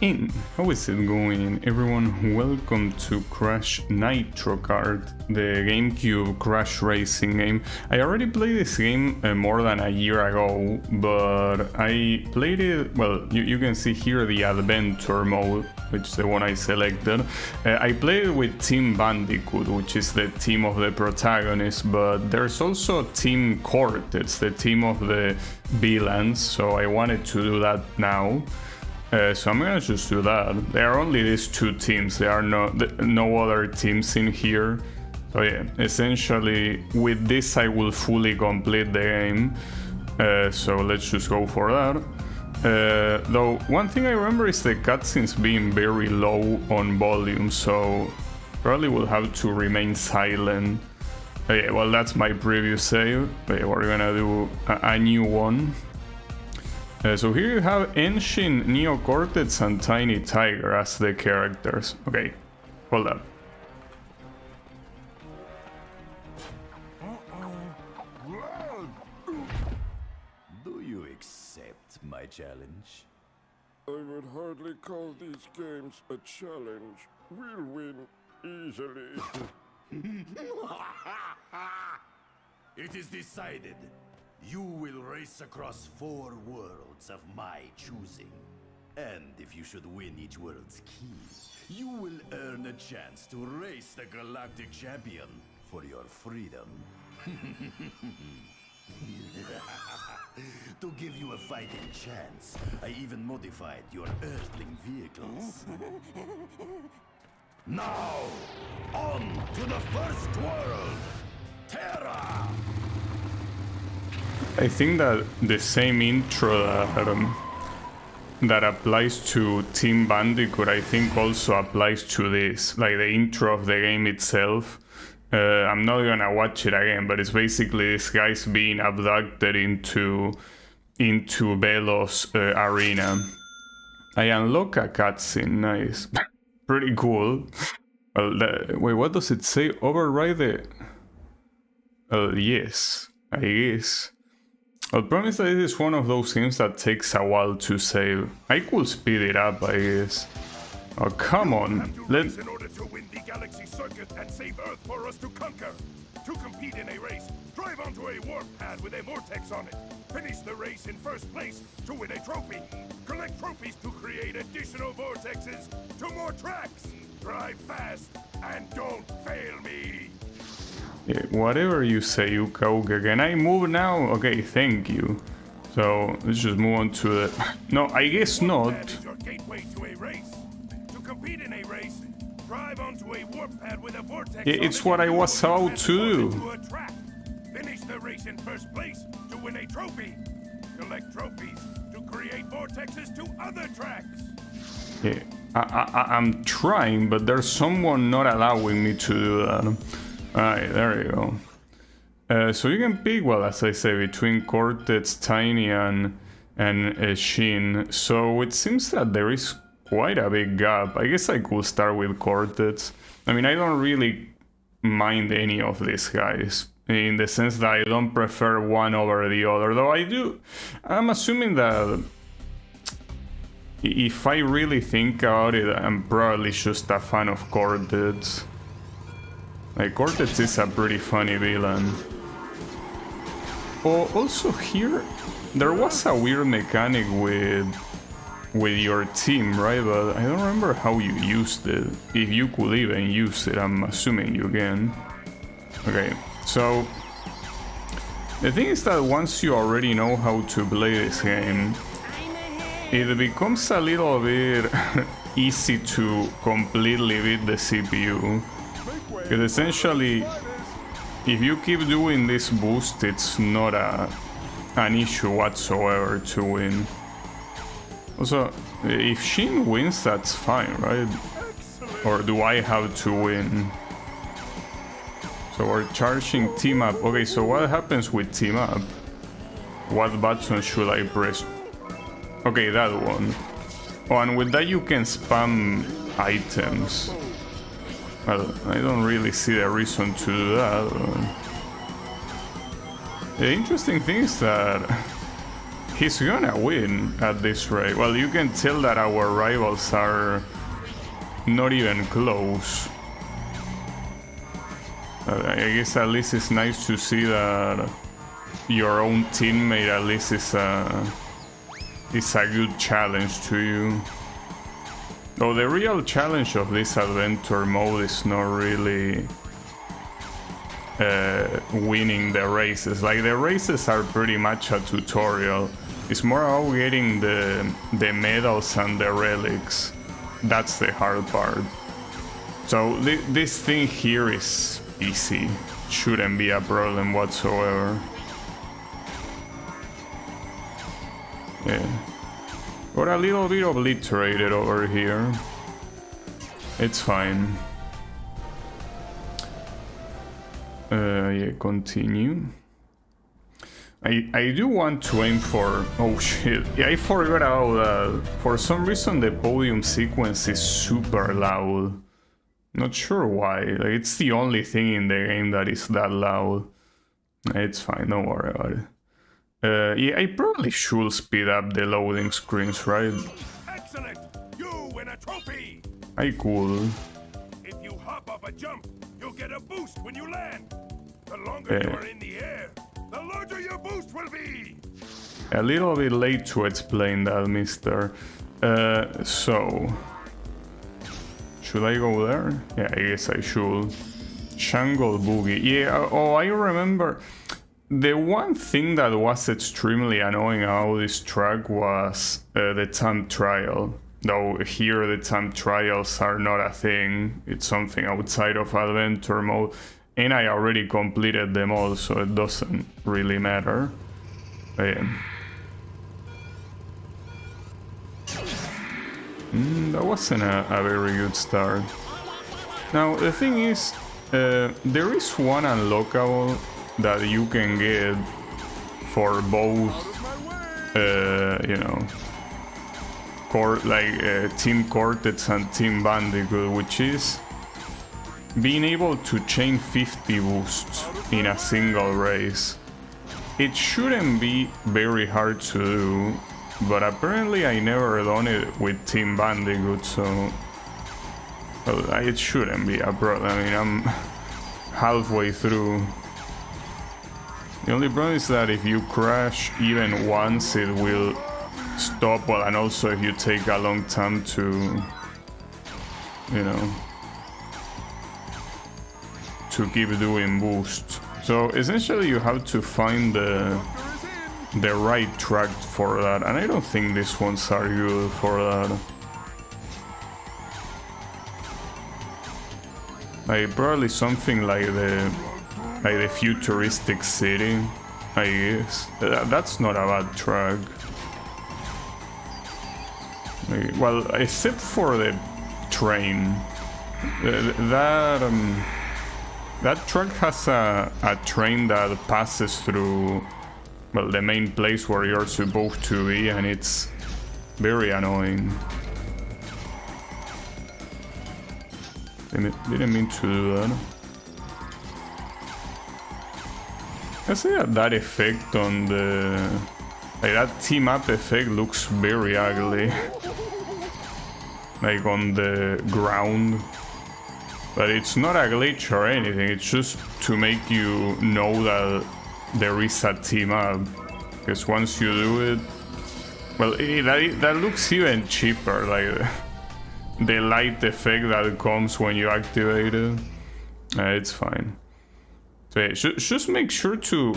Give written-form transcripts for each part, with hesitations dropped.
in. How is it going, everyone? Welcome to Crash Nitro Kart, the GameCube Crash racing game. I already played this game more than a year ago, but I played it, well, you can see here the adventure mode, which is the one I selected. I played it with Team Bandicoot, which is the team of the protagonist, but there's also Team Cortex, the team of the villains, so I wanted to do that now. So I'm gonna just do that. There are only these two teams, there are no other teams in here. So yeah, essentially with this I will fully complete the game. So let's just go for that. Though one thing I remember is the cutscenes being very low on volume, so probably will have to remain silent. Yeah, well, that's my previous save. Yeah, we're gonna do a new one. So here you have Engine, Neo Cortex and Tiny Tiger as the characters. Okay, hold up. Do you accept my challenge? I would hardly call these games a challenge. We'll win easily. It is decided. You will race across 4 worlds of my choosing. And if you should win each world's key, you will earn a chance to race the Galactic Champion for your freedom. To give you a fighting chance, I even modified your Earthling vehicles. Now, on to the first world, Terra! I think that the same intro that applies to Team Bandicoot, I think also applies to this, like the intro of the game itself. I'm not gonna watch it again, but it's basically this guy's being abducted into Velo's arena. I unlock a cutscene, nice. Pretty cool. Well, wait, what does it say? Override the... yes, I guess. I'll promise that this is one of those games that takes a while to save. I could speed it up, I guess. Oh, come on. In order to win the galaxy circuit and save Earth for us to conquer. To compete in a race, drive onto a warp pad with a vortex on it. Finish the race in first place to win a trophy. Collect trophies to create additional vortexes to more tracks. Drive fast and don't fail me. Yeah, whatever you say, Yuka. Can I move now? Okay, thank you. So let's just move on to the... No, I guess not. Your gateway to a race. To compete in a race, drive onto a warp pad with a vortex. Yeah, it's what I was about to do. Finish the race in first place to win a trophy. Collect trophies to create vortexes to other tracks. Yeah, I'm trying, but there's someone not allowing me to do that. Alright, there you go. So you can pick, well, as I say, between Cortex, Tiny, and Shin. So it seems that there is quite a big gap. I guess I could start with Cortex. I mean, I don't really mind any of these guys, in the sense that I don't prefer one over the other. Though I do, I'm assuming that if I really think about it, I'm probably just a fan of Cortex. Like, Cortex is a pretty funny villain. Oh, also here, there was a weird mechanic with your team, right? But I don't remember how you used it. If you could even use it, I'm assuming you can. Okay, so the thing is that once you already know how to play this game, it becomes a little bit easy to completely beat the CPU. Because essentially, if you keep doing this boost, it's not an issue whatsoever to win. Also, if Shin wins, that's fine, right? Or do I have to win? So we're charging team up. Okay, so what happens with team up? What button should I press? Okay, that one. Oh, and with that you can spam items. Well, I don't really see the reason to do that. The interesting thing is that He's gonna win at this rate. Well, you can tell that our rivals are not even close. I guess at least it's nice to see that your own teammate at least is a good challenge to you. Though the real challenge of this adventure mode is not really winning the races. Like, the races are pretty much a tutorial. It's more about getting the medals and the relics. That's the hard part. So this thing here is easy. Shouldn't be a problem whatsoever. Yeah. Got a little bit obliterated over here. It's fine. Yeah, continue. I do want to aim for... Oh shit, yeah, I forgot about that. For some reason the podium sequence is super loud. Not sure why, like, it's the only thing in the game that is that loud. It's fine, don't worry about it. Yeah, I probably should speed up the loading screens, right? Excellent! You win a trophy! I could. If you hop off a jump, you'll get a boost when you land. The longer you are in the air, the larger your boost will be. A little bit late to explain that, mister. So... Should I go there? Yeah, I guess I should. Jungle Boogie. Yeah, oh, I remember. The one thing that was extremely annoying about this track was the time trial. Though here the time trials are not a thing. It's something outside of adventure mode. And I already completed them all, so it doesn't really matter. That wasn't a very good start. Now, the thing is, there is one unlockable that you can get for both, you know, Team Cortex and Team Bandicoot, which is being able to chain 50 boosts in a single race. It shouldn't be very hard to do, but apparently I never done it with Team Bandicoot, so well, it shouldn't be a problem. I mean, I'm halfway through. The only problem is that if you crash even once, it will stop. Well, and also if you take a long time to, you know, to keep doing boost. So essentially you have to find the right track for that, and I don't think these ones are good for that. Like probably something like the futuristic city, I guess. That's not a bad track. Well, except for the train. That track has a train that passes through, well, the main place where you're supposed to be, and it's very annoying. Didn't mean to do that. I say that effect on the... Like, that team-up effect looks very ugly. Like on the ground. But it's not a glitch or anything, it's just to make you know that there is a team-up. Because once you do it... Well, that looks even cheaper, like the light effect that comes when you activate it. It's fine. So yeah, just make sure to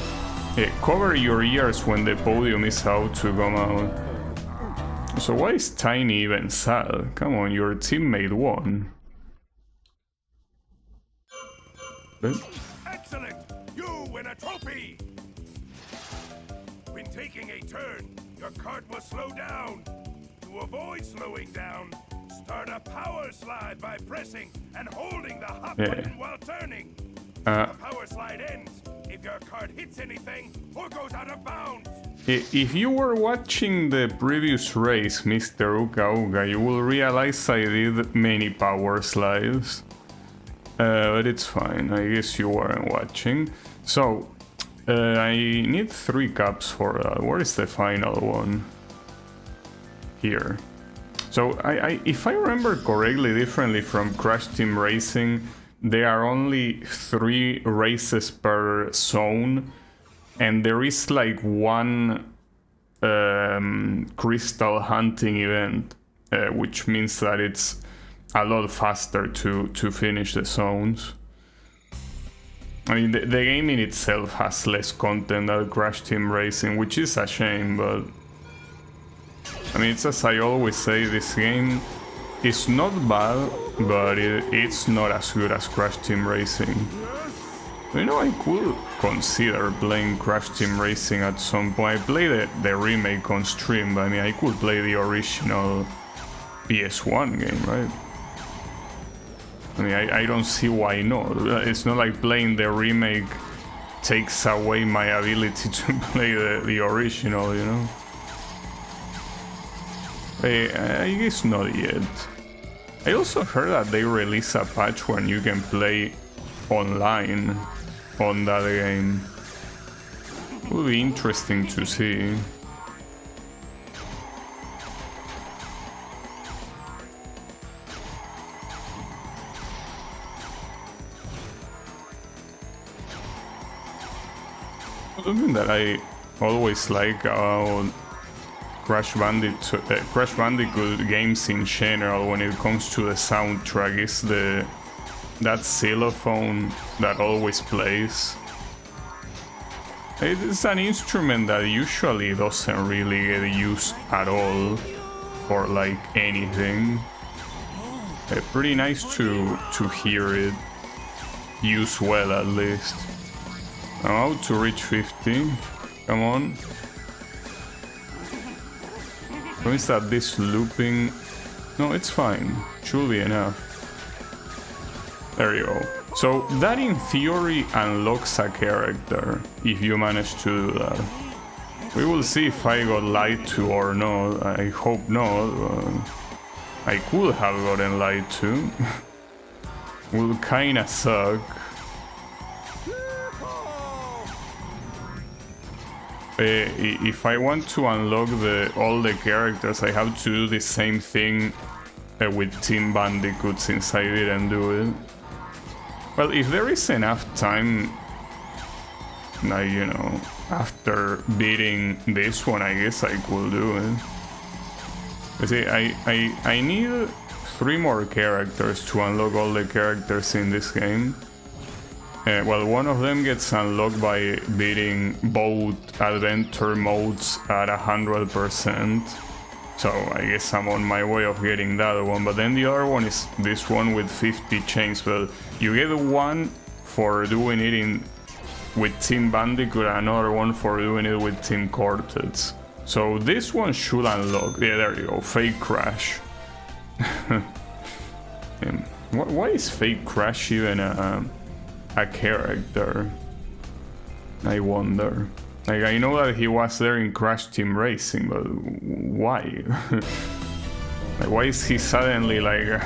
cover your ears when the podium is out to come out. So why is Tiny even sad? Come on, your teammate won. Excellent! You win a trophy! When taking a turn, your kart will slow down. To avoid slowing down, start a power slide by pressing and holding the hop button while turning. The power slide ends if your kart hits anything or goes out of bounds. If you were watching the previous race, Mr. Uka Uka, you will realize I did many power slides. But it's fine, I guess you weren't watching. So, I need 3 cups for that. Where is the final one? Here. So if I remember correctly, differently from Crash Team Racing, there are only 3 races per zone, and there is like 1 crystal hunting event, which means that it's a lot faster to finish the zones. I mean, the game in itself has less content than Crash Team Racing, which is a shame, but I mean, it's as I always say, this game is not bad, but it's not as good as Crash Team Racing. You know, I could consider playing Crash Team Racing at some point. I played the remake on stream, but I mean, I could play the original PS1 game, right? I mean, I don't see why not. It's not like playing the remake takes away my ability to play the original, you know? I guess not yet. I also heard that they release a patch when you can play online on that game. It would be interesting to see. Something that I always like about Crash Bandicoot games in general when it comes to the soundtrack is that xylophone that always plays. It's an instrument that usually doesn't really get used at all for like anything. Pretty nice to hear it used well, at least. I'm out to reach 50. Come on. Promise that this looping... No, it's fine. Should be enough. There you go. So that in theory unlocks a character, if you manage to do that. We will see if I got lied to or not. I hope not. I could have gotten lied to. Will kinda suck. If I want to unlock all the characters, I have to do the same thing with Team Bandicoot, since I didn't do it. Well, if there is enough time, like, you know, after beating this one, I guess I could do it. You see, I need 3 more characters to unlock all the characters in this game. Well, one of them gets unlocked by beating both adventure modes at 100%. So I guess I'm on my way of getting that one. But then the other one is this one with 50 chains. Well, you get one for doing it with Team Bandicoot, and another one for doing it with Team Cortex. So this one should unlock. Yeah, there you go. Fake Crash. Why is Fake Crash even a character? I wonder. Like, I know that he was there in Crash Team Racing, but why? Like, why is he suddenly like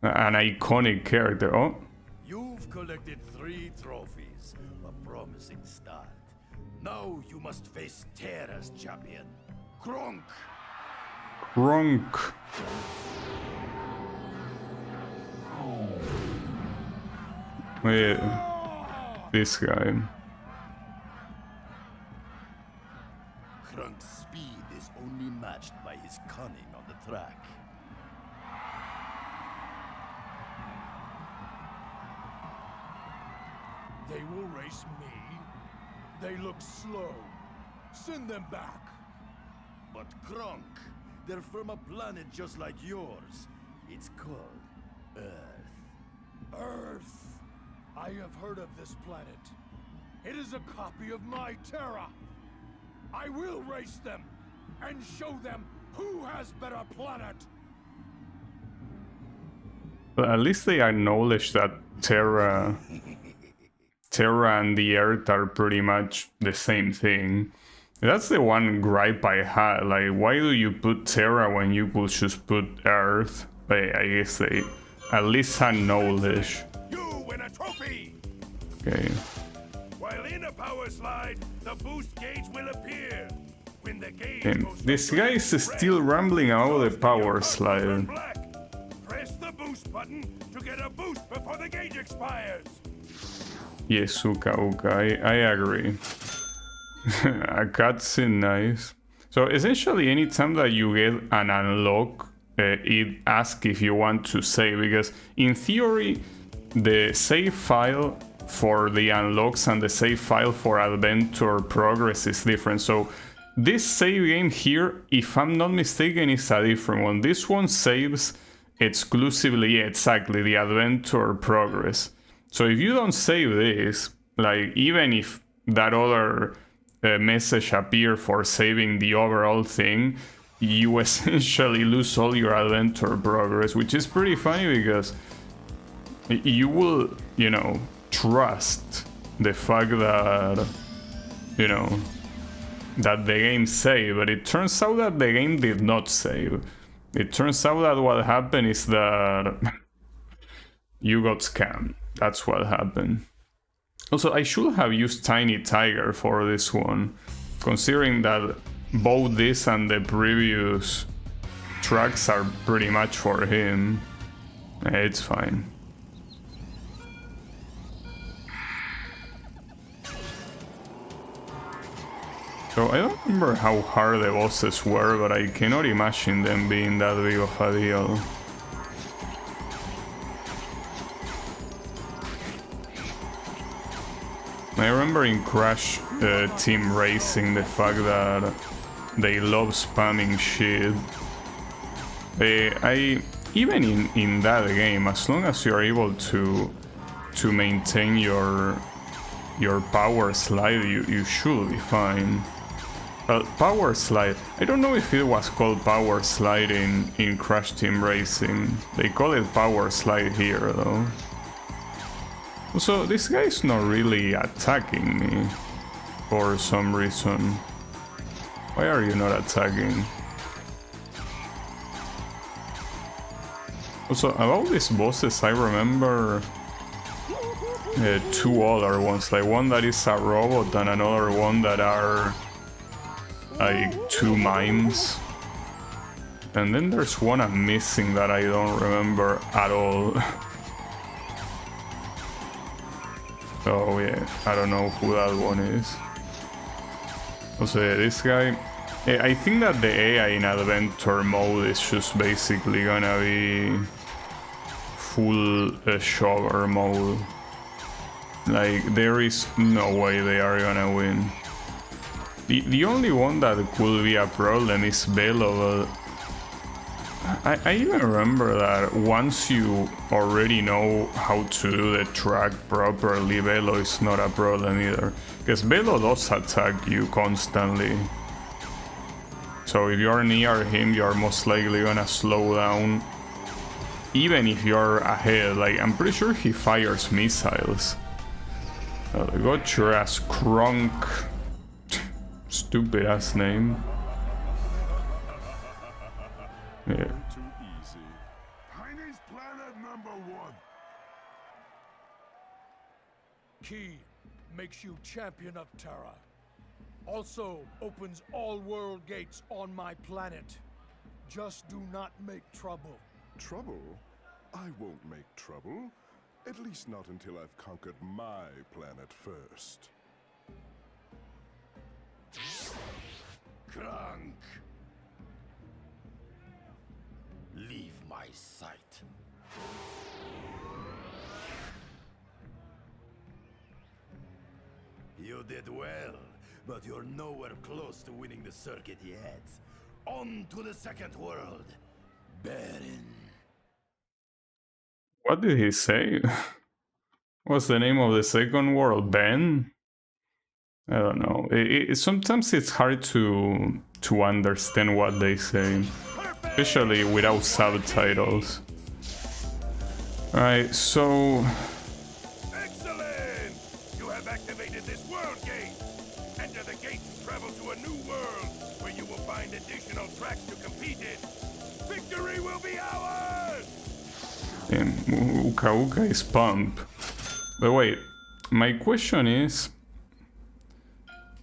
an iconic character? Oh, You've collected 3 trophies, a promising start. Now you must face Terra's champion, Kronk. Kronk. Wait, this guy. Kronk's speed is only matched by his cunning on the track. They will race me? They look slow. Send them back. But Kronk, they're from a planet just like yours. It's called Earth. Earth! I have heard of this planet. It is a copy of my Terra. I will race them and show them who has better planet. But at least they acknowledge that Terra and the Earth are pretty much the same thing. That's the one gripe I had. Like, why do you put Terra when you could just put Earth? But I guess they at least acknowledge. You win a trophy! Okay. While in a power slide, the boost gauge will appear. When the gauge And goes this from guy green is to still red, rambling about the your power custom will turn slide. black. Press the boost button to get a boost before the gauge expires. Yes, Uka, I agree. A cutscene, nice. So essentially, anytime that you get an unlock, it asks if you want to save, because in theory, the save file for the unlocks and the save file for adventure progress is different. So this save game here, if I'm not mistaken, is a different one. This one saves exclusively, exactly, the adventure progress. So if you don't save this, like even if that other message appear for saving the overall thing, you essentially lose all your adventure progress, which is pretty funny because you will, you know, trust the fact that, you know, that the game saved, but it turns out that the game did not save. It turns out that what happened is that you got scammed. That's what happened. Also, I should have used Tiny Tiger for this one, considering that both this and the previous tracks are pretty much for him. It's fine. So I don't remember how hard the bosses were, but I cannot imagine them being that big of a deal. I remember in Crash Team Racing the fact that they love spamming shit. Even in that game, as long as you're able to maintain your power slide, you should be fine. Well, power slide, I don't know if it was called power slide in Crash Team Racing. They call it power slide here though. So this guy is not really attacking me for some reason. Why are you not attacking? Also, about these bosses, I remember two other ones, like one that is a robot and another one that are like two mimes. And then there's one I'm missing that I don't remember at all. Oh yeah, I don't know who that one is. Also, yeah, this guy, I think that the AI in adventure mode is just basically gonna be full shover mode. Like, there is no way they are gonna win. The only one that could be a problem is Velo. I even remember that once you already know how to do the track properly, Velo is not a problem either. Because Velo does attack you constantly. So if you're near him, you're most likely gonna slow down. Even if you're ahead, like, I'm pretty sure he fires missiles. Got your ass, Krunk. Stupid ass name. Yeah. Too easy. Heine's planet #1. Key makes you champion of Terra. Also opens all world gates on my planet. Just do not make trouble. Trouble? I won't make trouble. At least not until I've conquered my planet first. Crunk! Leave my sight. You did well, but you're nowhere close to winning the circuit yet. On to the second world, Baron. What did he say? What's the name of the second world? Ben? I don't know. Sometimes it's hard to understand what they say, especially without subtitles. Alright, so... Excellent! You have activated this world gate. Enter the gate to travel to a new world, where you will find additional tracks to compete in. Victory will be ours! Damn, Uka is pumped. But wait, my question is...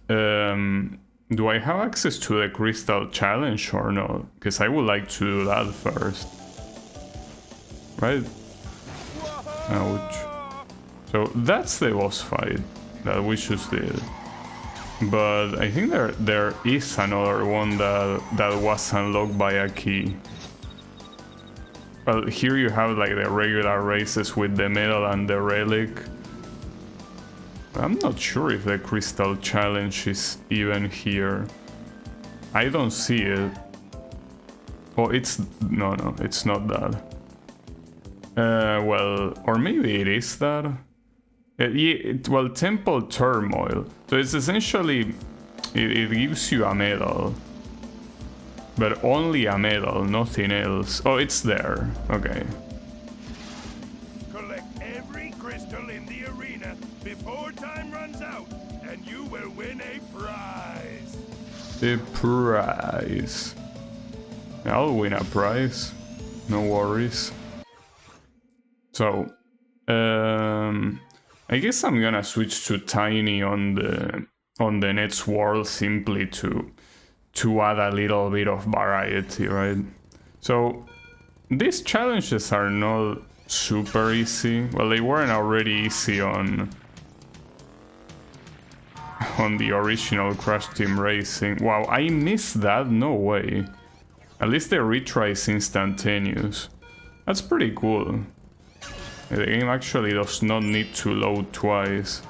Do I have access to the Crystal Challenge or not? Because I would like to do that first. Right? Ouch. So that's the boss fight that we just did. But I think there is another one that was unlocked by a key. Well, here you have like the regular races with the medal and the relic. I'm not sure if the Crystal Challenge is even here. I don't see it. Oh, it's... No, it's not that. Well, or maybe it is that. Well, Temple Turmoil. So it's essentially... It gives you a medal. But only a medal, nothing else. Oh, it's there. Okay. Collect every crystal in the arena before time runs out, and you will win a prize. A prize. I'll win a prize. No worries. So, I guess I'm gonna switch to Tiny on the next world simply to add a little bit of variety, right? So these challenges are not super easy. Well, they weren't already easy on the original Crash Team Racing. Wow, I missed that? No way. At least the retry is instantaneous. That's pretty cool. The game actually does not need to load twice.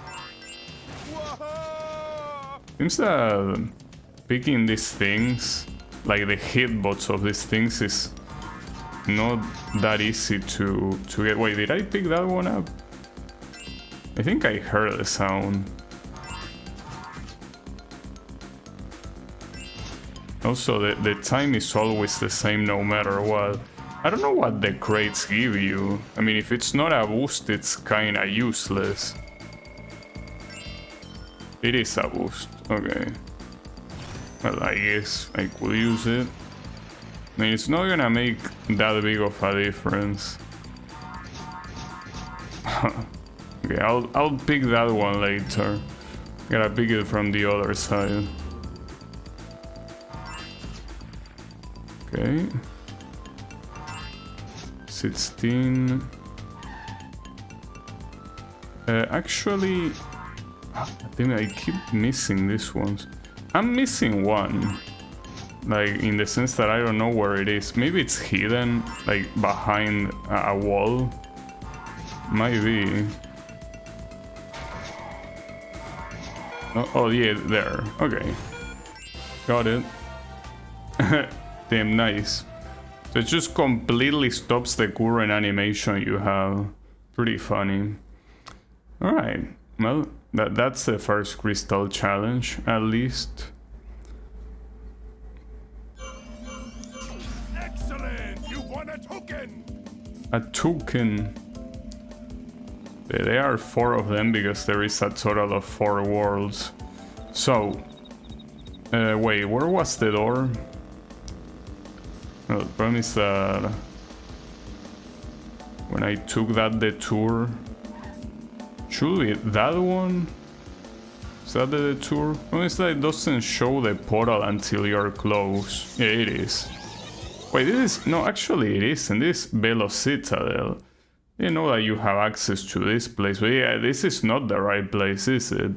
Seems that picking these things, like the hitbox of these things, is not that easy to get. Wait, did I pick that one up? I think I heard the sound. Also, the time is always the same no matter what. I don't know what the crates give you. I mean, if it's not a boost, it's kinda useless. It is a boost, okay. Well, I guess I could use it. I mean, it's not gonna make that big of a difference. Okay, I'll pick that one later. Gotta pick it from the other side. Okay. 16. Actually, damn it, I keep missing these ones. I'm missing one, like in the sense that I don't know where it is. Maybe it's hidden, like behind a wall. Might be. Oh yeah, there. Okay, got it. Damn nice. So it just completely stops the current animation you have. Pretty funny. All right. Well, that's the first crystal challenge, at least. Excellent! You won a token! A token. There are 4 of them because there is a total of 4 worlds. So, wait, where was the door? Well, the problem is that when I took that detour, should be that one? Is that the detour? No, it's that it doesn't show the portal until you're close. Yeah, it is. Wait, this is... No, actually it isn't. This is Velocitadel. You know that you have access to this place, but yeah, this is not the right place, is it?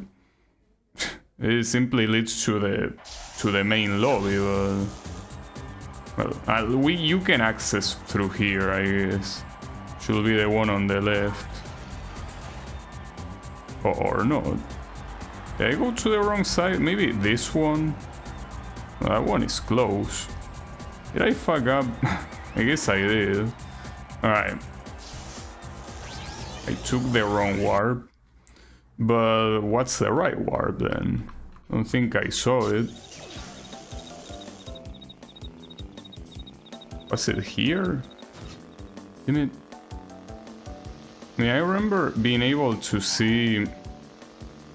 It simply leads to the main lobby, but... Well, you can access through here, I guess. Should be the one on the left. Or not. Did I go to the wrong side? Maybe this one? No, that one is close. Did I fuck up? I guess I did. Alright. I took the wrong warp. But what's the right warp then? I don't think I saw it. Was it here? Damn it. I mean, I remember being able to see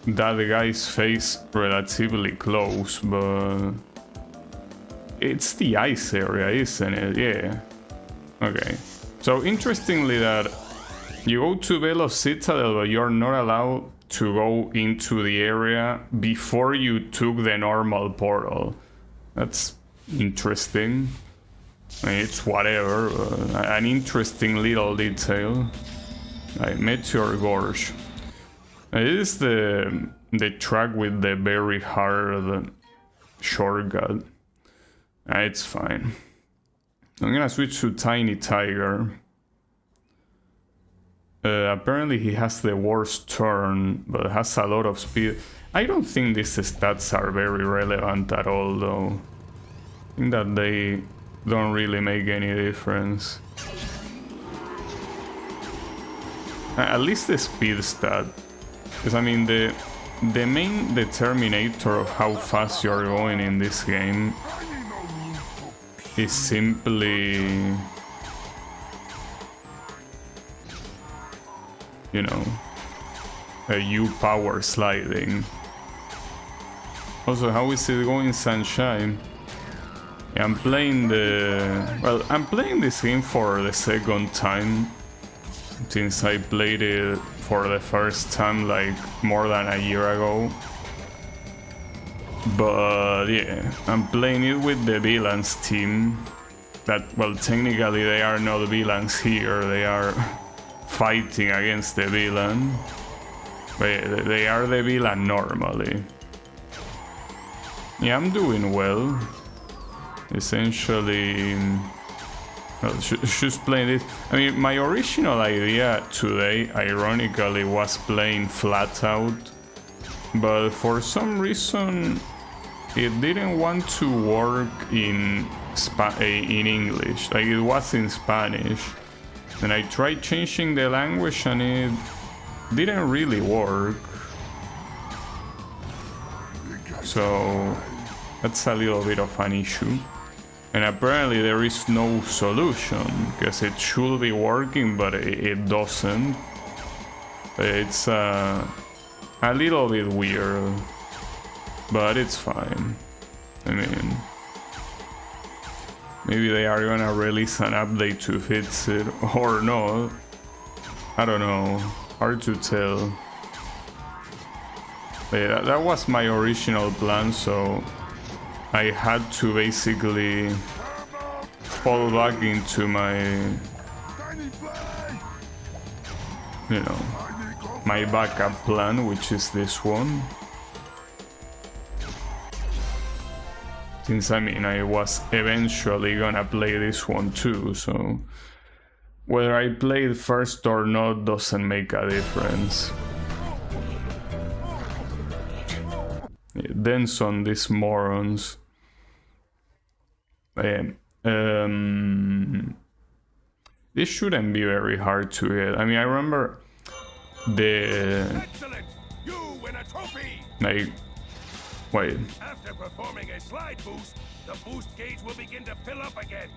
that guy's face relatively close, but... It's the ice area, isn't it? Yeah. Okay. So, interestingly that you go to Velocitadel, but you're not allowed to go into the area before you took the normal portal. That's interesting. I mean, it's whatever, an interesting little detail. Meteor Gorge. It is the track with the very hard shortcut. It's fine. I'm gonna switch to Tiny Tiger. Apparently he has the worst turn, but has a lot of speed. I don't think these stats are very relevant at all, though. I think that they don't really make any difference. At least the speed stat. Because I mean, the main determinator of how fast you're going in this game is simply, you know, you power sliding. Also, how is it going, Sunshine? Yeah, I'm playing this game for the second time since I played it for the first time like more than a year ago. But yeah, I'm playing it with the villains team. That, well, technically they are not villains here, they are fighting against the villain. But they are the villain normally. Yeah, I'm doing well. Essentially, well, just playing it. I mean, my original idea today, ironically, was playing flat out. But for some reason, it didn't want to work in English. Like, it was in Spanish. And I tried changing the language and it didn't really work. So that's a little bit of an issue. And apparently there is no solution, because it should be working, but it doesn't. It's a little bit weird, but it's fine. I mean, maybe they are gonna release an update to fix it, or not. I don't know, hard to tell. But yeah, that was my original plan, so I had to basically fall back into my, you know, my backup plan, which is this one. Since, I mean, I was eventually gonna play this one too, so whether I play it first or not doesn't make a difference. Yeah, dance on these morons. This shouldn't be very hard to get. I mean, I remember the... Excellent! You win a trophy! Like, wait. After performing a slide boost, the boost gauge will begin to fill up again.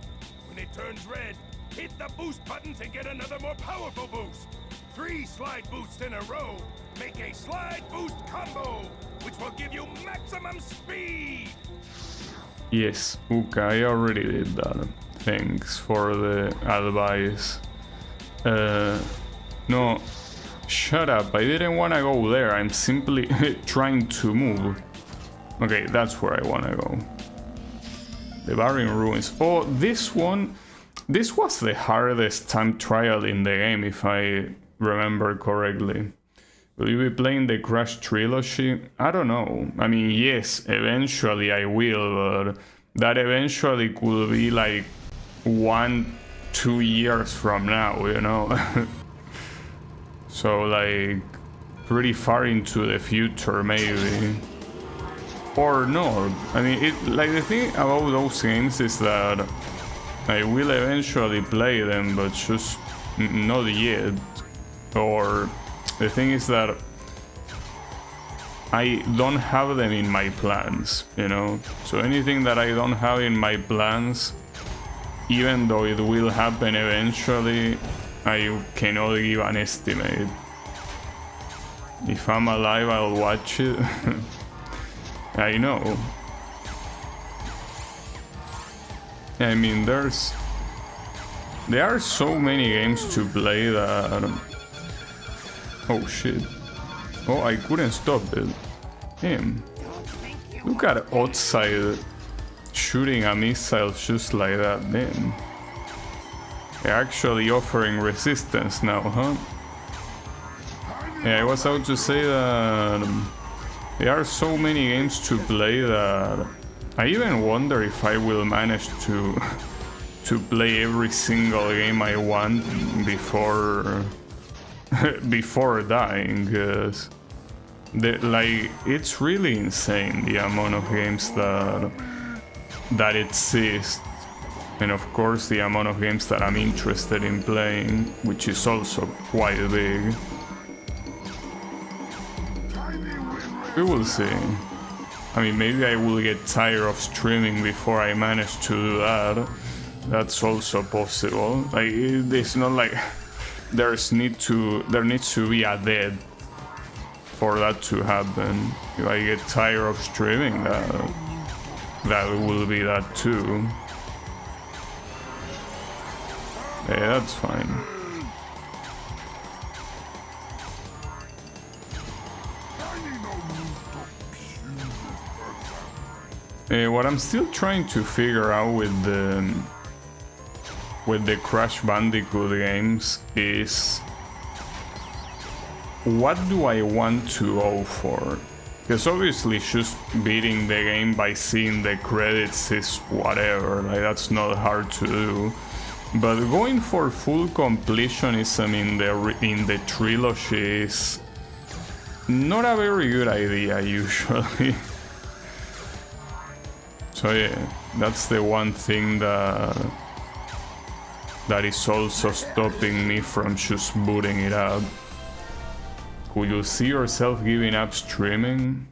When it turns red, hit the boost button to get another more powerful boost. 3 slide boosts in a row make a slide boost combo, which will give you maximum speed. Yes, okay, I already did that. Thanks for the advice. No, shut up, I didn't want to go there, I'm simply trying to move. Okay, that's where I want to go. The Barren Ruins. Oh, this one, this was the hardest time trial in the game, if I remember correctly. Will you be playing the Crash Trilogy? I don't know. I mean, yes, eventually I will, but that eventually could be like 1-2 years from now, you know? So, like, pretty far into the future, maybe. Or not. I mean, like, the thing about those games is that I will eventually play them, but just not yet. Or the thing is that I don't have them in my plans, you know? So anything that I don't have in my plans, even though it will happen eventually, I cannot give an estimate. If I'm alive, I'll watch it. I know. I mean, there are so many games to play that... Oh shit. Oh, I couldn't stop it. Damn. Look at outside shooting a missile just like that, damn. They're actually offering resistance now, huh? Yeah, I was about to say that there are so many games to play that I even wonder if I will manage to play every single game I want before before dying, because like it's really insane the amount of games that exist, and of course the amount of games that I'm interested in playing, which is also quite big. We will see. I mean, maybe I will get tired of streaming before I manage to do that. That's also possible. Like, it's not like there needs to be a death for that to happen. If I get tired of streaming, that will be that too. Yeah, that's fine. What I'm still trying to figure out with the Crash Bandicoot games is what do I want to go for? Because obviously just beating the game by seeing the credits is whatever, like that's not hard to do. But going for full completionism in the trilogy is not a very good idea usually. So yeah, that's the one thing that is also stopping me from just booting it up. Could you see yourself giving up streaming?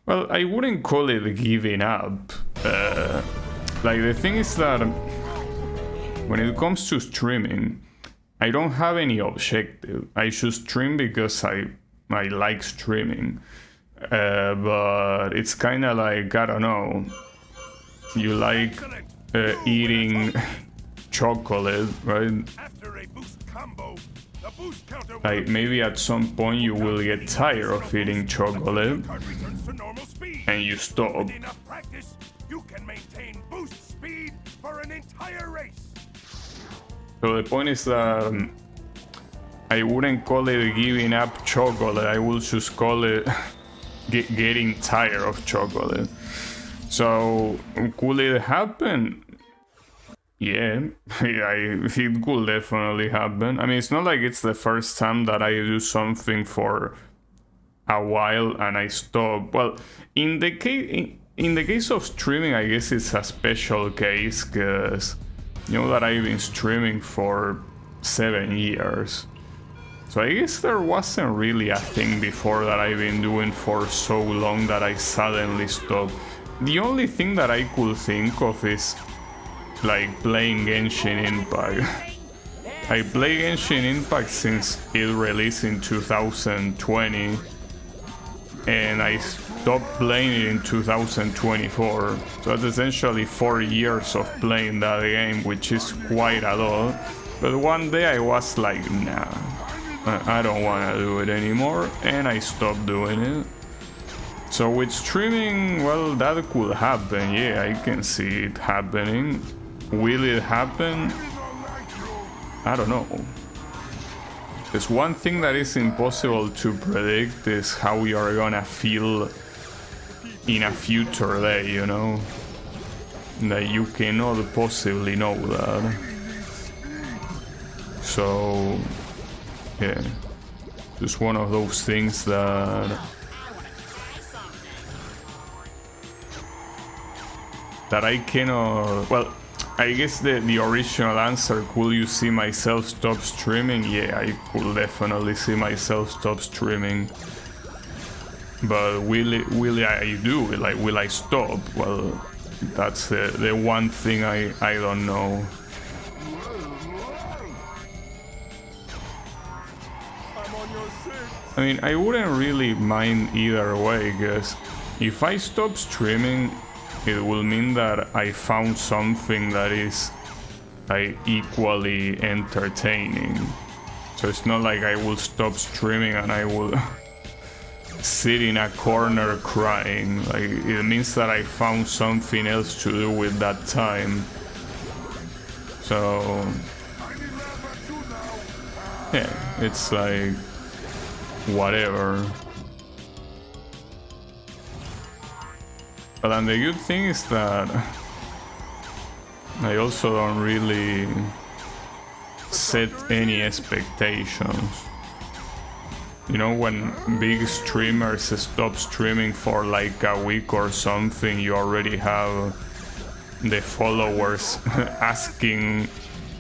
Well, I wouldn't call it giving up. Like, the thing is that when it comes to streaming, I don't have any objective. I just stream because I like streaming. But it's kind of like, I don't know, you like eating chocolate, right? Like, maybe at some point you will get tired of eating chocolate and you stop. So the point is that I wouldn't call it giving up chocolate, I will just call it getting tired of chocolate. So could it happen? Yeah, it could definitely happen. I mean, it's not like it's the first time that I do something for a while and I stop. Well, in the case of streaming, I guess it's a special case, because you know that I've been streaming for 7 years. So I guess there wasn't really a thing before that I've been doing for so long that I suddenly stopped. The only thing that I could think of is like playing Genshin Impact. I play Genshin Impact since it released in 2020 and I stopped playing it in 2024. So that's essentially 4 years of playing that game, which is quite a lot. But one day I was like, nah, I don't want to do it anymore, and I stopped doing it. So with streaming, well, that could happen. Yeah, I can see it happening. Will it happen? I don't know. There's one thing that is impossible to predict is how you are gonna feel in a future day, you know? That you cannot possibly know that. So yeah, just one of those things that I cannot. Well, I guess the original answer, could you see myself stop streaming? Yeah, I could definitely see myself stop streaming. But will I do it? Like, will I stop? Well, that's the one thing I don't know. I mean, I wouldn't really mind either way, because if I stop streaming, it will mean that I found something that is like equally entertaining. So it's not like I will stop streaming and I will sit in a corner crying. Like, it means that I found something else to do with that time. So yeah, it's like whatever. But then the good thing is that I also don't really set any expectations. You know, when big streamers stop streaming for like a week or something, you already have the followers asking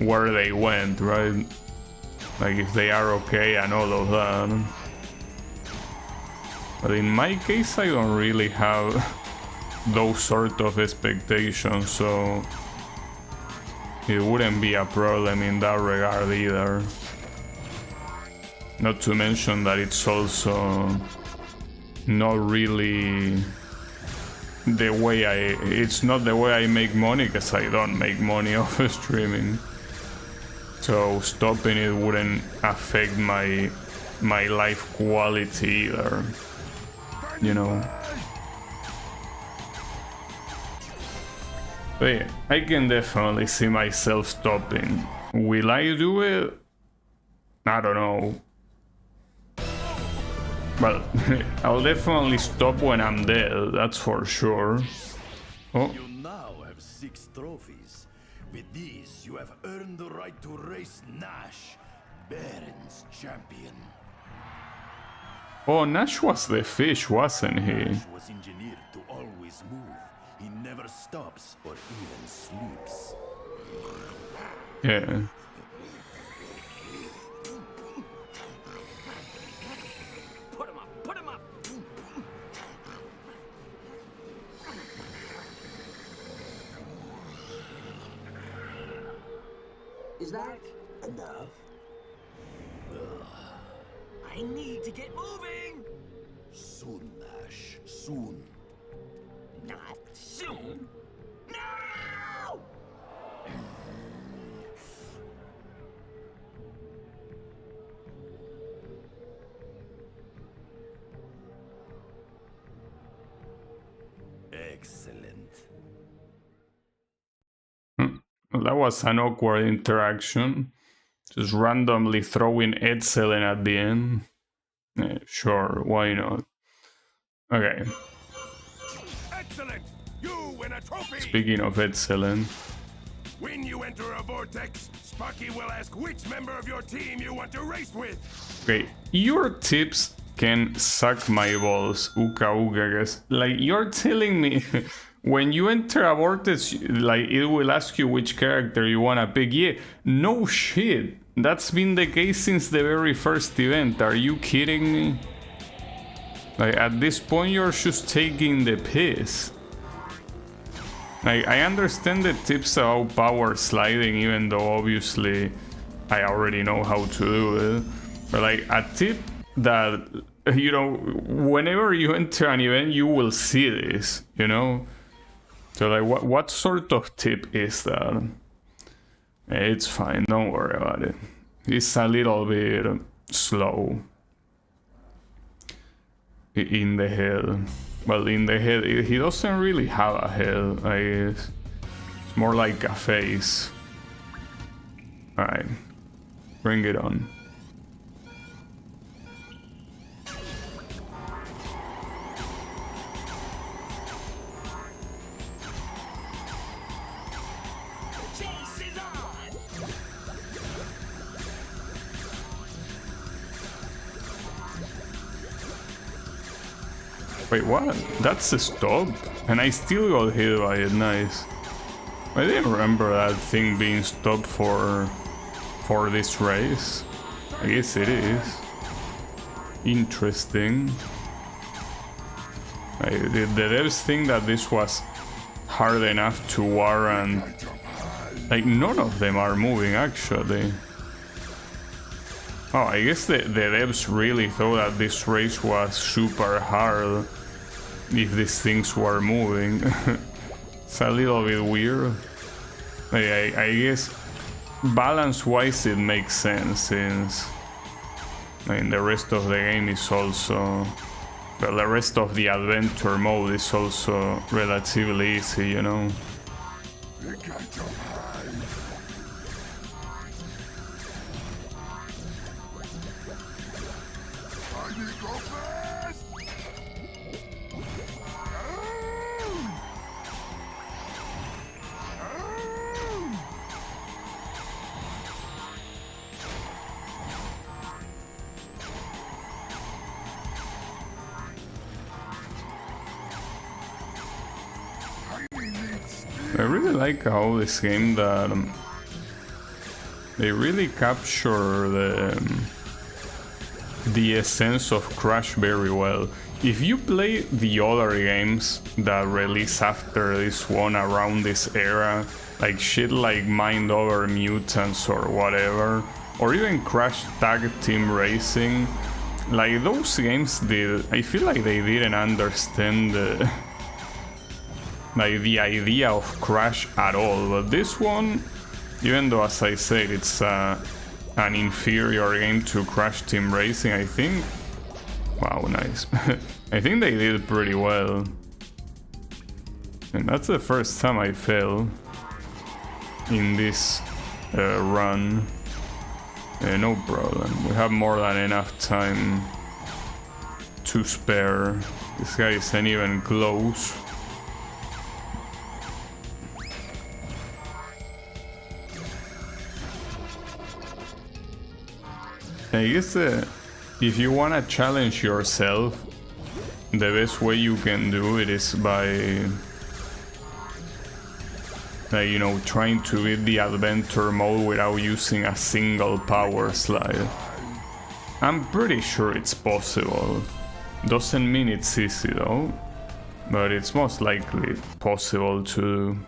where they went, right? Like if they are okay and all of that. But in my case, I don't really have those sort of expectations, so it wouldn't be a problem in that regard either. Not to mention that it's also not really the way it's not the way I make money, because I don't make money off of streaming. So stopping it wouldn't affect my life quality either, you know. But yeah, I can definitely see myself stopping. Will I do it? I don't know. Well, I'll definitely stop when I'm dead, that's for sure. Oh. You now have 6 trophies. With these, you have earned the right to race Nash, Baron's champion. Oh, Nash was the fish, wasn't he? Nash was engineered to always move. He never stops or even sleeps. Yeah. Put him up! Is that enough? I need to get moving! Soon, Nash, soon. Not soon! No! Excellent. Well, that was an awkward interaction. Just randomly throwing excellent at the end. Yeah, sure, why not? Okay. Excellent! You win a trophy! Speaking of excellent. When you enter a vortex, Sparky will ask which member of your team you want to race with. Okay, your tips can suck my balls, Uka Uka, guys. Like, you're telling me when you enter a vortex, like, it will ask you which character you wanna pick. Yeah, no shit. That's been the case since the very first event. Are you kidding me? Like, at this point, you're just taking the piss. Like, I understand the tips about power sliding, even though obviously I already know how to do it. But like, a tip that, you know, whenever you enter an event, you will see this, you know? So like, what sort of tip is that? It's fine, don't worry about it. It's a little bit slow in the head. Well, in the head, he doesn't really have a head, I guess. It's more like a face. Alright, bring it on. Wait, what? That's a stop? And I still got hit by it, nice. I didn't remember that thing being stopped for this race. I guess it is. Interesting. The devs think that this was hard enough to warrant... Like, none of them are moving, actually. Oh, I guess the devs really thought that this race was super hard if these things were moving. It's a little bit weird. I guess balance-wise it makes sense, since I mean, the rest of the game is also But the rest of the adventure mode is also relatively easy, you know. I really like how this game that they really capture the essence of Crash very well. If you play the other games that release after this one around this era, like shit like Mind Over Mutants or whatever, or even Crash Tag Team Racing, like those games I feel like they didn't understand like the idea of Crash at all. But this one, even though as I said it's an inferior game to Crash Team Racing, I think, wow, nice. I think they did pretty well. And that's the first time I fail in this run. No problem, we have more than enough time to spare. This guy isn't even close. I guess if you want to challenge yourself, the best way you can do it is by, you know, trying to beat the adventure mode without using a single power slide. I'm pretty sure it's possible. Doesn't mean it's easy though, but it's most likely possible to do.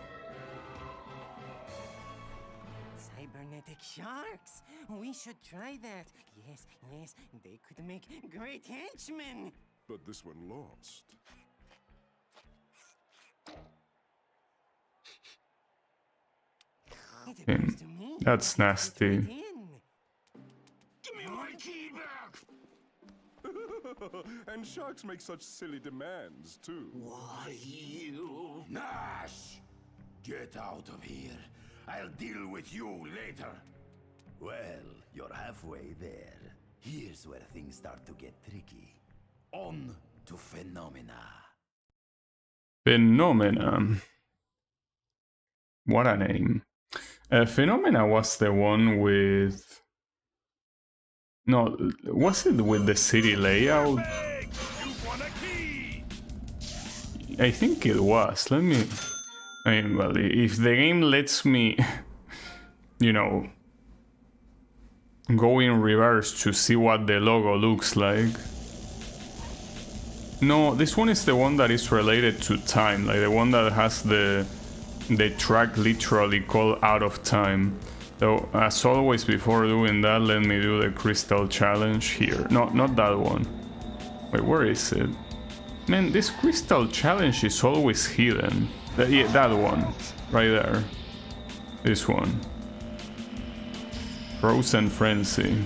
Cybernetic sharks! We should try that. Yes, yes, they could make great henchmen. But this one lost. It appears to me That's nasty. Give me my key back! And sharks make such silly demands, too. Why you? Nash! Get out of here. I'll deal with you later. Well, you're halfway there. Here's where things start to get tricky. On to Phenomena. Phenomena. What a name. Phenomena was the one with... No, was it with the city layout? You've won a key! I think it was. Let me... I mean, well, if the game lets me, you know, go in reverse to see what the logo looks like. No, this one is the one that is related to time, like the one that has the track literally called Out of Time. So, as always, before doing that, let me do the crystal challenge here. No, not that one. Wait, where is it? Man, this crystal challenge is always hidden. Yeah, that one, right there. This one. Frozen Frenzy.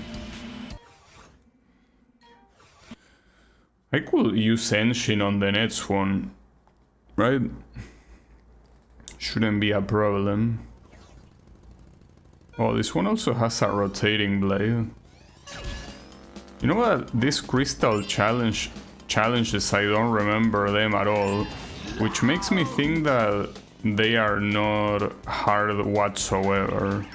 I could use Engine on the next one, right? Shouldn't be a problem. Oh, this one also has a rotating blade. You know what? This crystal challenges, I don't remember them at all, which makes me think that they are not hard whatsoever.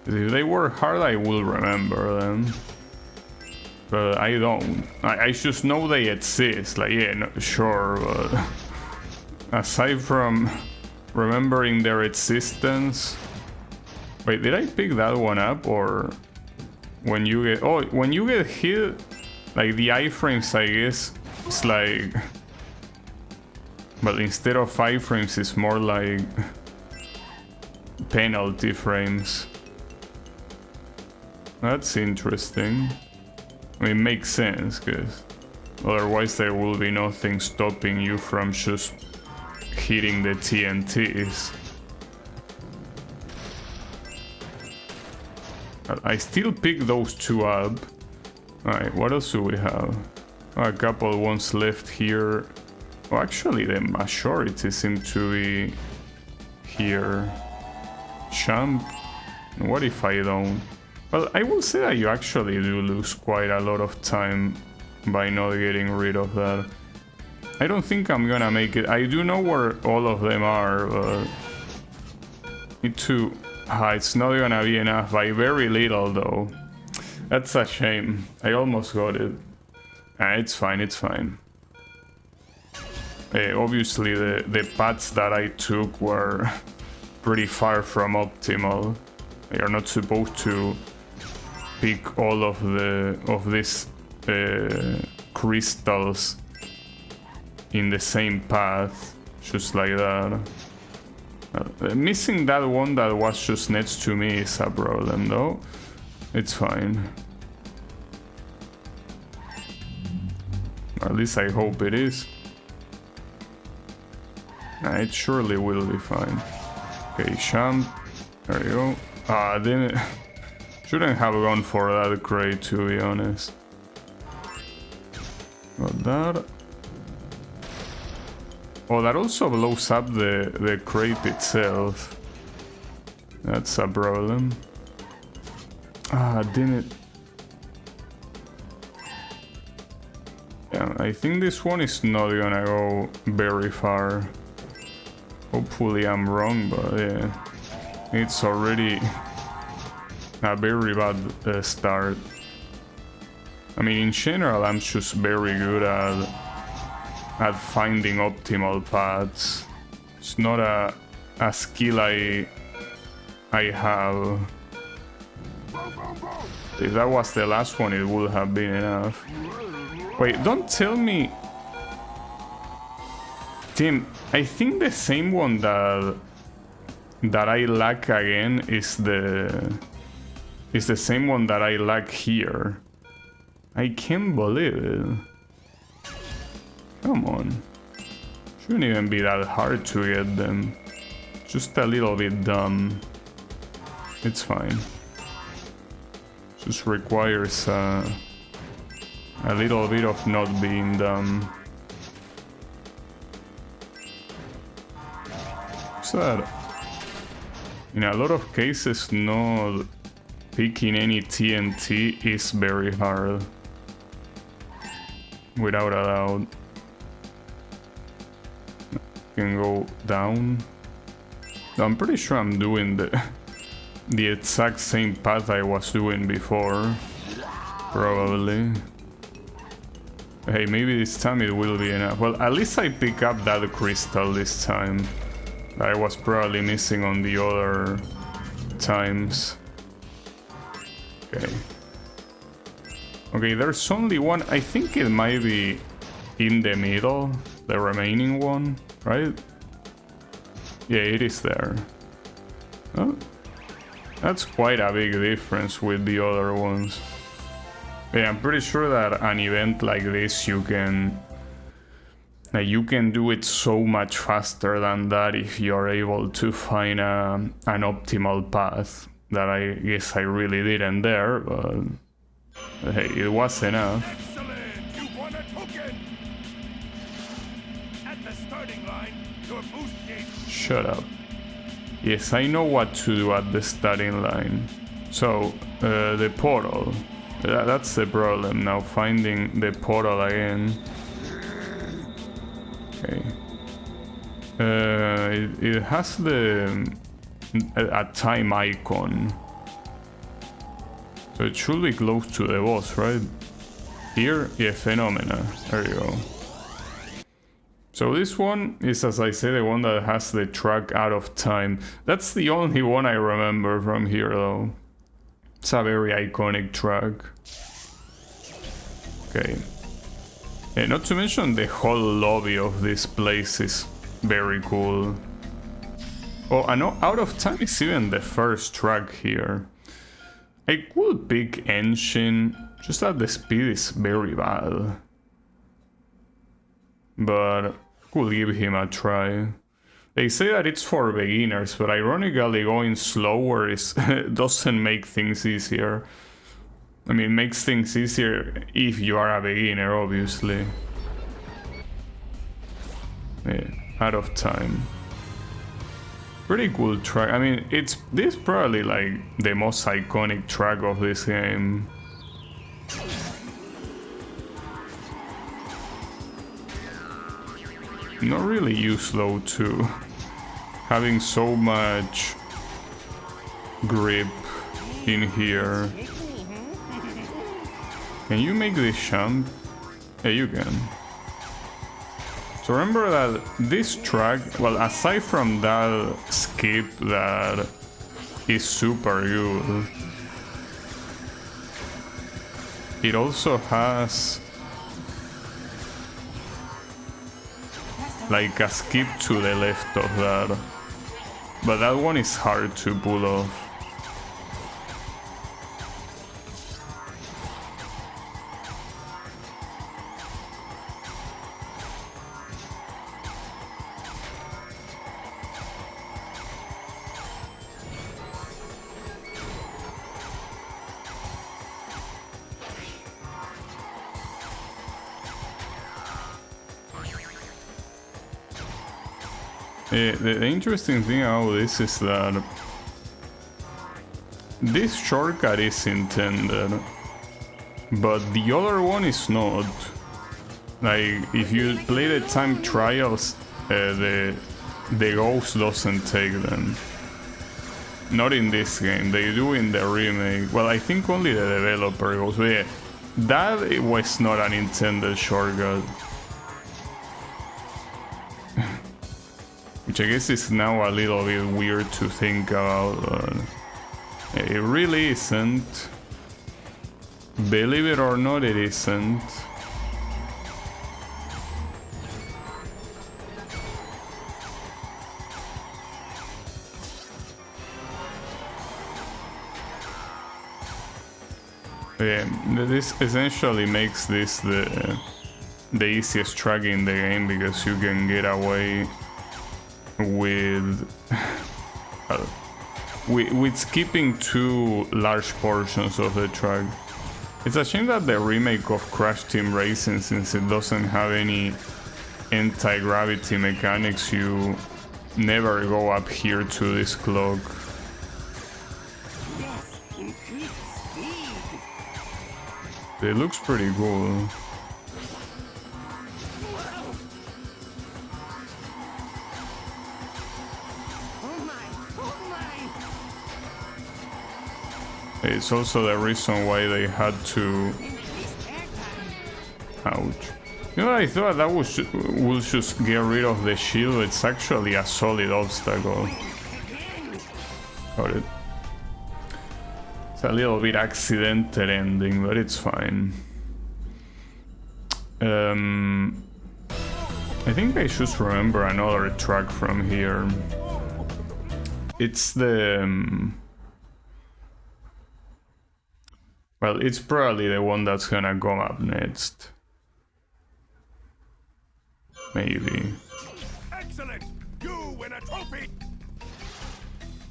If they were hard, I will remember them. But I don't. I just know they exist. Like, yeah, no, sure, but aside from remembering their existence... Wait, did I pick that one up, or when you get... Oh, when you get hit, like the iframes, I guess, it's like... But instead of iframes, it's more like penalty frames. That's interesting. I mean, it makes sense, because otherwise there will be nothing stopping you from just hitting the TNTs. I still pick those two up. Alright, what else do we have? A couple ones left here. Oh, actually, the majority seem to be here. Champ. What if I don't? Well, I will say that you actually do lose quite a lot of time by not getting rid of that. I don't think I'm gonna make it. I do know where all of them are, but... Need to... it's not gonna be enough by very little, though. That's a shame. I almost got it. It's fine, it's fine. Obviously, the paths that I took were pretty far from optimal. You're not supposed to pick all of these crystals in the same path, just like that. Missing that one that was just next to me is a problem, though. It's fine. At least I hope it is. It surely will be fine. Okay, Champ. There you go. Didn't... Shouldn't have gone for that crate, to be honest. Got that. Oh, that also blows up the crate itself. That's a problem. Didn't... Yeah, I think this one is not gonna go very far. Hopefully I'm wrong, but yeah. It's already a very bad start. I mean, in general, I'm just very good at finding optimal paths. It's not a skill I have. If that was the last one, it would have been enough. Wait, don't tell me... Tim, I think the same one that I lack again is the same one that I lack here. I can't believe it. Come on. Shouldn't even be that hard to get them. Just a little bit dumb. It's fine. Just requires a little bit of not being dumb. What's that? In a lot of cases, not picking any TNT is very hard. Without a doubt. Can go down. I'm pretty sure I'm doing the exact same path I was doing before. Probably. Hey, maybe this time it will be enough. Well, at least I pick up that crystal this time. I was probably missing on the other times. Okay. Okay, there's only one. I think it might be in the middle, the remaining one, right? Yeah, it is there. Oh, that's quite a big difference with the other ones. Yeah, I'm pretty sure that an event like this you can do it so much faster than that if you're able to find an optimal path. That I guess I really didn't there, but hey, it was enough. Excellent! You won a token! At the starting line, your boost gauge... Shut up. Yes, I know what to do at the starting line. So, the portal. That's the problem now, finding the portal again. Okay. It has a time icon. So it should be close to the boss, right? Here? Yeah, Phenomena. There you go. So this one is, as I said, the one that has the track out of time. That's the only one I remember from here, though. It's a very iconic track. Okay. Not to mention the whole lobby of this place is very cool. Oh, I know Out of Time is even the first track here. I could pick Engine, just that the speed is very bad. But could give him a try. They say that it's for beginners, but ironically going slower doesn't make things easier. I mean, it makes things easier if you are a beginner, obviously. Yeah, out of time. Pretty cool track. I mean, this is probably like the most iconic track of this game. Not really used though to having so much grip in here. Can you make this jump? Yeah, you can. So remember that this track, well, aside from that skip that is super good, it also has like a skip to the left of that, but that one is hard to pull off. The interesting thing about this is that this shortcut is intended, but the other one is not. Like, if you play the time trials, the ghost doesn't take them. Not in this game, they do in the remake. Well, I think only the developer goes, but yeah, that was not an intended shortcut. Which I guess is now a little bit weird to think about. It really isn't. Believe it or not, it isn't. Yeah, this essentially makes this the easiest track in the game because you can get away with with skipping two large portions of the track. It's a shame that the remake of Crash Team Racing, since it doesn't have any anti-gravity mechanics, you never go up here to this clock. It looks pretty cool. It's also the reason why they had to... Ouch. You know, I thought that would just get rid of the shield. It's actually a solid obstacle. Got it. It's a little bit accidental ending, but it's fine. I think I should remember another track from here. It's the... well, it's probably the one that's gonna come up next. Maybe. Excellent! You win a trophy!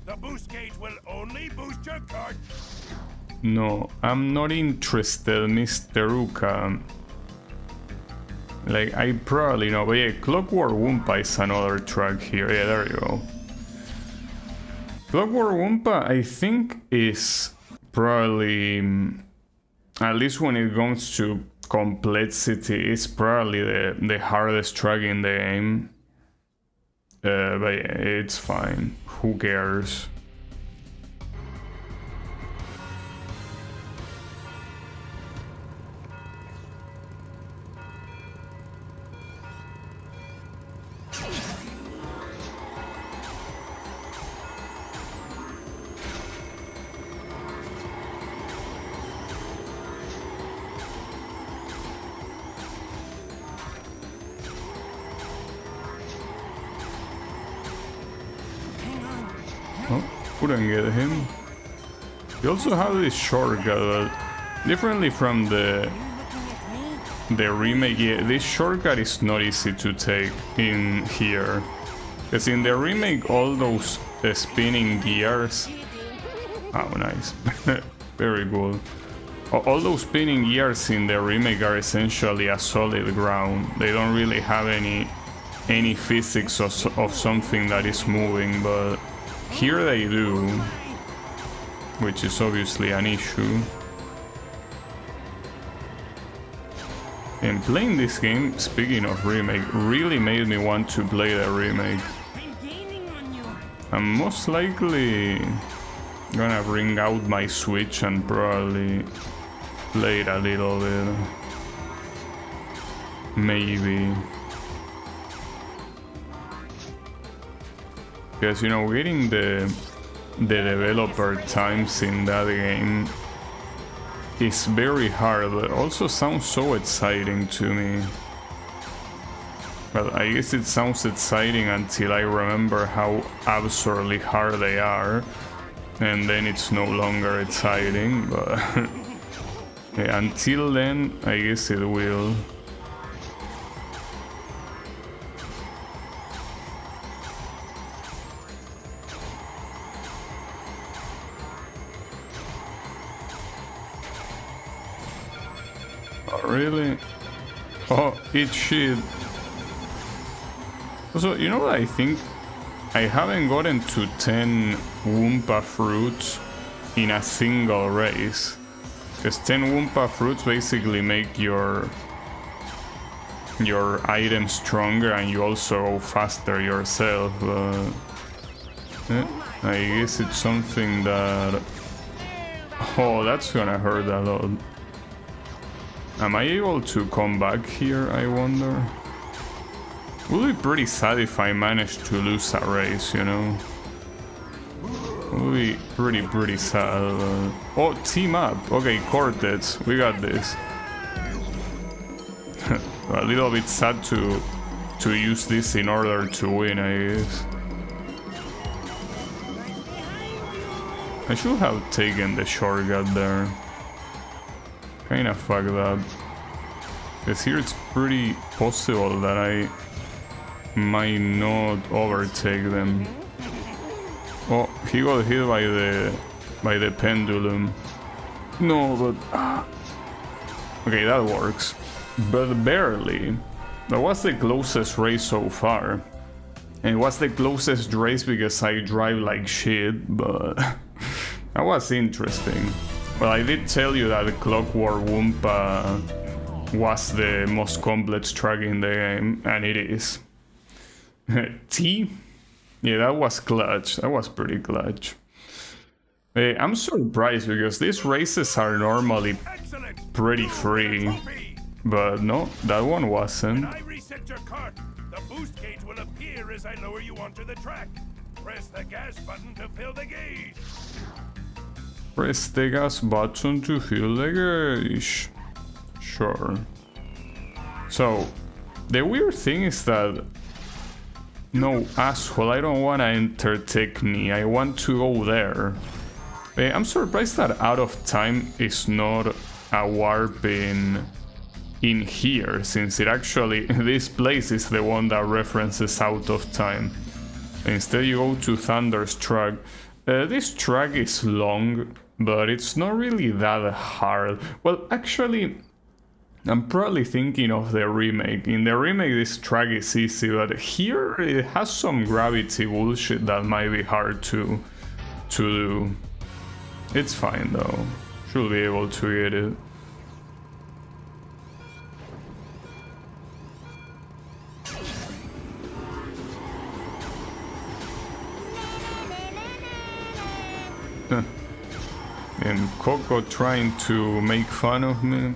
The boost gauge will only boost your card. No, I'm not interested, Mr. Uka. Like, I probably know, but yeah, Clockwork Wumpa is another track here. Yeah, there you go. Clockwork Wumpa, I think, is probably, at least when it comes to complexity, it's probably the hardest track in the game. But yeah, it's fine. Who cares? Couldn't get him. You also have this shortcut, differently from the remake. Yeah, this shortcut is not easy to take in here, because in the remake all those spinning gears. Oh, nice. Very cool. All those spinning gears in the remake are essentially a solid ground. They don't really have any physics of something that is moving, but here they do, which is obviously an issue. And playing this game, speaking of remake, really made me want to play the remake. I'm most likely gonna bring out my Switch and probably play it a little bit. Maybe. Because, you know, getting the developer times in that game is very hard, but also sounds so exciting to me. Well, I guess it sounds exciting until I remember how absurdly hard they are, and then it's no longer exciting, but yeah, until then, I guess it will. Oh, really? Oh, eat shit. So, you know what I think? I haven't gotten to 10 Wumpa fruits in a single race. Because 10 Wumpa fruits basically make your item stronger and you also go faster yourself. I guess it's something that... Oh, that's gonna hurt a lot. Am I able to come back here, I wonder? Would be pretty sad if I managed to lose a race, you know? Would be pretty sad. Oh, team up! Okay, Cortex, we got this. A little bit sad to use this in order to win, I guess. I should have taken the shortcut there. Kinda fucked up. Because here it's pretty possible that I might not overtake them. Oh, he got hit by the pendulum. No, but... Okay, that works. But barely. That was the closest race so far. And it was the closest race because I drive like shit, but... that was interesting. Well, I did tell you that the Clockwork Wumpa was the most complex track in the game, and it is. T? Yeah, that was clutch. That was pretty clutch. I'm surprised because these races are normally pretty free, but no, that one wasn't. When I reset your cart, the boost gauge will appear as I lower you onto the track. Press the gas button to fill the gauge. Press the gas button to fill the gauge. Sure. So, the weird thing is that... No, asshole, I don't want to enter Techni, I want to go there. I'm surprised that Out of Time is not a warp in here, since it actually... this place is the one that references Out of Time. Instead you go to Thunder's track. This track is long, but it's not really that hard. Well, actually, I'm probably thinking of the remake. In the remake, this track is easy, but here it has some gravity bullshit that might be hard to do. It's fine though. Should be able to get it. And Coco trying to make fun of me.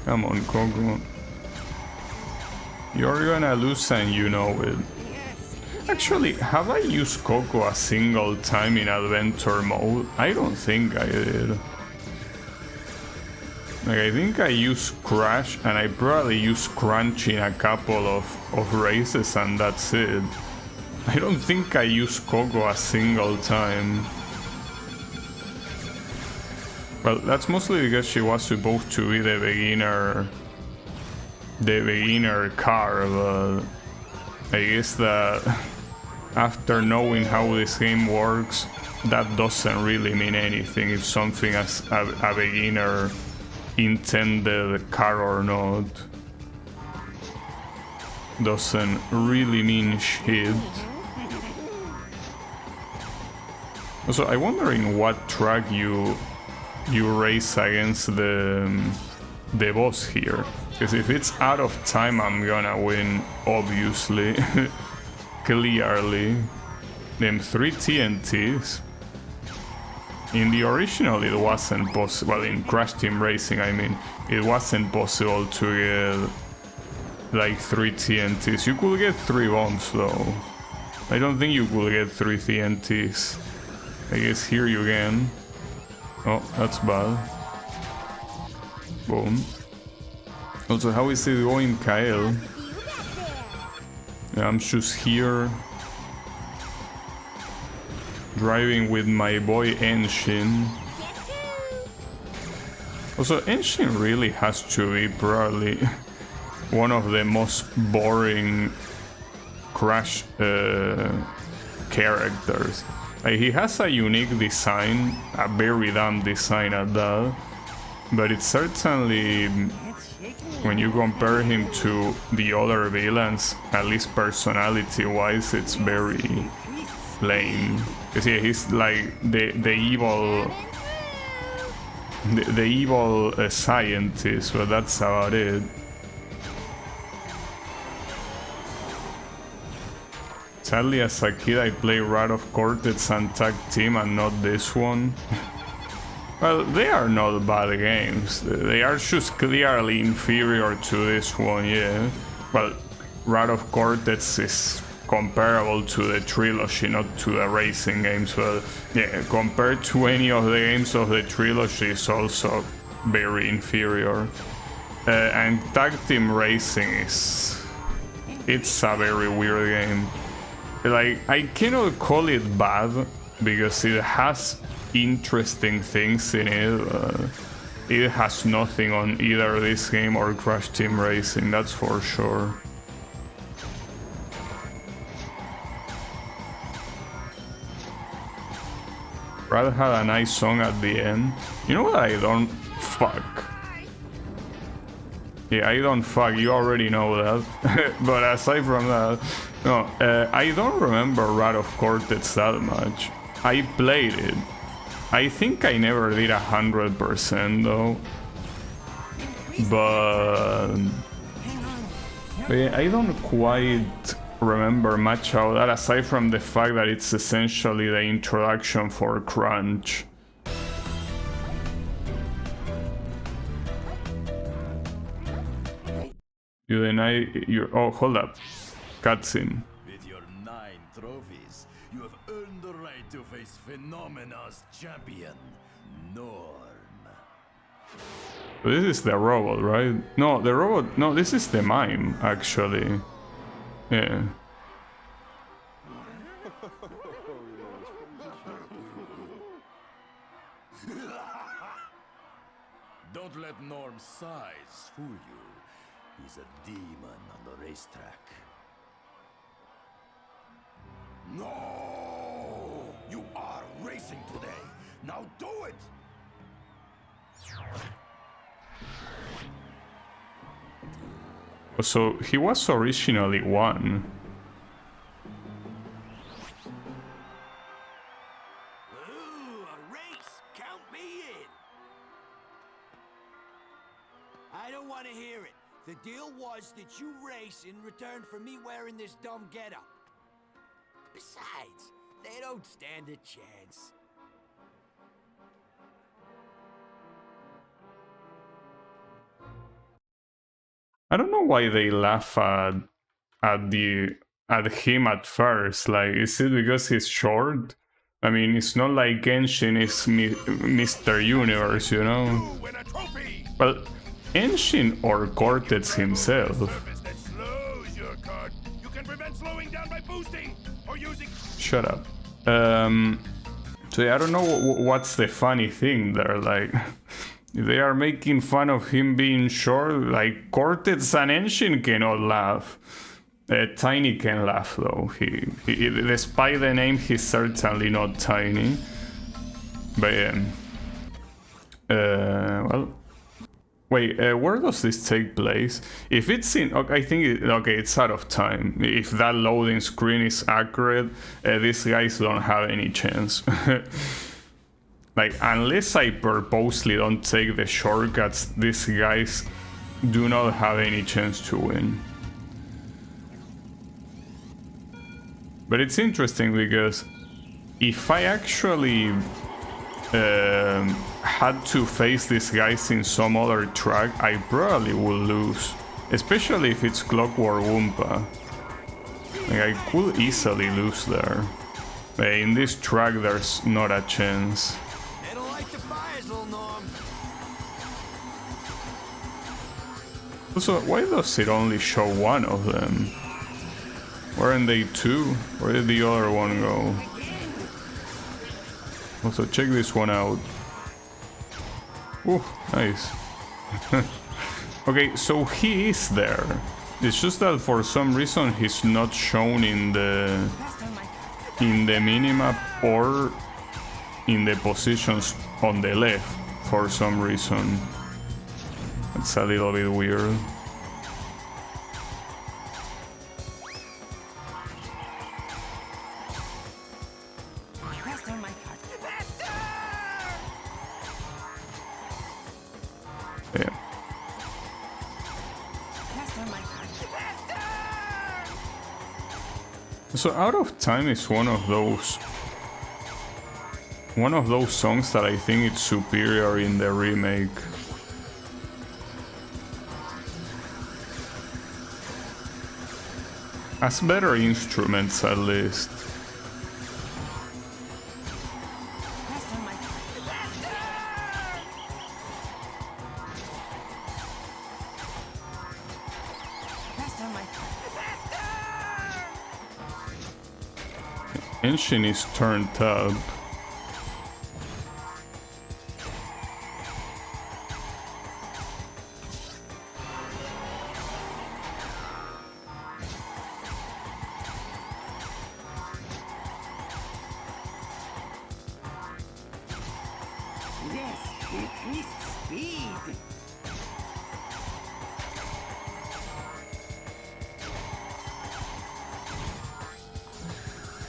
Come on, Coco. You're gonna lose and you know it. Actually, have I used Coco a single time in adventure mode? I don't think I did. Like, I think I used Crash and I probably used Crunch in a couple of races and that's it. I don't think I used Coco a single time. Well, that's mostly because she was supposed to be the beginner car, but I guess that after knowing how this game works, that doesn't really mean anything if something as a beginner intended car or not. Doesn't really mean shit. Also, I'm wondering what track you race against the boss here. Because if it's out of time, I'm gonna win, obviously. Clearly. Them 3 TNTs. In the original, it wasn't possible. Well, in Crash Team Racing, I mean, it wasn't possible to get like 3 TNTs. You could get 3 bombs though. I don't think you could get 3 TNTs. I guess here you can. Oh, that's bad. Boom. Also, how is it going, Kyle? Yeah, I'm just here driving with my boy Engine. Also, Engine really has to be probably one of the most boring Crash characters. He has a unique design, a very dumb design at that, but it's certainly, when you compare him to the other villains, at least personality-wise, it's very lame. Because yeah, he's like the evil scientist, but that's about it. Sadly, as a kid, I played Wrath of Cortex and Tag Team and not this one. Well, they are not bad games. They are just clearly inferior to this one, yeah. Well, Wrath of Cortex is comparable to the trilogy, not to the racing games, but yeah, compared to any of the games of the trilogy, it's also very inferior. And Tag Team Racing it's a very weird game. Like, I cannot call it bad because it has interesting things in it. It has nothing on either this game or Crash Team Racing, that's for sure. Brad had a nice song at the end. You know what I don't fuck? Yeah, I don't fuck, you already know that. But aside from that, no, I don't remember Wrath of Cortex that much. I played it. I think I never did 100% though. But yeah, I don't quite remember much of that, aside from the fact that it's essentially the introduction for Crunch. You deny your... Oh, hold up. Cutscene. With your 9 trophies, you have earned the right to face Phenomena's champion, Norm. This is the robot, right? No, the robot... No, this is the mime, actually. Yeah. Don't let Norm's size fool you. He's a demon on the racetrack. No! You are racing today! Now do it! So he was originally 1. Ooh, a race! Count me in! I don't want to hear it. The deal was that you race in return for me wearing this dumb getup. Besides, they don't stand a chance. I don't know why they laugh at him at first. Like, is it because he's short? I mean, it's not like Genshin is Mr. Universe, you know? Well, Genshin or Cortex himself. Shut up. So yeah, I don't know what's the funny thing there, like... They are making fun of him being short, like Cortex and Engine cannot laugh. Tiny can laugh though. He despite the name, he's certainly not tiny. But yeah. Well. Wait, where does this take place? If it's in... Okay, I think... okay, it's out of time. If that loading screen is accurate, these guys don't have any chance. Like, unless I purposely don't take the shortcuts, these guys do not have any chance to win. But it's interesting because if I actually had to face these guys in some other track, I probably would lose. Especially if it's Clockwork Woompa. Like, I could easily lose there. But in this track, there's not a chance. They don't like the fires, little Norm. Also, why does it only show one of them? Weren't they two? Where did the other one go? Also, check this one out. Oh, nice. Okay, so he is there. It's just that for some reason he's not shown in the minimap or in the positions on the left for some reason. It's a little bit weird. Yeah. So Out of Time is one of those songs that I think it's superior in the remake. Has better instruments at least. Engine is turned up. Yes, increased speed.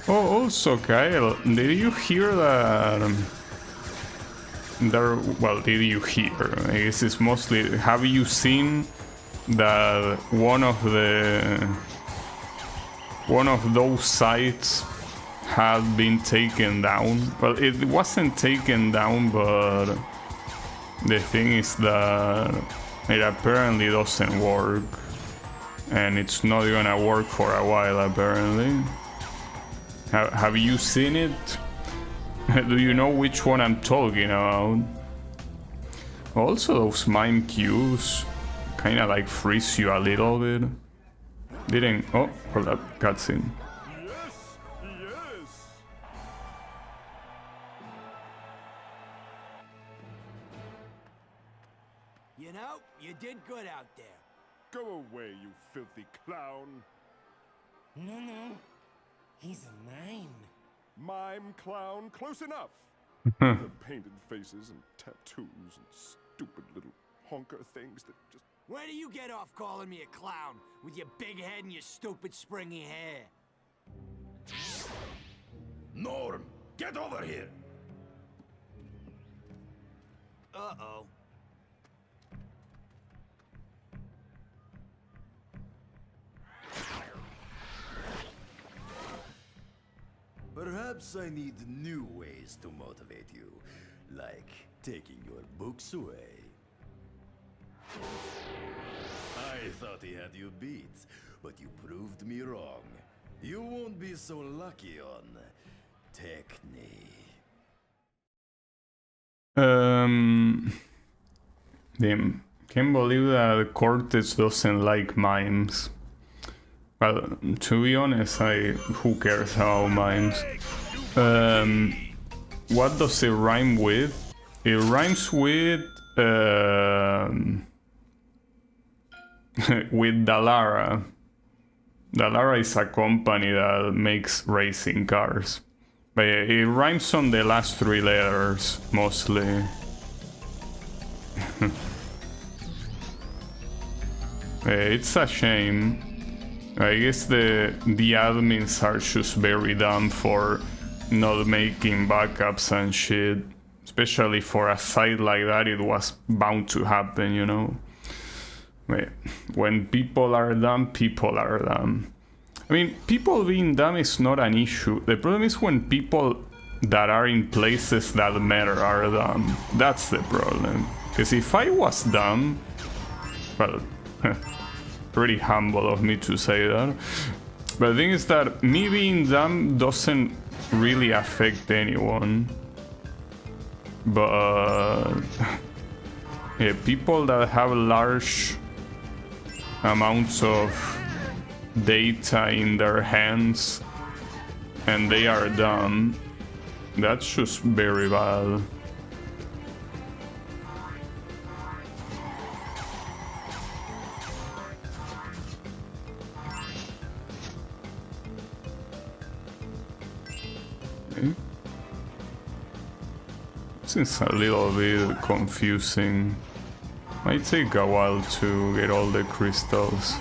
Oh, also, Kyle, did you hear that? Well, did you hear? I guess it's mostly. Have you seen that one of those sites had been taken down? Well, it wasn't taken down, but the thing is that it apparently doesn't work, and it's not gonna work for a while, apparently. Have you seen it? Do you know which one I'm talking about? Also, those mime cues kind of like freeze you a little bit. Didn't... Oh, hold up, cutscene. Yes, yes. You know, you did good out there. Go away, you filthy clown. No. He's mine. Mime clown, close enough. The painted faces and tattoos and stupid little honker things that just... Where do you get off calling me a clown with your big head and your stupid springy hair? Norm, get over here. Uh-oh. Perhaps I need new ways to motivate you, like taking your books away. I thought he had you beat, but you proved me wrong. You won't be so lucky on Techne. Damn. Can't believe that Cortex doesn't like mimes. Well, to be honest, who cares about mimes? What does it rhyme with? It rhymes with with Dalara. Lara is a company that makes racing cars. But it rhymes on the last 3 letters, mostly. It's a shame. I guess the admins are just very dumb for not making backups and shit. Especially for a site like that, it was bound to happen, you know? When people are dumb, people are dumb. I mean, people being dumb is not an issue. The problem is when people that are in places that matter are dumb. That's the problem. Because if I was dumb, well, pretty humble of me to say that. But the thing is that me being dumb doesn't really affect anyone. But yeah, people that have large amounts of data in their hands and they are dumb, that's just very bad. Okay. This is a little bit confusing. Might take a while to get all the crystals.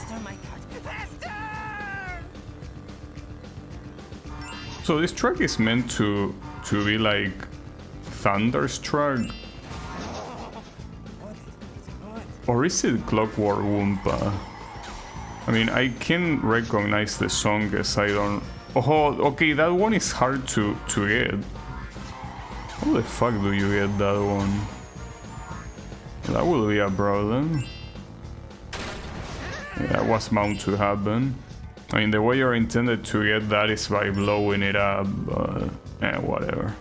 So this track is meant to be like Thunderstruck? Or is it Clockwork Wumpa? I mean, I can recognize the song as I don't... Oh, okay, that one is hard to get. How the fuck do you get that one? That will be a problem. Yeah, that was bound to happen. I mean, the way you're intended to get that is by blowing it up, but whatever.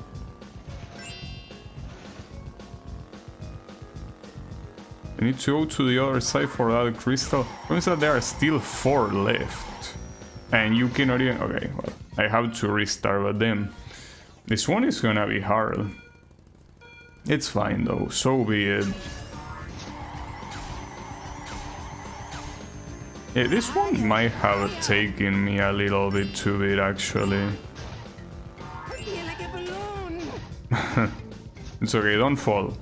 I need to go to the other side for that crystal. Means that there are still 4 left. And you cannot even... Okay, well, I have to restart, but then... This one is gonna be hard. It's fine though, so be it. Yeah, this one might have taken me a little bit too bit actually. It's okay, don't fall.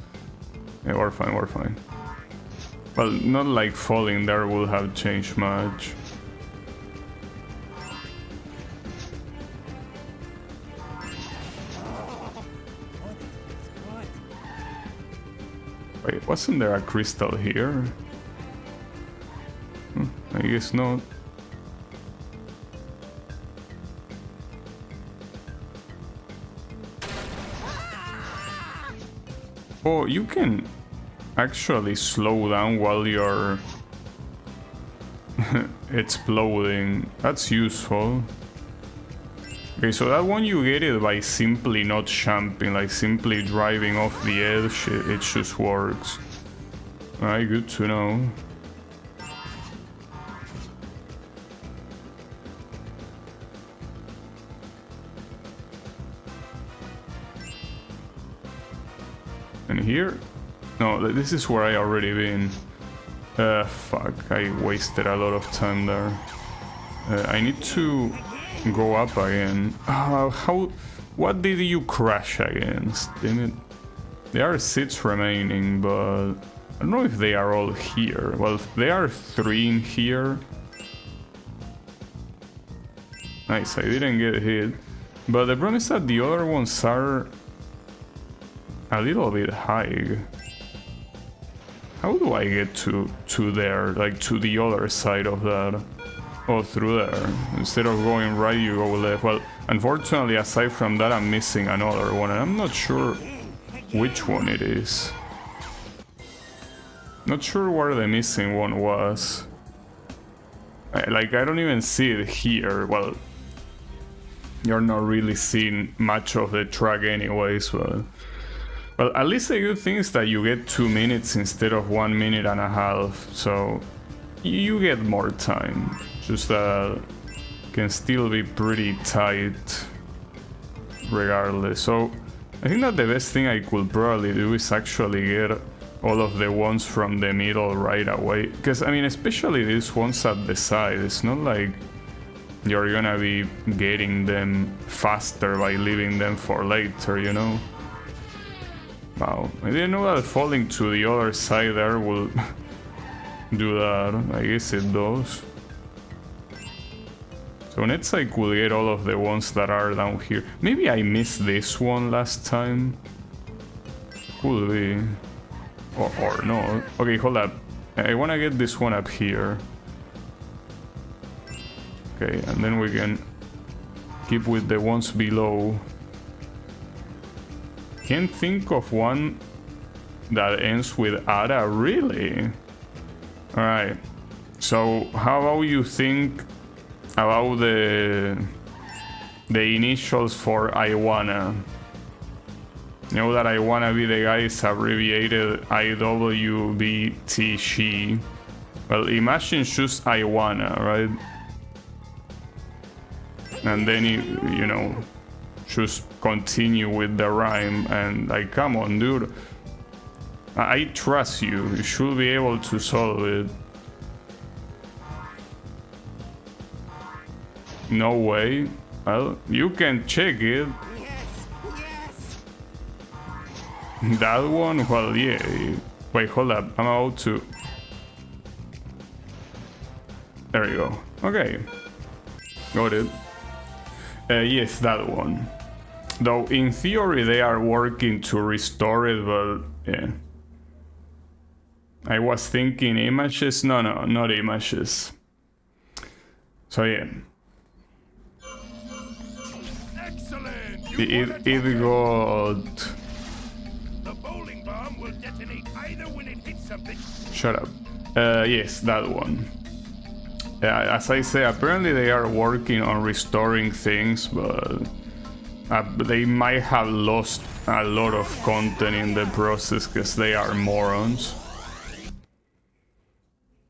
Yeah, we're fine, we're fine. Well, not like falling there will have changed much. Wait, wasn't there a crystal here? I guess not. Oh, you can actually slow down while you're exploding. That's useful. Okay, so that one you get it by simply not jumping, like simply driving off the edge, it just works. Alright, good to know. And here? No, this is where I already been. Fuck, I wasted a lot of time there. I need to go up again. What did you crash against? Damn it. There are 6 remaining, but I don't know if they are all here. Well, there are 3 in here. Nice, I didn't get hit. But the problem is that the other ones are a little bit high. How do I get to there, like to the other side of that? Oh, through there. Instead of going right, you go left. Well, unfortunately, aside from that, I'm missing another one, and I'm not sure which one it is. Not sure where the missing one was. I don't even see it here. Well, you're not really seeing much of the track anyways, but... Well, at least the good thing is that you get 2 minutes instead of 1.5 minutes, so you get more time. Just can still be pretty tight regardless. So I think that the best thing I could probably do is actually get all of the ones from the middle right away. Because I mean, especially these ones at the side, it's not like you're gonna be getting them faster by leaving them for later, you know? Wow, I didn't know that falling to the other side there will do that. I guess it does. So next I could get all of the ones that are down here. Maybe I missed this one last time. Could be. Or no. Okay, hold up. I wanna get this one up here. Okay, and then we can keep with the ones below. Can't think of one that ends with Ada, really? Alright, so how about you think about the initials for I wanna? You know that I wanna be the guy is abbreviated IWBTC. Well, imagine just I wanna, right? And then you know, just continue with the rhyme and like, come on, dude. I trust you. You should be able to solve it. No way. Well, you can check it. That one? Well, yeah. Wait, hold up. I'm about to... There you go. Okay. Got it. Yes, that one. Though in theory they are working to restore it, but yeah. I was thinking images. No, not images. So yeah. Excellent! It got... The bowling bomb will detonate either when it hits something. Shut up. Yes, that one. As I say, apparently they are working on restoring things, but they might have lost a lot of content in the process because they are morons.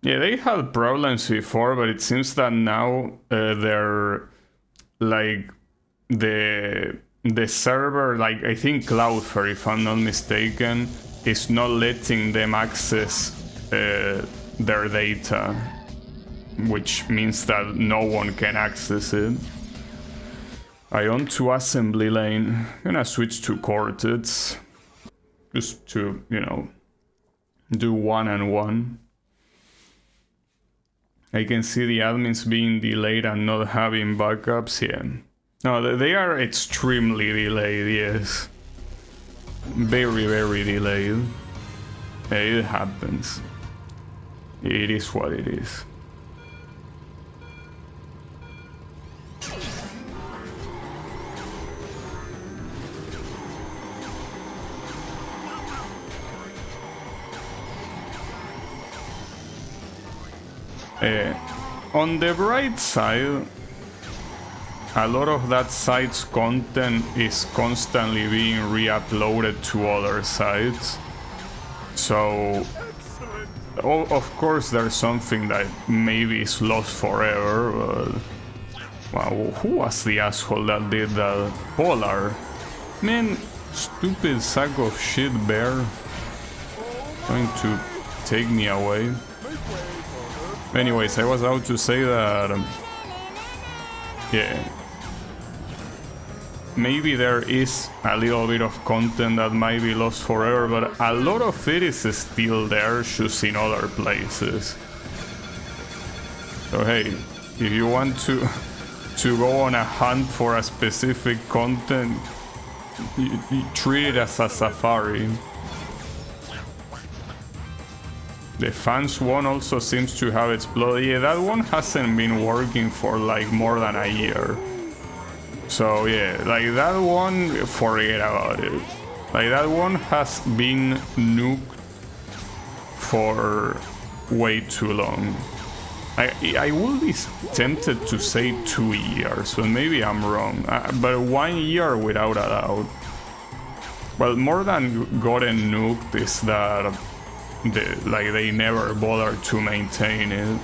Yeah, they had problems before, but it seems that now they're like the server, like I think Cloudflare, if I'm not mistaken, is not letting them access their data, which means that no one can access it. I on to assembly lane. I'm gonna switch to Cortex just to, you know, do one-on-one. I can see the admins being delayed and not having backups here. No, they are extremely delayed, yes. Very, very delayed. It happens. It is what it is. On the bright side, a lot of that site's content is constantly being re-uploaded to other sites. So, of course there's something that maybe is lost forever, but... Wow, who was the asshole that did that? Polar? Man, stupid sack of shit bear. Trying to take me away. Anyways, I was about to say that... yeah. Maybe there is a little bit of content that might be lost forever, but a lot of it is still there, just in other places. So hey, if you want to go on a hunt for a specific content, you treat it as a safari. The fans one also seems to have exploded. Yeah, that one hasn't been working for like more than a year. So yeah, like that one, forget about it. Like that one has been nuked for way too long. I would be tempted to say 2 years, but maybe I'm wrong. But 1 year without a doubt. Well, more than gotten nuked is that they never bothered to maintain it.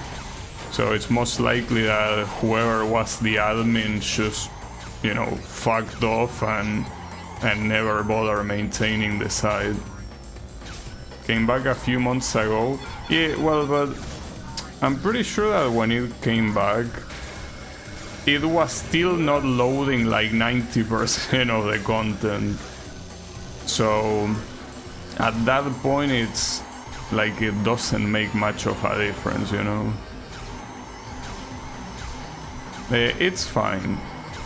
So it's most likely that whoever was the admin just, you know, fucked off and never bothered maintaining the site. Came back a few months ago. Yeah, well, but I'm pretty sure that when it came back, it was still not loading like 90% of the content. So at that point it's like it doesn't make much of a difference, you know. It's fine.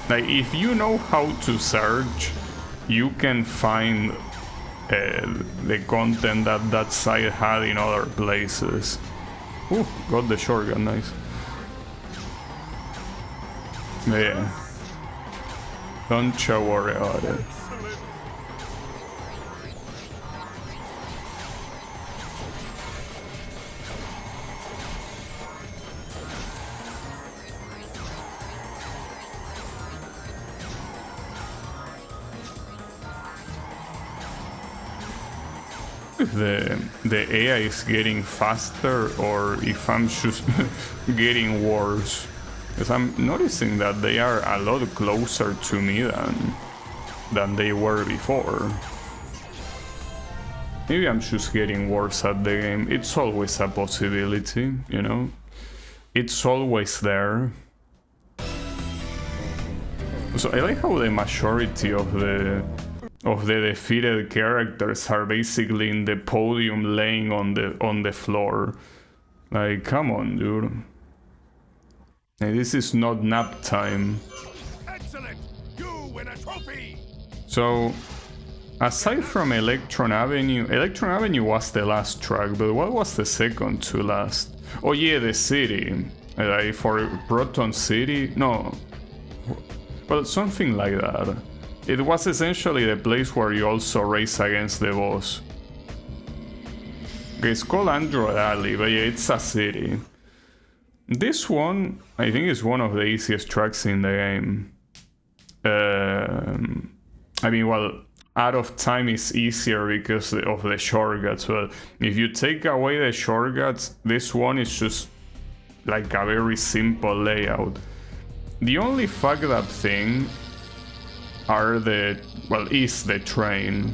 Like if you know how to search, you can find the content that that site had in other places. Ooh, got the shotgun, nice. Yeah. Don't you worry about it. If the AI is getting faster or if I'm just getting worse. Because I'm noticing that they are a lot closer to me than they were before. Maybe I'm just getting worse at the game. It's always a possibility, you know? It's always there. So I like how the majority of the defeated characters are basically in the podium laying on the floor. Like, come on, dude. Hey, this is not nap time. Excellent! You win a trophy! So, aside from Electron Avenue was the last track, but what was the second to last? Oh yeah, the city. Like for Proton City? No. Well, something like that. It was essentially the place where you also race against the boss. Okay, it's called Android Alley, but yeah, it's a city. This one, I think, is one of the easiest tracks in the game. I mean, well, Out of Time is easier because of the shortcuts, but if you take away the shortcuts, this one is just like a very simple layout. The only fucked up thing is the train.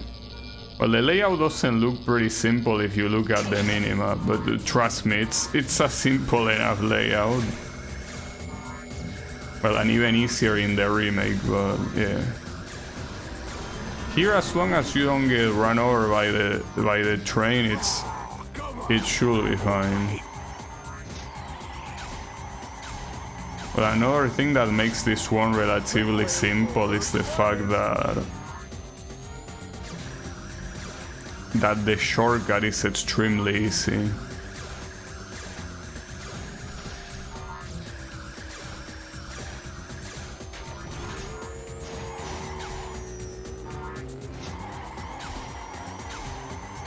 Well, the layout doesn't look pretty simple if you look at the minimap, but trust me, it's a simple enough layout. Well, and even easier in the remake, but yeah. Here, as long as you don't get run over by the train, it should be fine. But another thing that makes this one relatively simple is the fact that the shortcut is extremely easy.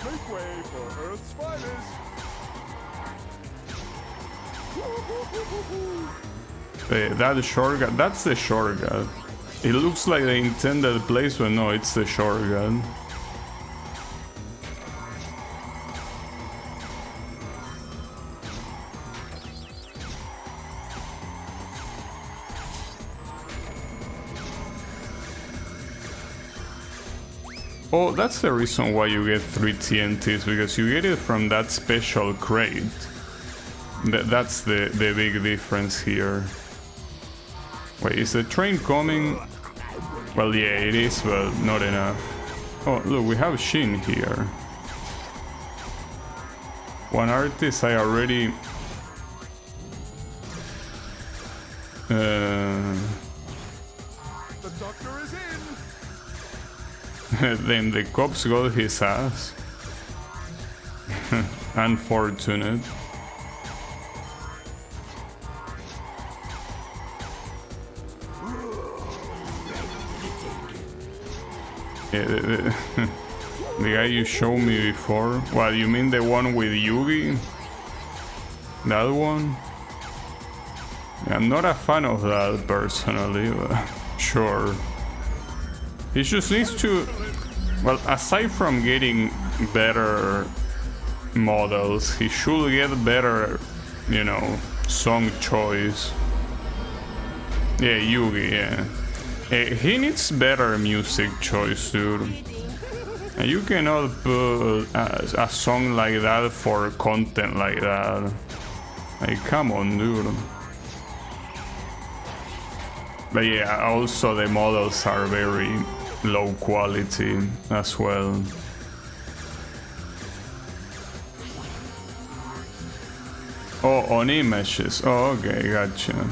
Make way for Earth's finest! That shortcut, that's the shortcut. It looks like the intended place, but no, it's the shortcut. Oh, that's the reason why you get 3 TNTs, because you get it from that special crate. That's the big difference here. Wait, is the train coming? Well, yeah, it is, but not enough. Oh, look, we have Shin here. One artist I already... The doctor is in! Then the cops got his ass. Unfortunate. Yeah, the guy you showed me before. What, you mean the one with Yugi? That one? Yeah, I'm not a fan of that personally, but sure. He just needs to... Well, aside from getting better models, he should get better, you know, song choice. Yeah, Yugi, yeah. He needs better music choice, dude. And you cannot put a song like that for content like that. Like, come on, dude. But yeah, also the models are very low quality as well. Oh, on images. Oh, okay, gotcha.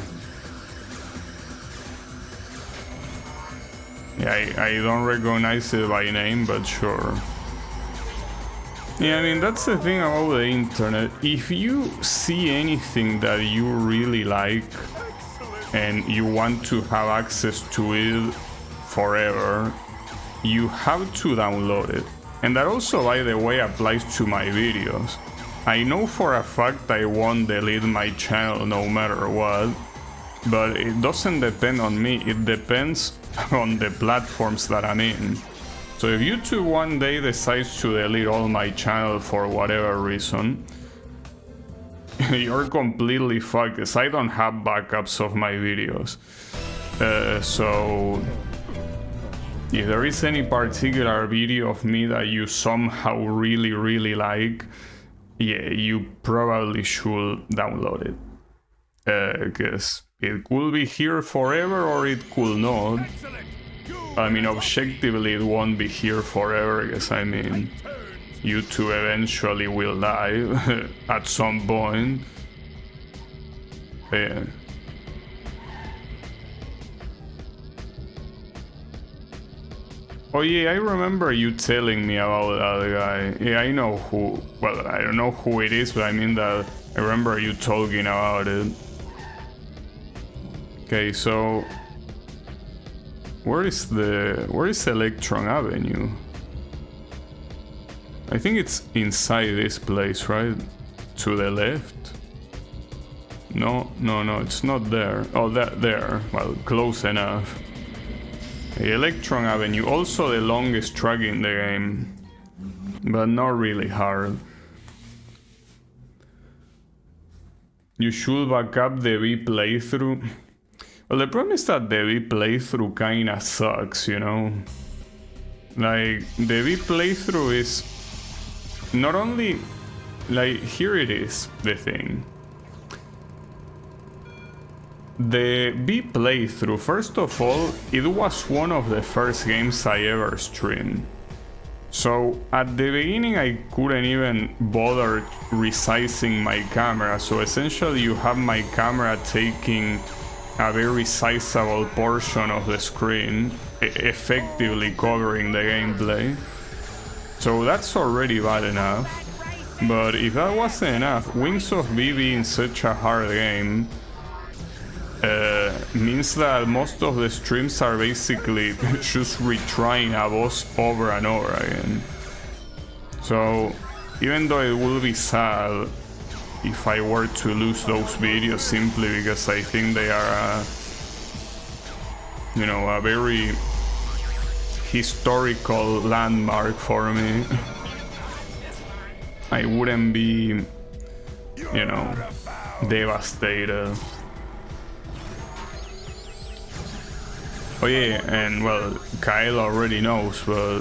Yeah, I don't recognize it by name, but sure. Yeah, I mean, that's the thing about the internet. If you see anything that you really like and you want to have access to it forever, you have to download it. And that also, by the way, applies to my videos. I know for a fact I won't delete my channel no matter what, but it doesn't depend on me, it depends on the platforms that I'm in. So if YouTube one day decides to delete all my channel for whatever reason, you're completely fucked, because I don't have backups of my videos. So if there is any particular video of me that you somehow really like, yeah, you probably should download it. Because it could be here forever or it could not. I mean, objectively it won't be here forever, because I mean, YouTube eventually will die at some point. Yeah. Oh yeah, I remember you telling me about that guy. Yeah, I know who, well, I don't know who it is, but I mean that I remember you talking about it. Okay, so where is Electron Avenue? I think it's inside this place, right? To the left? No, it's not there. Oh, that there. Well, close enough. Electron Avenue, also the longest track in the game, but not really hard. You should back up the V playthrough. Well, the problem is that the V playthrough kinda sucks, you know? Like, the V playthrough is not only... Like, here it is, the thing. The V playthrough, first of all, it was one of the first games I ever streamed. So at the beginning I couldn't even bother resizing my camera, so essentially you have my camera taking a very sizable portion of the screen, effectively covering the gameplay. So that's already bad enough. But if that wasn't enough, Wings of V being such a hard game means that most of the streams are basically just retrying a boss over and over again. So even though it will be sad if I were to lose those videos simply because I think they are you know, a very historical landmark for me, I wouldn't be, you know, devastated. Oh yeah, and well, Kyle already knows, but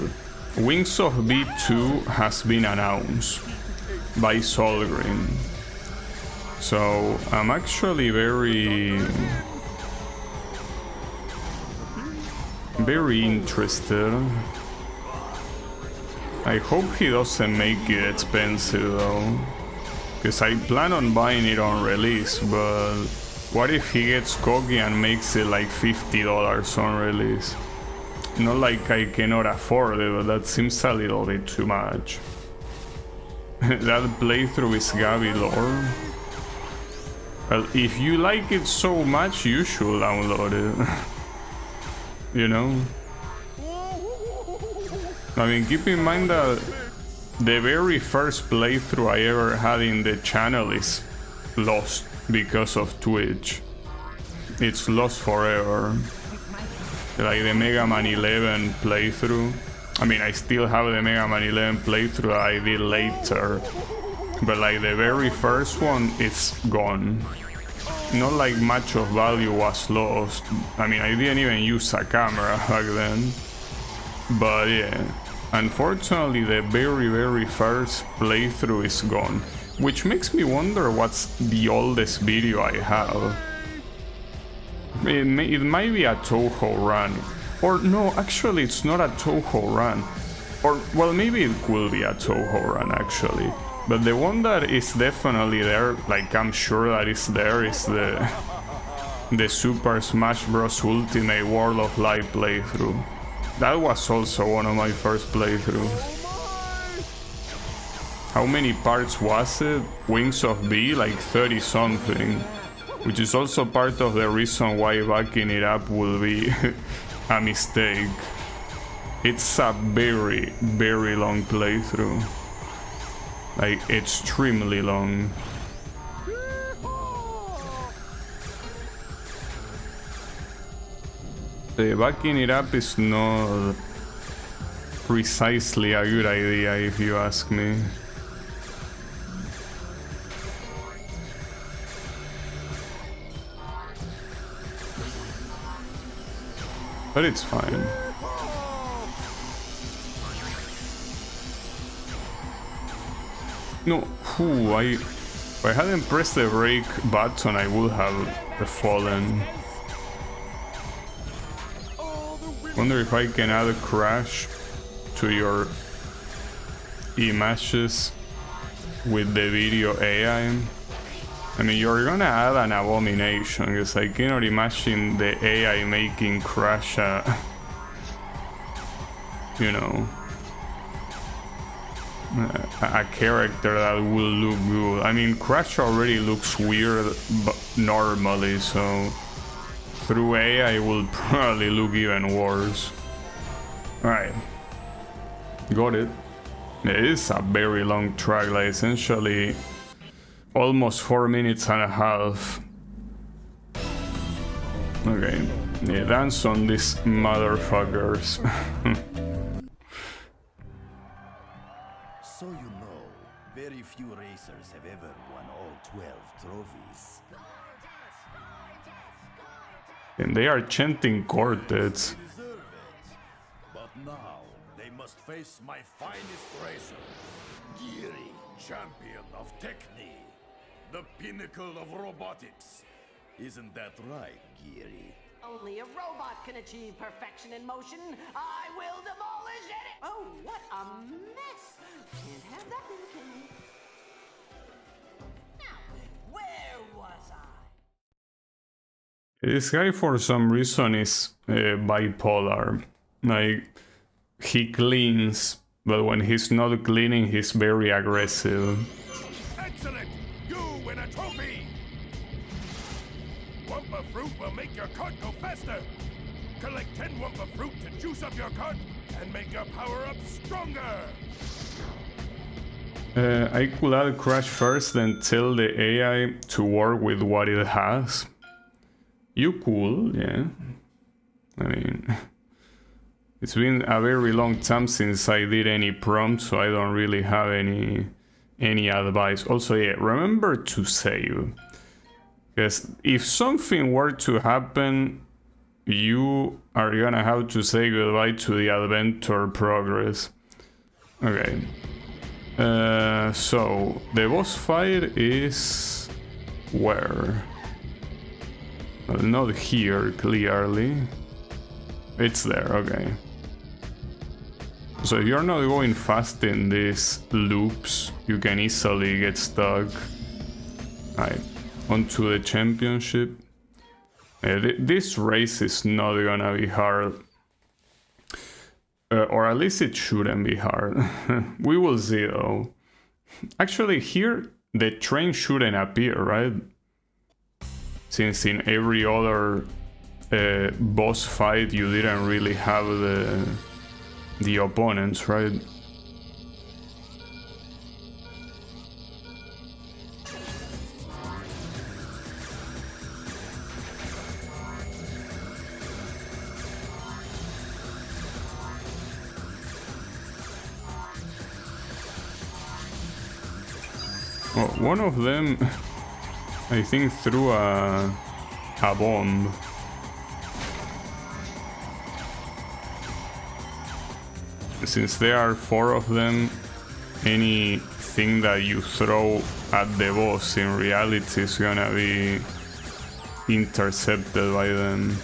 Wings of V2 has been announced by Solgrim. So I'm actually very interested. I hope he doesn't make it expensive though, because I plan on buying it on release, but what if he gets cocky and makes it like $50 on release? Not like I cannot afford it, but that seems a little bit too much. That playthrough is Gaby lore. Well, if you like it so much, you should download it. You know? I mean, keep in mind that the very first playthrough I ever had in the channel is lost because of Twitch. It's lost forever. Like the Mega Man 11 playthrough. I mean, I still have the Mega Man 11 playthrough that I did later, but like the very first one, it's gone. Not like much of value was lost. I mean, I didn't even use a camera back then. But yeah, unfortunately the very first playthrough is gone. Which makes me wonder what's the oldest video I have. it might be a Toho run. Or no, actually it's not a Toho run. Or, well, maybe it will be a Toho run actually. But the one that is definitely there, like I'm sure that is there, is the Super Smash Bros. Ultimate World of Light playthrough. That was also one of my first playthroughs. How many parts was it? Wings of B, like 30 something. Which is also part of the reason why backing it up will be a mistake. It's a very, very long playthrough. Like, extremely long. Backing it up is not precisely a good idea, if you ask me. But it's fine. No, if I hadn't pressed the brake button, I would have fallen. Wonder if I can add a crash to your images with the video AI. I mean, you're gonna add an abomination, because I cannot imagine the AI making Crash you know, a character that will look good. I mean, Crash already looks weird normally, so through AI it will probably look even worse. Alright, got it. It is a very long track, like essentially almost 4 minutes and a half. Okay, yeah, dance on these motherfuckers. So you know, very few racers have ever won all 12 trophies. And they are chanting Cortex. They deserve it. But now, they must face my finest racer, Geary, champion of Techni, the pinnacle of robotics. Isn't that right, Geary? Only a robot can achieve perfection in motion. I will demolish it. Oh, what a mess! Can't have that in the can. Now, where was I? This guy, for some reason, is bipolar. Like, he cleans, but when he's not cleaning, he's very aggressive. Excellent! You win a trophy! Wumpa fruit will make your cart go faster! Collect 10 Wumpa fruit to juice up your cart and make your power-up stronger! I could add Crash first, then tell the AI to work with what it has. You cool, yeah. I mean, it's been a very long time since I did any prompt, so I don't really have any advice. Also, yeah, remember to save. Because if something were to happen, you are gonna have to say goodbye to the adventure progress. Okay. So, the boss fight is... where? Well, not here, clearly. It's there, okay. So if you're not going fast in these loops, you can easily get stuck. Alright, onto the championship. This race is not gonna be hard. Or at least it shouldn't be hard. We will see though. Actually, here the train shouldn't appear, right? Since in every other boss fight you didn't really have the opponents, right? Oh, one of them, I think, threw a bomb. Since there are 4 of them, anything that you throw at the boss in reality is gonna be intercepted by them.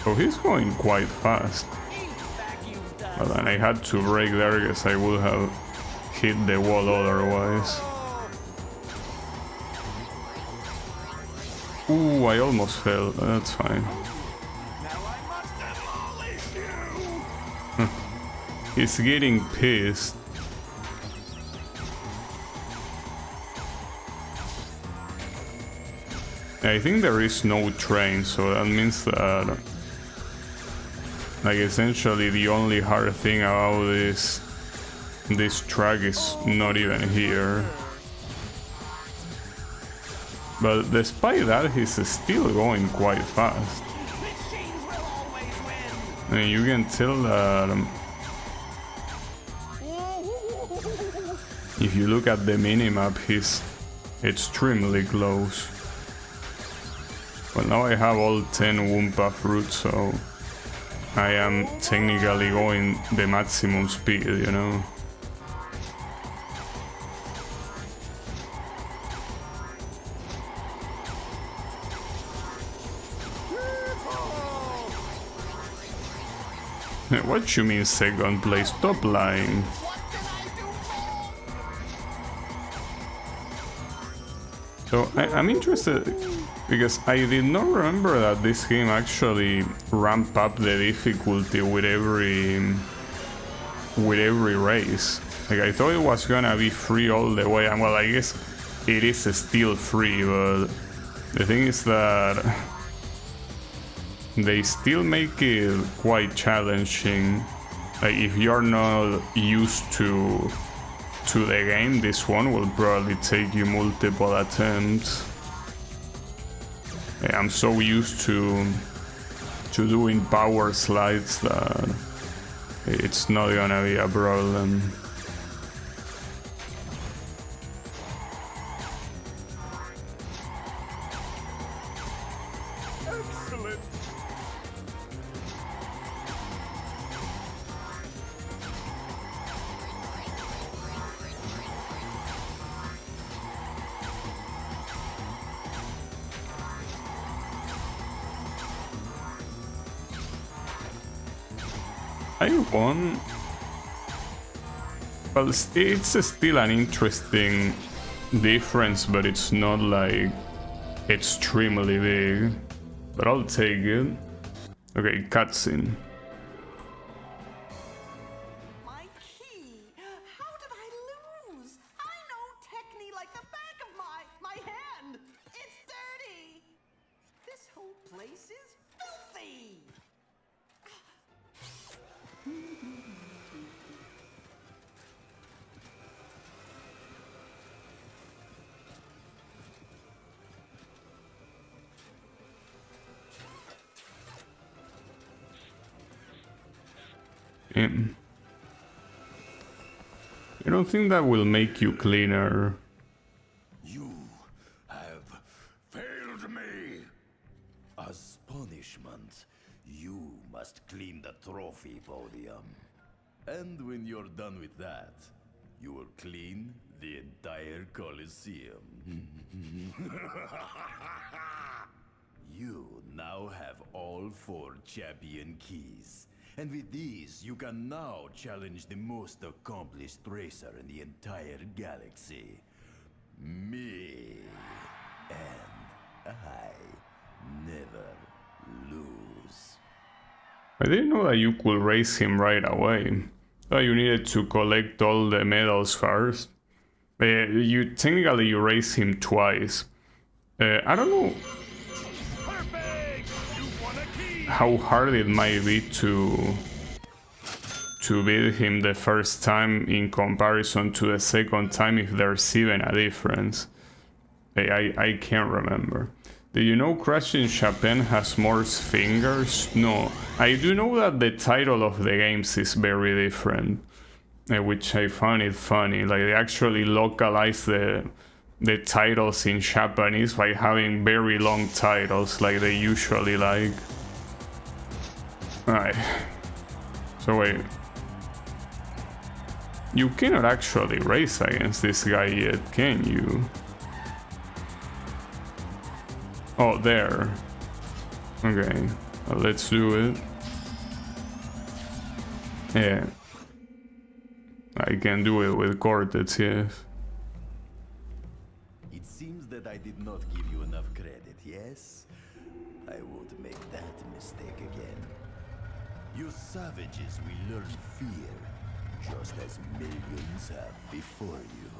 So he's going quite fast. But then I had to brake there because I would have hit the wall otherwise. Ooh, I almost fell. That's fine. He's getting pissed. I think there is no train, so that means that like essentially the only hard thing about this track is not even here. But despite that, he's still going quite fast. And you can tell that if you look at the minimap, he's extremely close. Well, now I have all 10 Wumpa fruits, so I am technically going the maximum speed, you know. What you mean second place? Stop lying. So I'm interested because I did not remember that this game actually ramped up the difficulty with every race. Like I thought it was gonna be free all the way, and well, I guess it is still free, but the thing is that they still make it quite challenging. Like if you're not used to the game, this one will probably take you multiple attempts. Yeah, I'm so used to doing power slides that it's not gonna be a problem. Excellent. I won. Well, it's still an interesting difference, but it's not like extremely big. But I'll take it. Okay, cutscene. My key! How did I lose? I know Techni like the back of my hand! It's dirty! This whole place is filthy! You don't think that will make you cleaner? You have failed me. As punishment, you must clean the trophy podium. And when you're done with that, you will clean the entire Coliseum. You now have all 4 champion keys. And with these, you can now challenge the most accomplished racer in the entire galaxy. Me. And I never lose. I didn't know that you could race him right away. Oh, you needed to collect all the medals first. You technically you race him twice. I don't know how hard it might be to beat him the first time in comparison to the second time, if there's even a difference. I can't remember. Do you know Crash in Japan has more fingers? No. I do know that the title of the games is very different, which I found it funny. Like they actually localize the titles in Japanese by having very long titles like they usually like. Alright. So wait. You cannot actually race against this guy yet, can you? Oh, there. Okay, well, let's do it. Yeah. I can do it with Cortex, yes. It seems that I did not give you enough credit, yes? I won't make that mistake again. You savages will learn fear, just as millions have before you.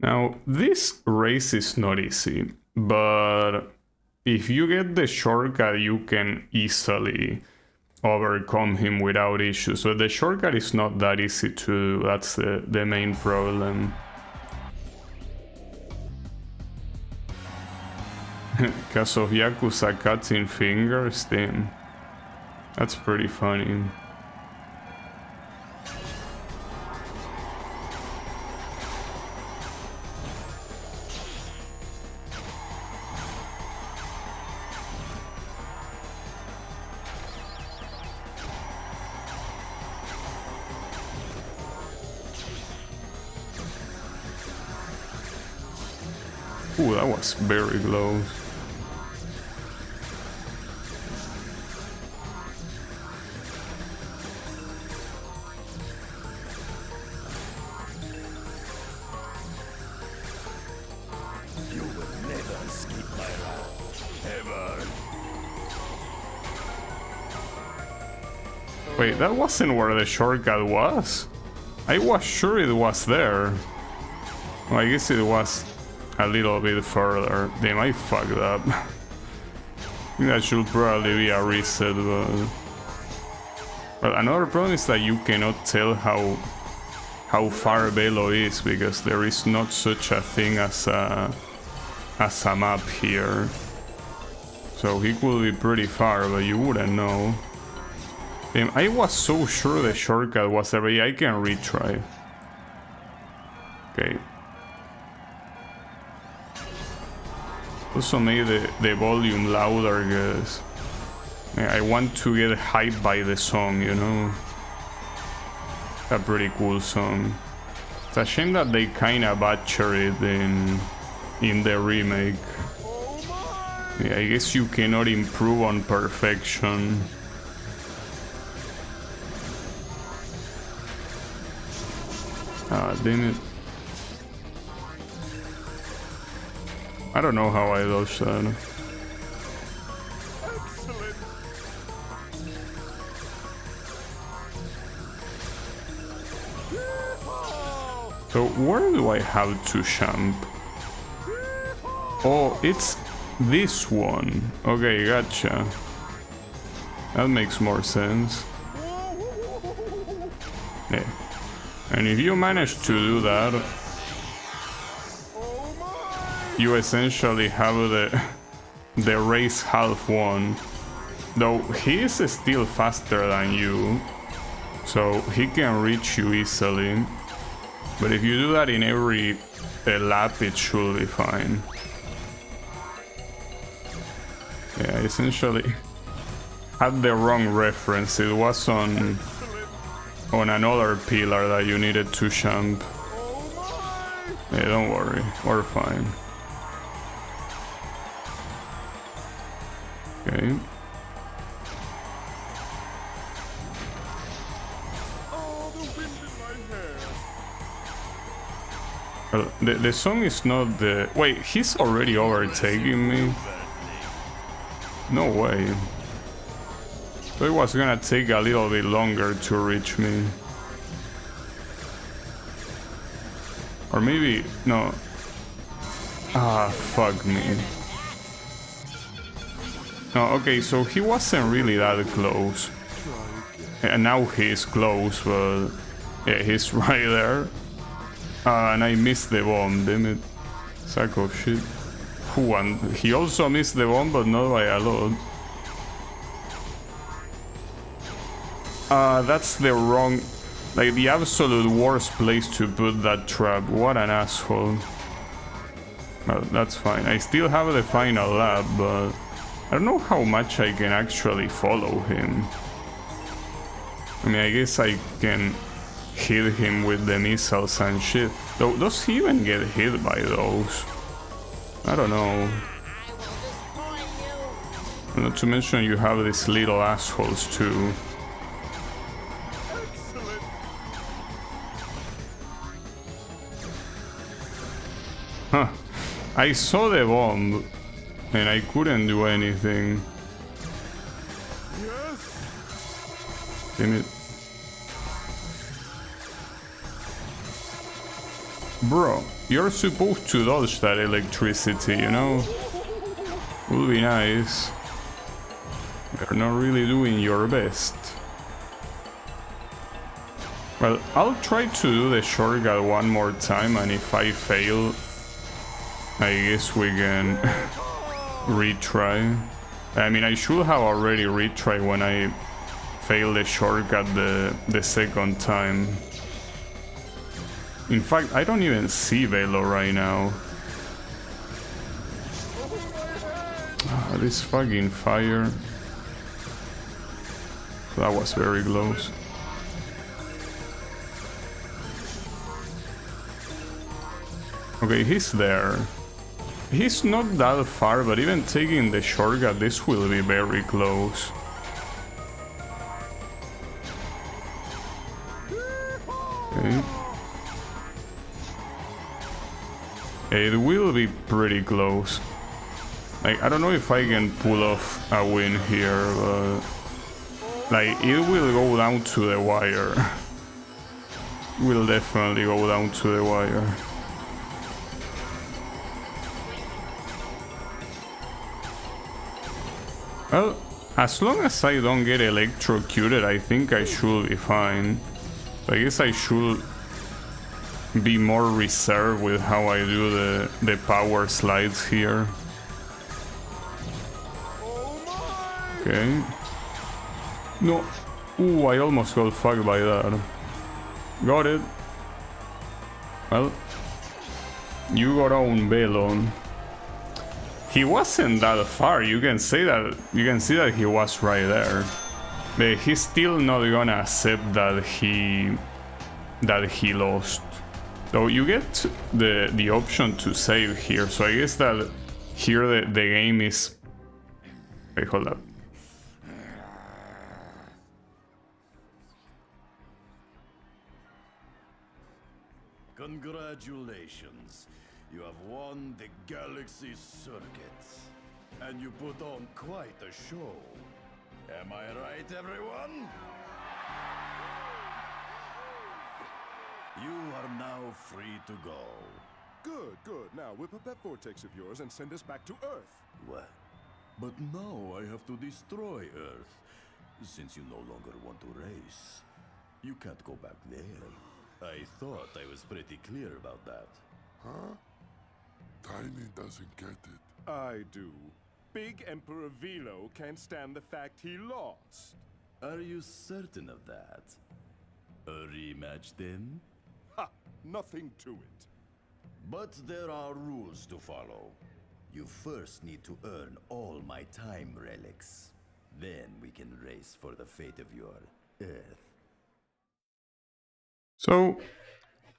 Now, this race is not easy, but if you get the shortcut, you can easily overcome him without issues. So the shortcut is not that easy to do, that's the main problem. Because of Yakuza cutting fingers, damn. That's pretty funny. Ooh, that was very close. You will never escape my wrath. Ever. Wait, that wasn't where the shortcut was? I was sure it was there. Well, I guess it was a little bit further. Damn, I fucked up. I think that should probably be a reset, but... Well, another problem is that you cannot tell how far Velo is, because there is not such a thing as a map here. So he could be pretty far, but you wouldn't know. Damn, I was so sure the shortcut was there, but yeah, I can retry. Okay. Also made the volume louder, because I want to get hyped by the song, you know? A pretty cool song. It's a shame that they kinda butchered it in the remake. Yeah, I guess you cannot improve on perfection. Ah, damn it. I don't know how I dodged that. So where do I have to jump? Oh, it's this one. Okay, gotcha. That makes more sense. Yeah. And if you manage to do that, you essentially have the race half won. Though he is still faster than you, so he can reach you easily. But if you do that in every lap, it should be fine. Yeah, I essentially had the wrong reference. It was on another pillar that you needed to jump. Yeah, don't worry, we're fine. Okay. Well, the song is not the... Wait, he's already overtaking me? No way. So it was gonna take a little bit longer to reach me. Or maybe... no. Ah, fuck me. No, okay, so he wasn't really that close. And now he's close, but... yeah, he's right there. And I missed the bomb, damn it. Sack of shit. And he also missed the bomb, but not by a lot. That's the wrong... like, the absolute worst place to put that trap. What an asshole. Well, that's fine. I still have the final lap, but I don't know how much I can actually follow him. I mean, I guess I can hit him with the missiles and shit. Though, does he even get hit by those? I don't know. Not to mention you have these little assholes too. Excellent. Huh. I saw the bomb and I couldn't do anything. Yes. Damn it. Bro, you're supposed to dodge that electricity, you know? Would be nice. You're not really doing your best. Well, I'll try to do the shortcut one more time, and if I fail, I guess we can retry. I mean, I should have already retried when I failed the shortcut the second time. In fact, I don't even see Velo right now. Ah, this fucking fire. That was very close. Okay, he's there. He's not that far, but even taking the shortcut, this will be very close. Okay. It will be pretty close. Like, I don't know if I can pull off a win here, but like, it will go down to the wire. Will definitely go down to the wire. Well, as long as I don't get electrocuted, I think I should be fine. I guess I should be more reserved with how I do the power slides here. Okay. No. Ooh, I almost got fucked by that. Got it. Well, you got on Velon. He wasn't that far. You can see that he was right there. But he's still not gonna accept that he lost. So you get the option to save here. So I guess that here the game is. Wait, hold up. Congratulations. You have won the Galaxy Circuit. And you put on quite a show. Am I right, everyone? You are now free to go. Good, good. Now whip up that vortex of yours and send us back to Earth. What? But now I have to destroy Earth. Since you no longer want to race, you can't go back there. I thought I was pretty clear about that. Huh? Tiny doesn't get it. I do. Big Emperor Velo can't stand the fact he lost. Are you certain of that? A rematch then? Ha! Nothing to it. But there are rules to follow. You first need to earn all my time relics. Then we can race for the fate of your Earth. So,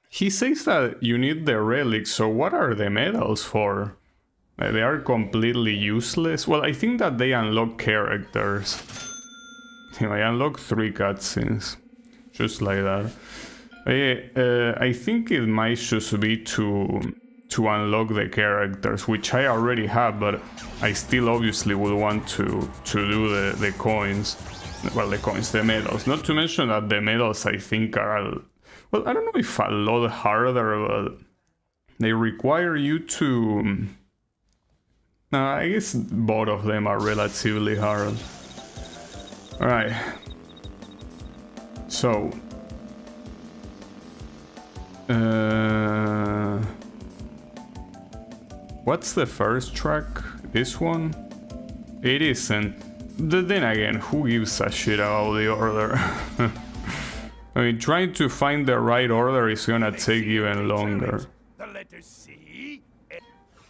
he says that you need the relics, so what are the medals for? They are completely useless? Well, I think that they unlock characters. I unlock 3 cutscenes. Just like that. I think it might just be to unlock the characters, which I already have, but I still obviously would want to do the coins. Well, the medals. Not to mention that the medals I think are... Well, I don't know if a lot harder, but they require you to... I guess both of them are relatively hard. Alright. So... what's the first track? This one? It isn't. Then again, who gives a shit about the order? I mean, trying to find the right order is gonna take even longer. The letter C.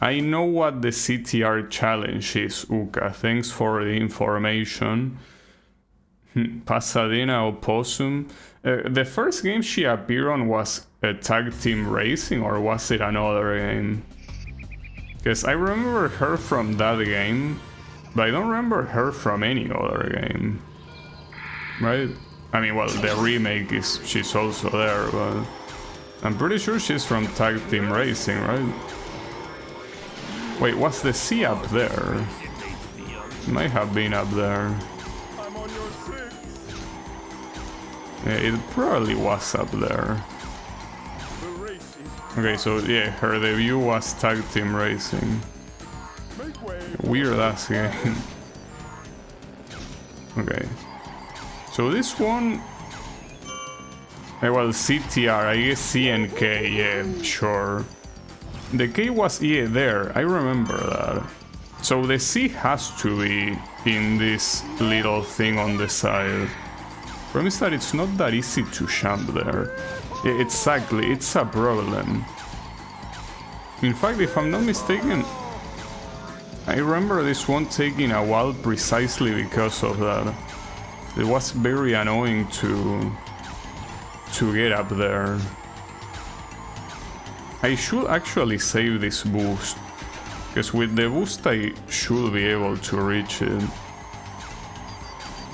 I know what the CTR challenge is, Uka. Thanks for the information. Pasadena Opossum. The first game she appeared on was a Tag Team Racing, or was it another game? Because I remember her from that game, but I don't remember her from any other game. Right? I mean, well, the remake is, she's also there, but I'm pretty sure she's from Tag Team Racing, right? Wait, what's the C up there? Might have been up there. Yeah, it probably was up there. Okay, so yeah, her debut was Tag Team Racing. Weird ass game. Okay. So this one... well, CTR, I guess C and K, yeah, sure. The K was, yeah, there, I remember that. So the C has to be in this little thing on the side. Problem is that it's not that easy to jump there. Exactly, it's a problem. In fact, if I'm not mistaken, I remember this one taking a while precisely because of that. It was very annoying to get up there. I should actually save this boost, because with the boost I should be able to reach it.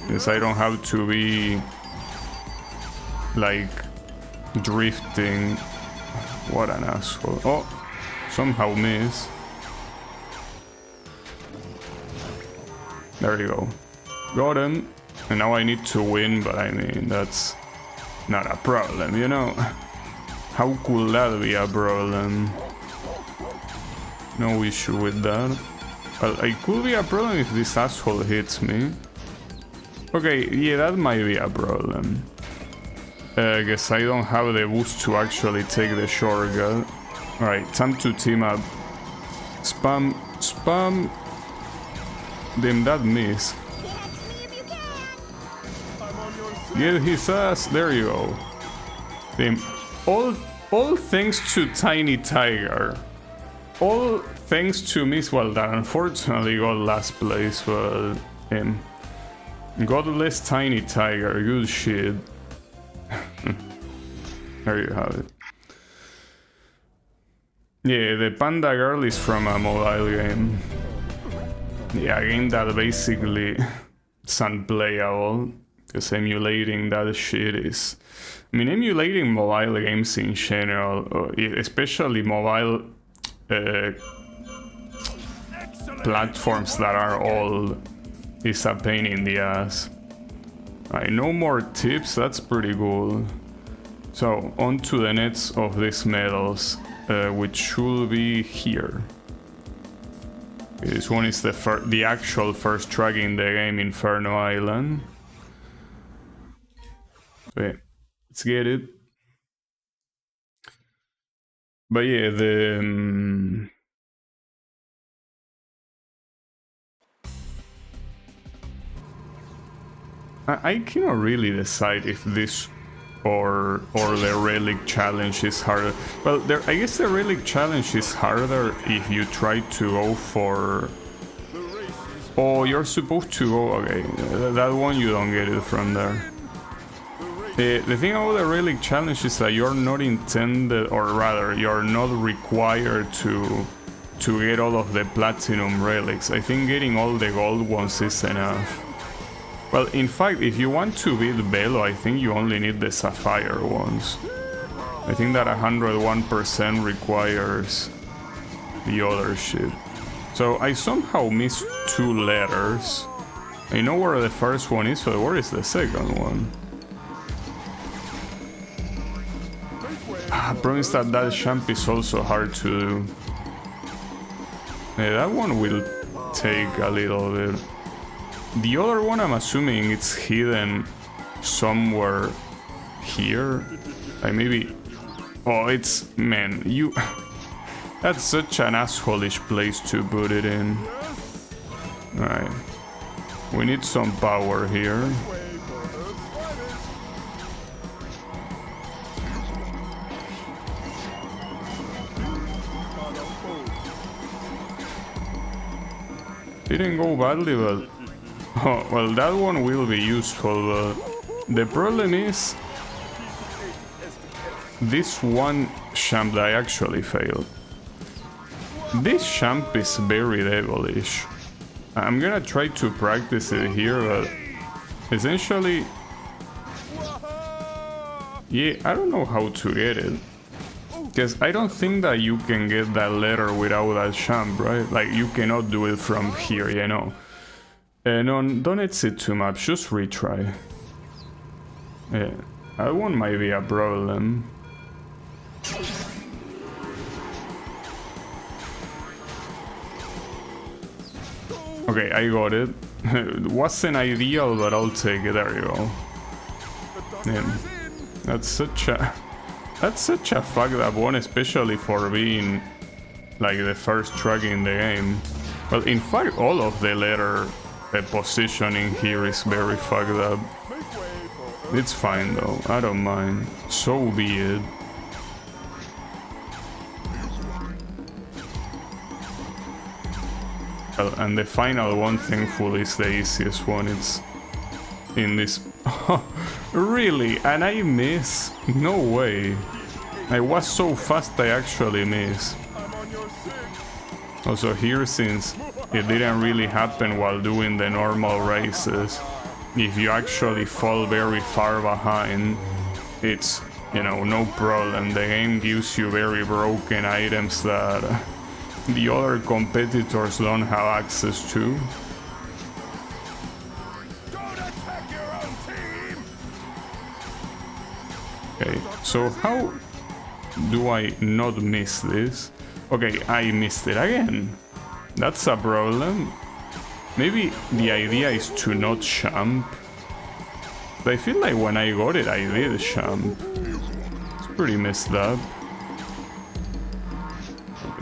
Because I don't have to be like drifting. What an asshole. Oh, somehow miss. There you go. Got him. And now I need to win, but I mean, that's not a problem, you know? How could that be a problem? No issue with that. Well, it could be a problem if this asshole hits me. Okay, yeah, that might be a problem. I guess I don't have the boost to actually take the shortcut. Alright, time to team up. Spam, spam. Damn, that miss. Get his ass, there you go. Damn, all thanks to Tiny Tiger. All thanks to Miss, well, that unfortunately got last place, but godless Tiny Tiger, good shit. There you have it. Yeah, the Panda Girl is from a mobile game. Yeah, a game that basically is unplayable, because emulating that shit is... I mean, emulating mobile games in general, especially mobile platforms that are old, is a pain in the ass. Alright, no more tips, that's pretty cool. So, on to the nets of these medals, which should be here. This one is the actual first track in the game, Inferno Island. Okay, let's get it. But yeah, the... I cannot really decide if this or the relic challenge is harder. Well, I guess the relic challenge is harder if you try to go for... Oh, you're supposed to go... Okay, that one you don't get it from there. The thing about the relic challenge is that you're not intended, or rather, you're not required to get all of the platinum relics. I think getting all the gold ones is enough. Well, in fact, if you want to beat Velo, I think you only need the sapphire ones. I think that 101% requires the other shit. So I somehow missed 2 letters. I know where the first one is, so where is the second one? I promise that jump is also hard to do. Yeah, that one will take a little bit. The other one, I'm assuming it's hidden somewhere here. Like maybe... Oh, it's... Man, you... That's such an asshole-ish place to put it in. Alright. We need some power here. Didn't go badly, but... Oh, well, that one will be useful, but... The problem is... This one champ I actually failed. This champ is very devilish. I'm gonna try to practice it here, but... Essentially... Yeah, I don't know how to get it. Because I don't think that you can get that letter without that champ, right? Like, you cannot do it from here, you know. No, don't exit too much, just retry. Yeah, that one might be a problem. Okay, I got it. It wasn't ideal, but I'll take it. There you go. Yeah. That's such a fucked up one, especially for being like the first track in the game. Well, in fact, all of the letter positioning here is very fucked up. It's fine though, I don't mind. So be it. Well, and the final one, thankfully, is the easiest one. It's in this... Really? And I miss? No way. I was so fast I actually missed. Also here, since it didn't really happen while doing the normal races, if you actually fall very far behind, it's, you know, no problem. The game gives you very broken items that the other competitors don't have access to. Okay, so how do I not miss this? Okay, I missed it again. That's a problem. Maybe the idea is to not jump. But I feel like when I got it, I did jump. It's pretty messed up.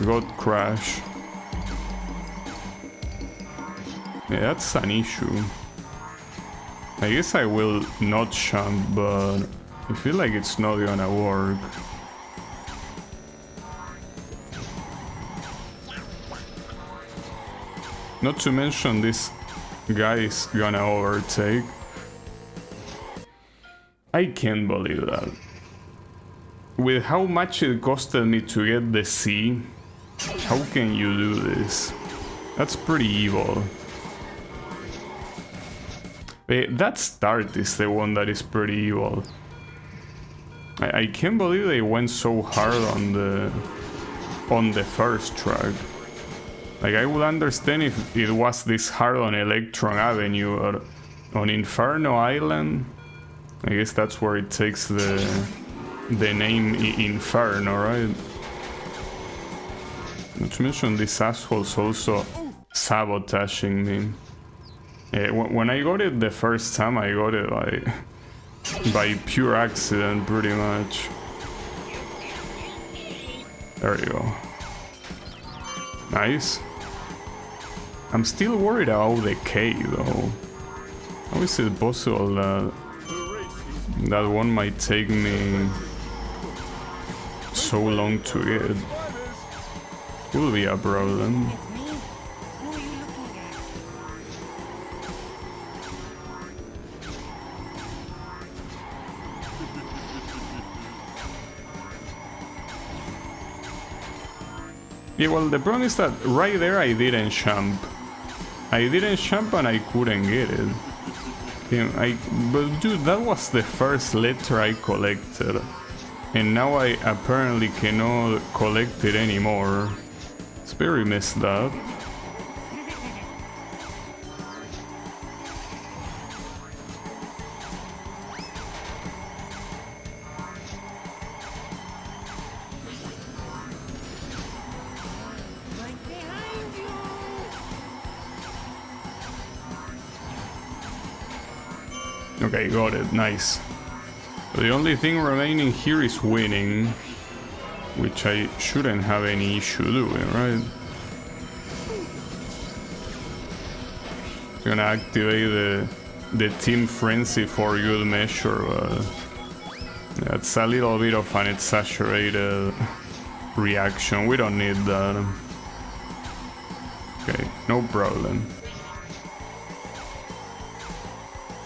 Got crash. Yeah, that's an issue. I guess I will not jump, but I feel like it's not gonna work. Not to mention this guy is gonna overtake. I can't believe that. With how much it costed me to get the C, how can you do this? That's pretty evil. That start is the one that is pretty evil. I can't believe they went so hard on the first track. Like, I would understand if it was this hard on Electron Avenue or on Inferno Island. I guess that's where it takes the name Inferno, right? Not to mention these assholes also sabotaging me. When I got it the first time, I got it by pure accident, pretty much. There you go. Nice. I'm still worried about the K though. How is it possible that one might take me so long to get? Will be a problem. Yeah, well, the problem is that right there I didn't jump. I didn't jump and I couldn't get it. Yeah, but dude, that was the first letter I collected. And now I apparently cannot collect it anymore. It's very messed up. Okay, got it, nice. The only thing remaining here is winning, which I shouldn't have any issue doing, right? I'm gonna activate the Team Frenzy for good measure, but that's a little bit of an exaggerated reaction. We don't need that. Okay, no problem.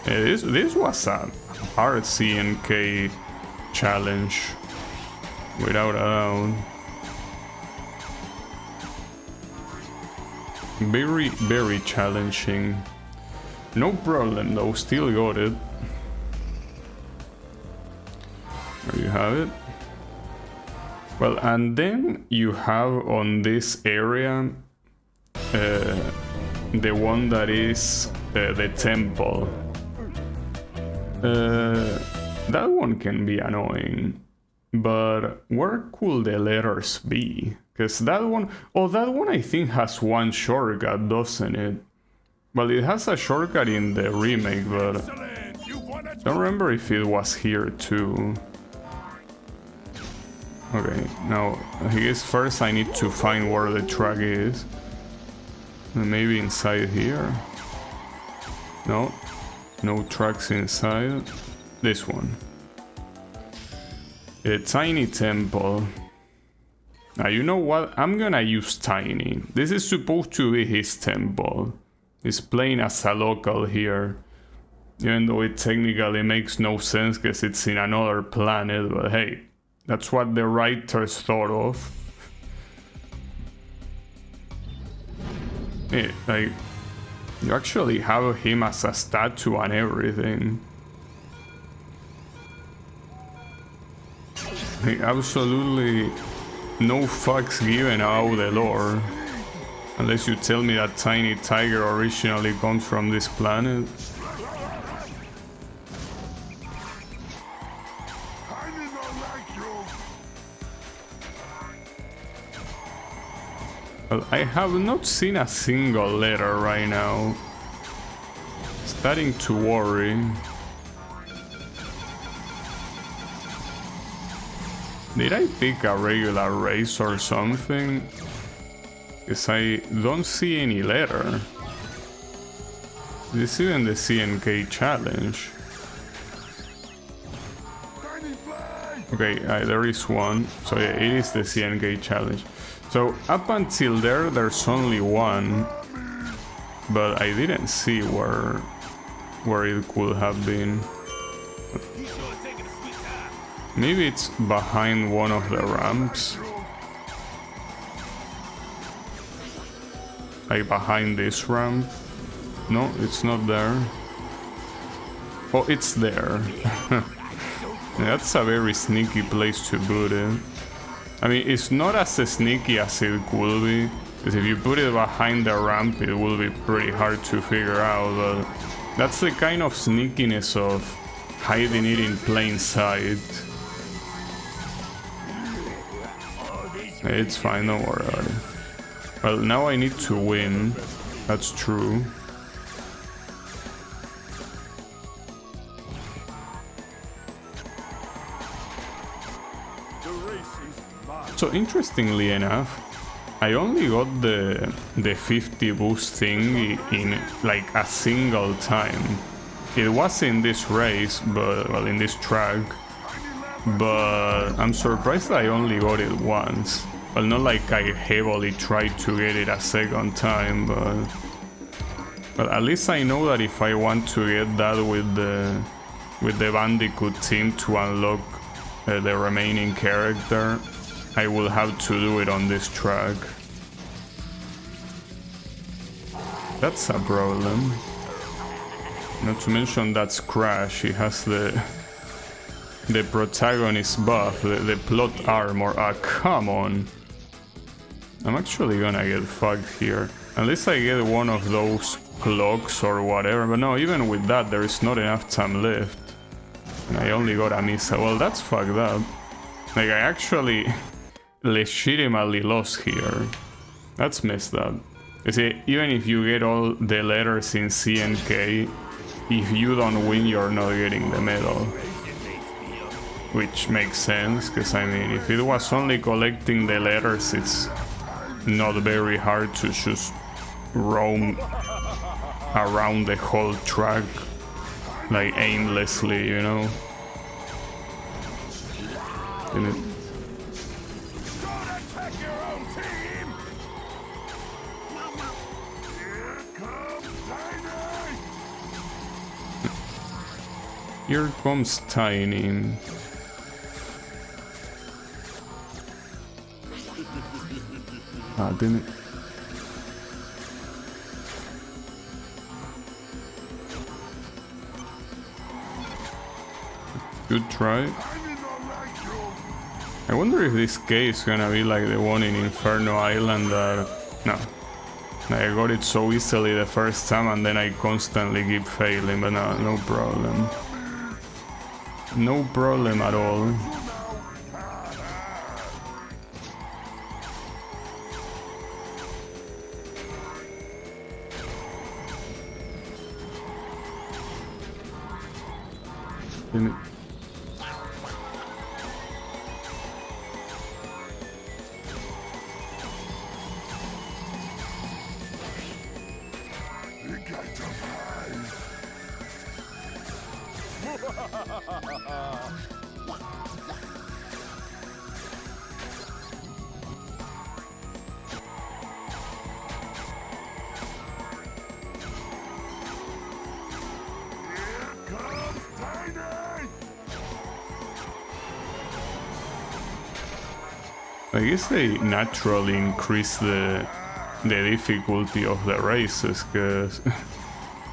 This was a hard CNK challenge, without a doubt. Very, very challenging. No problem though, still got it. There you have it. Well, and then you have on this area the one that is the temple. That one can be annoying, but where could the letters be? Because that one, oh, that one I think has one shortcut, doesn't it? Well, it has a shortcut in the remake, but I don't remember if it was here too. Okay, now I guess first I need to find where the track is. Maybe inside here? No, no tracks inside. This one. A tiny temple. Now you know what? I'm gonna use Tiny. This is supposed to be his temple. He's playing as a local here. Even though it technically makes no sense because it's in another planet, but hey. That's what the writers thought of. Yeah, like, you actually have him as a statue and everything. Like, absolutely no fucks given about the lore. Unless you tell me that Tiny Tiger originally comes from this planet. Well, I have not seen a single letter right now. Starting to worry. Did I pick a regular race or something? Because I don't see any letter. This isn't the CNK challenge. Okay, there is one. So yeah, it is the CNK challenge. So up until there, there's only one, but I didn't see where it could have been. Maybe it's behind one of the ramps. Like behind this ramp. No, it's not there. Oh, it's there. That's a very sneaky place to put it. I mean, it's not as sneaky as it could be, because if you put it behind the ramp, it will be pretty hard to figure out, but that's the kind of sneakiness of hiding it in plain sight. It's fine, don't worry about it. Well, now I need to win, that's true. So interestingly enough, I only got the 50 boost thing in like a single time. It was in this race, but well, in this track, but I'm surprised I only got it once. Well, not like I heavily tried to get it a second time, but at least I know that if I want to get that with the Bandicoot team to unlock the remaining character, I will have to do it on this track. That's a problem. Not to mention that's Crash, he has the protagonist buff, the plot armor. Ah, come on. I'm actually gonna get fucked here. Unless I get one of those clocks or whatever, but no, even with that there is not enough time left. And I only got a missile. Well, that's fucked up. Like, I actually legitimately lost here. That's messed up. You see, even if you get all the letters in CNK, if you don't win, you're not getting the medal. Which makes sense, because I mean, if it was only collecting the letters, it's not very hard to just roam around the whole track, like aimlessly, you know? Here comes Tiny. Ah, damn it. Good try. I wonder if this case is gonna be like the one in Inferno Island that... No. I got it so easily the first time and then I constantly keep failing, but no, no problem. No problem at all. Damn it. I guess they naturally increase the difficulty of the races, because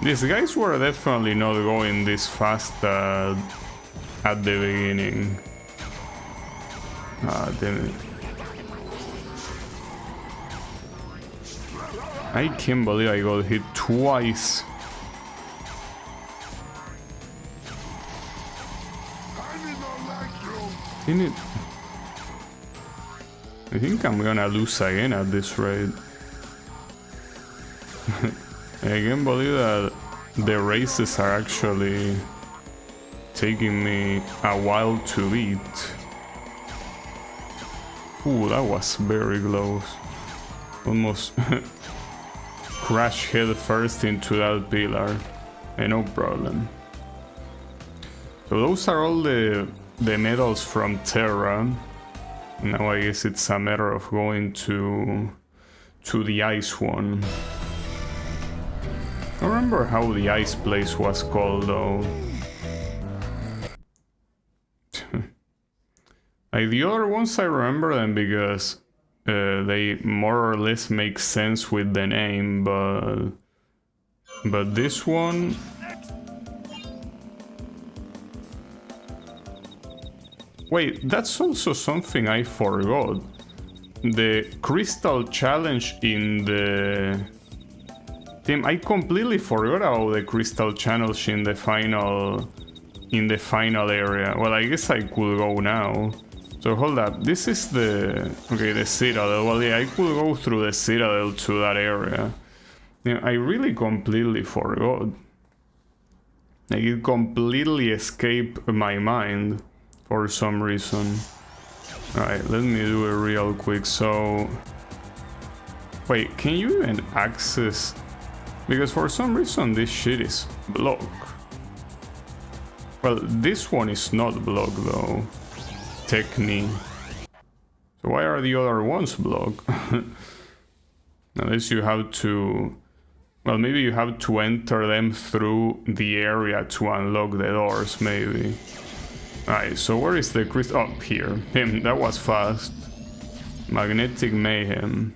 these guys were definitely not going this fast at the beginning. Ah, damn it. I can't believe I got hit twice. Damn it. I think I'm gonna lose again at this rate. I can't believe that the races are actually taking me a while to beat. Ooh, that was very close. Almost crash head first into that pillar. No problem. So those are all the medals from Terra. Now I guess it's a matter of going to the ice one. I don't remember how the ice place was called though. Like the other ones I remember them because they more or less make sense with the name, but this one... Wait, that's also something I forgot. The Crystal Challenge in the team. I completely forgot about the Crystal Challenge in the final area. Well, I guess I could go now. So hold up. This is the Citadel. Well, yeah, I could go through the Citadel to that area. Yeah, I really completely forgot. Like it completely escaped my mind. For some reason. Alright, let me do it real quick. So... Wait, can you even access... Because for some reason this shit is blocked. Well, this one is not blocked though. Techni. So why are the other ones blocked? Unless you have to... Well, maybe you have to enter them through the area to unlock the doors, maybe. Alright, so where is the crystal? Oh, here. That was fast. Magnetic Mayhem.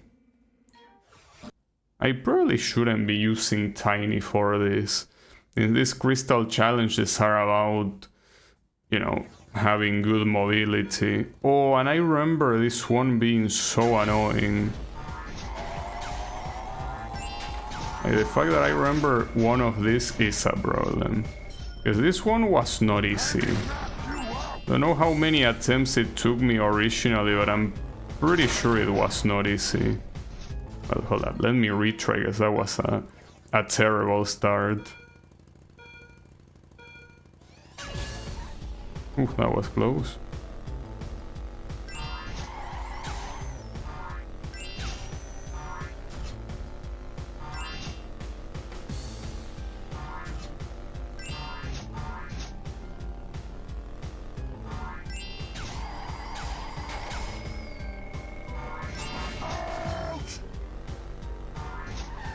I probably shouldn't be using Tiny for this. These crystal challenges are about, you know, having good mobility. Oh, and I remember this one being so annoying. Like, the fact that I remember one of these is a problem. Because this one was not easy. Don't know how many attempts it took me originally, but I'm pretty sure it was not easy. Well, hold up, let me retry, because that was a terrible start. Ooh, that was close.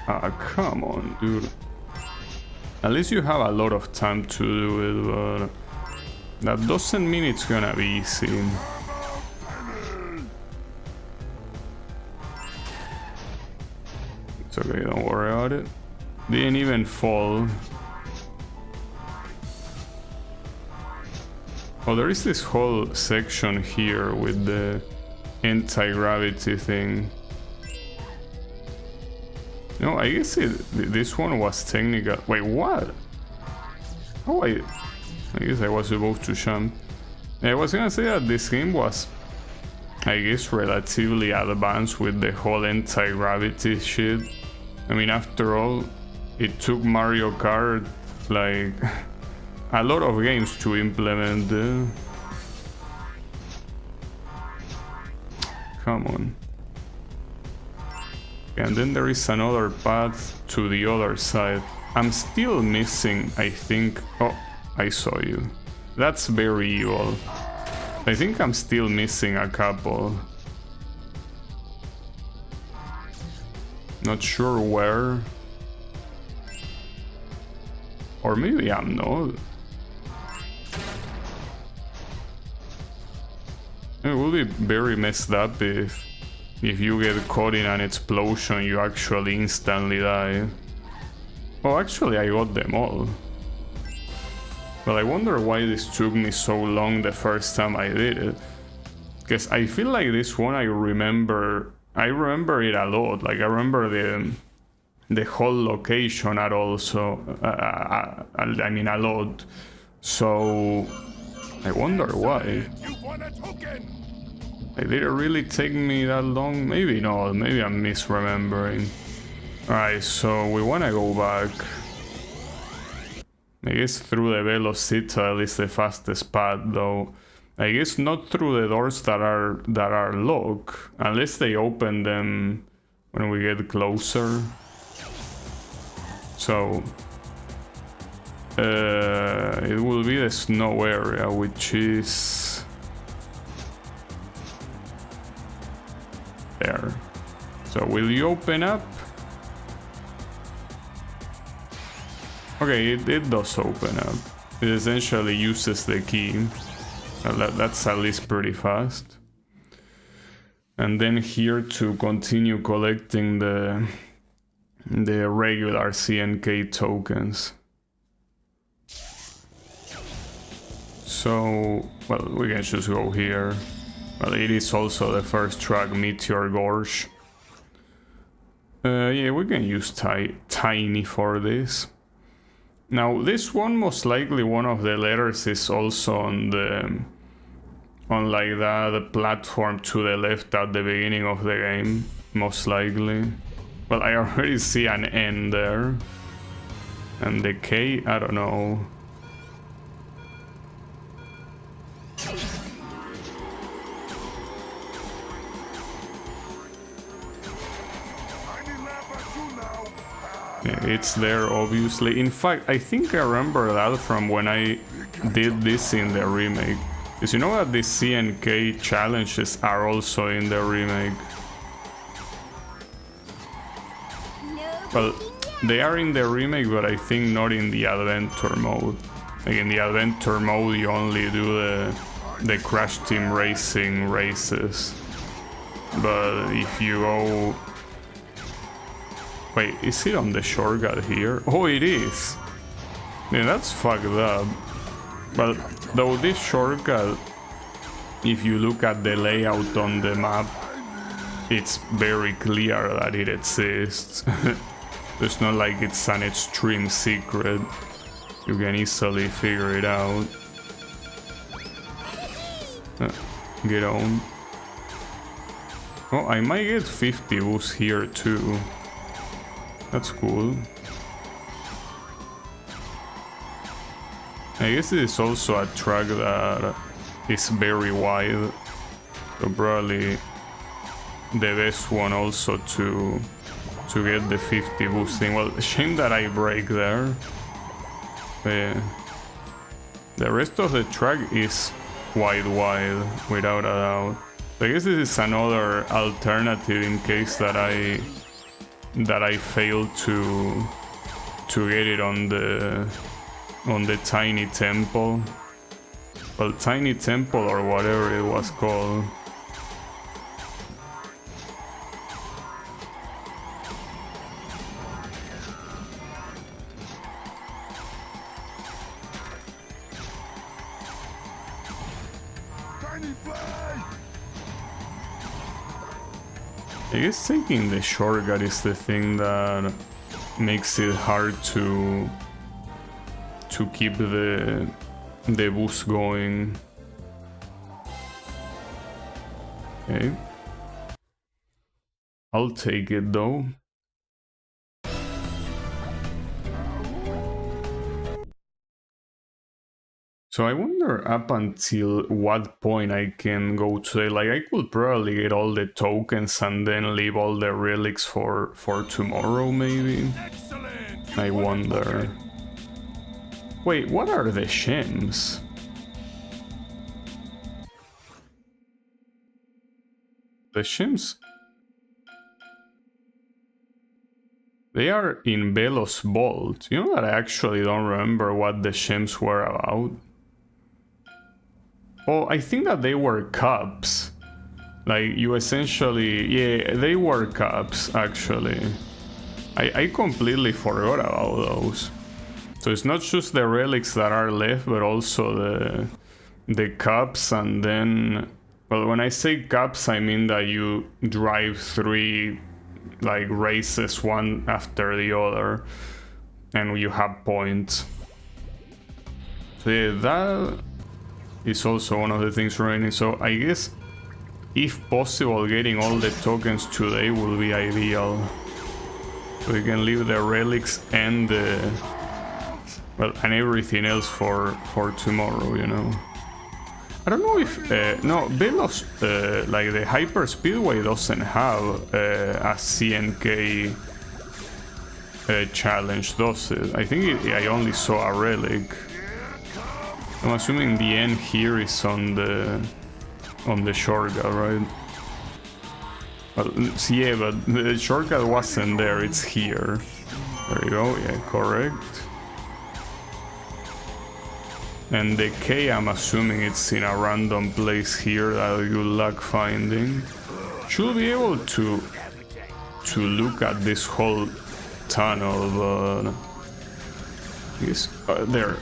Ah, come on, dude. At least you have a lot of time to do it, but that doesn't mean it's gonna be easy. It's okay, don't worry about it. Didn't even fall. Oh, there is this whole section here with the anti-gravity thing. No, I guess this one was technical. Wait, what? Oh, I guess I was supposed to jump. I was gonna say that this game was, I guess, relatively advanced with the whole anti-gravity shit. I mean, after all, it took Mario Kart like a lot of games to implement. Come on. And then there is another path to the other side. I'm still missing, I think... Oh, I saw you. That's very evil. I think I'm still missing a couple. Not sure where. Or maybe I'm not. It will be very messed up if you get caught in an explosion, you actually instantly die. Oh, actually I got them all. But I wonder why this took me so long the first time I did it. Because I feel like this one I remember it a lot. Like I remember the whole location at all, so I mean a lot. So I wonder why. Did it really take me that long? Maybe not, maybe I'm misremembering. Alright, so we wanna go back. I guess through the Velocitadel is the fastest path though. I guess not through the doors that are locked, unless they open them when we get closer. So it will be the snow area, which is there. So will you open up? Okay, it does open up. It essentially uses the key. That's at least pretty fast. And then here to continue collecting the regular CNK tokens. So, well, we can just go here. Well, it is also the first track, Meteor Gorge. Yeah, we can use Tiny for this. Now, this one, most likely one of the letters is also on like the platform to the left at the beginning of the game, most likely. Well, I already see an N there. And the K, I don't know. Yeah, it's there, obviously. In fact, I think I remember that from when I did this in the remake. Because you know that the CNK challenges are also in the remake. Well, they are in the remake, but I think not in the adventure mode. Like in the adventure mode, you only do the Crash Team racing races. But if you go... Wait, is it on the shortcut here? Oh, it is! Yeah, that's fucked up. But though this shortcut, if you look at the layout on the map, it's very clear that it exists. It's not like it's an extreme secret. You can easily figure it out. Get on. Oh, I might get 50 boosts here too. That's cool. I guess it is also a track that is very wide. So probably the best one also to get the 50 boosting. Well, shame that I break there. The rest of the track is wide, without a doubt. So I guess this is another alternative in case that I fail to to get it on the tiny temple. Well, tiny temple or whatever it was called. I guess taking the shortcut is the thing that makes it hard to keep the boost going. Okay. I'll take it though. So I wonder up until what point I can go to, like, I could probably get all the tokens and then leave all the relics for tomorrow, maybe? I wonder. Wait, what are the shims? The shims? They are in Velos Vault. You know that I actually don't remember what the shims were about? Oh, I think that they were cups. Like, you essentially... Yeah, they were cups, actually. I completely forgot about those. So it's not just the relics that are left, but also the cups, and then... Well, when I say cups, I mean that you drive 3, like, races one after the other, and you have points. So yeah, that... is also one of the things remaining. So I guess, if possible, getting all the tokens today will be ideal. So we can leave the relics and the... well, and everything else for tomorrow, you know. I don't know if... no, Velos, like the Hyper Speedway doesn't have a CNK challenge, does it? I think I only saw a relic. I'm assuming the end here is on the shortcut, right? Well, yeah, but the shortcut wasn't there, it's here. There you go, yeah, correct. And the K, I'm assuming it's in a random place here that you lack finding. Should be able to look at this whole tunnel, but... yes, there.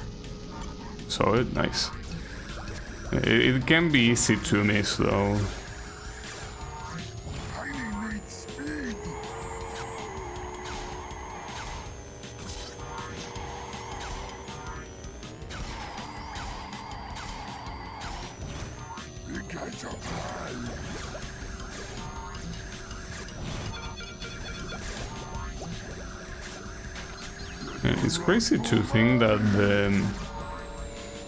So it nice. It can be easy to miss though. It's crazy to think that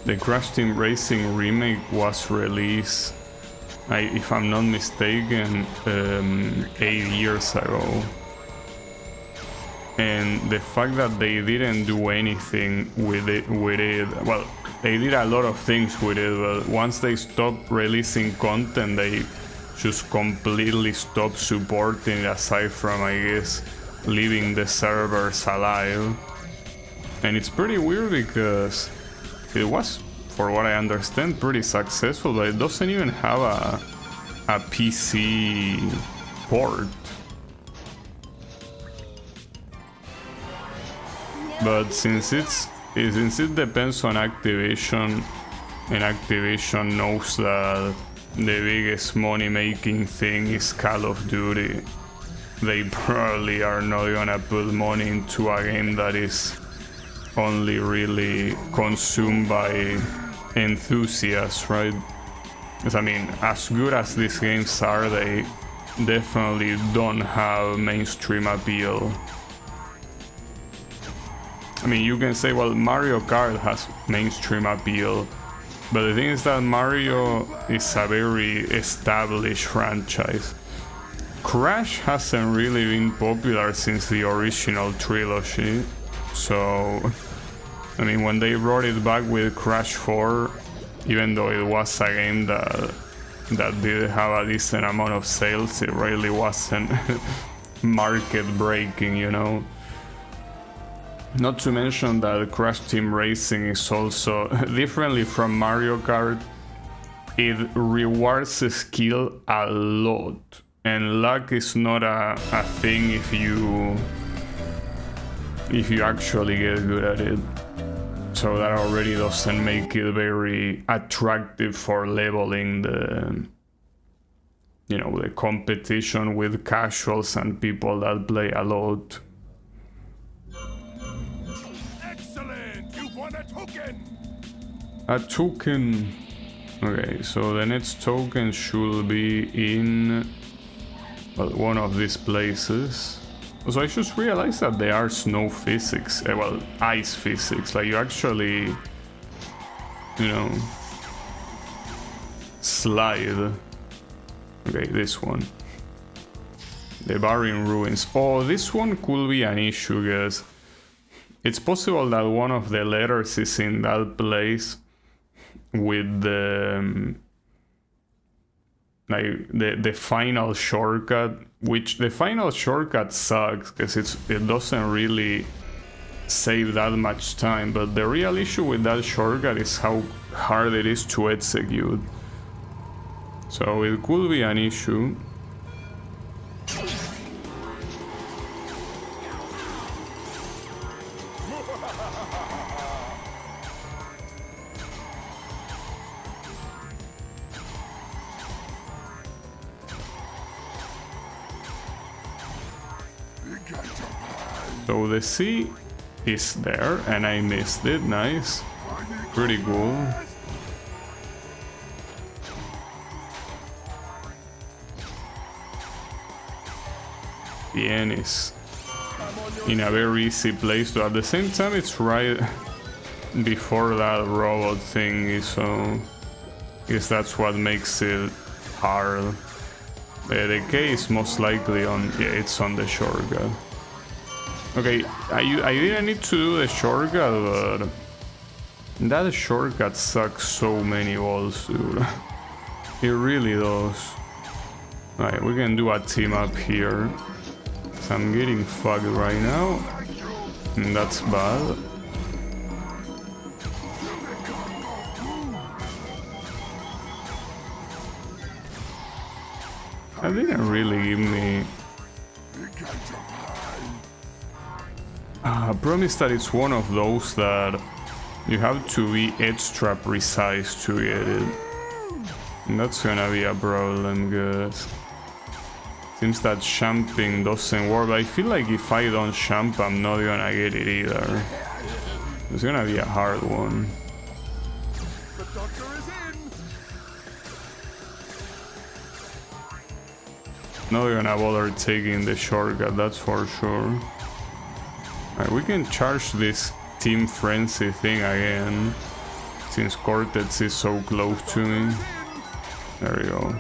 the Crash Team Racing remake was released, if I'm not mistaken, 8 years ago. And the fact that they didn't do anything with it, well, they did a lot of things with it, but once they stopped releasing content, they just completely stopped supporting it, aside from, I guess, leaving the servers alive. And it's pretty weird because it was, for what I understand, pretty successful, but it doesn't even have a PC port. But since it depends on Activision, and Activision knows that the biggest money-making thing is Call of Duty, they probably are not gonna put money into a game that is only really consumed by enthusiasts, right? Because I mean, as good as these games are, they definitely don't have mainstream appeal. I mean, you can say, well, Mario Kart has mainstream appeal, but the thing is that Mario is a very established franchise. Crash hasn't really been popular since the original trilogy, so I mean, when they brought it back with Crash 4, even though it was a game that did have a decent amount of sales, it really wasn't market breaking, you know. Not to mention that Crash Team Racing is also, differently from Mario Kart, it rewards skill a lot. And luck is not a thing if you actually get good at it. So that already doesn't make it very attractive for leveling the, you know, the competition with casuals and people that play a lot. Excellent! You've won a token! A token. Okay, so the next token should be in, well, one of these places. So I just realized that there are snow physics, well, ice physics, like you actually, you know, slide. Okay, this one. The Barren Ruins. Oh, this one could be an issue, guys. It's possible that one of the letters is in that place with the like the final shortcut, which the final shortcut sucks because it doesn't really save that much time, but the real issue with that shortcut is how hard it is to execute. So it could be an issue. So the sea is there, and I missed it. Nice. Pretty cool. The end is in a very easy place, but at the same time it's right before that robot thingy, so I guess that's what makes it hard. The K is most likely on, yeah, it's on the shortcut. Okay, I didn't need to do the shortcut, but that shortcut sucks so many balls, dude. It really does. Alright, we can do a team up here. So I'm getting fucked right now, and that's bad. That didn't really give me... I promise that it's one of those that you have to be extra precise to get it. And that's gonna be a problem, guys. Seems that jumping doesn't work, but I feel like if I don't jump, I'm not gonna get it either. It's gonna be a hard one. The doctor is in! Not gonna bother taking the shortcut, that's for sure. Alright, we can charge this Team Frenzy thing again, since Cortex is so close to me. There we go.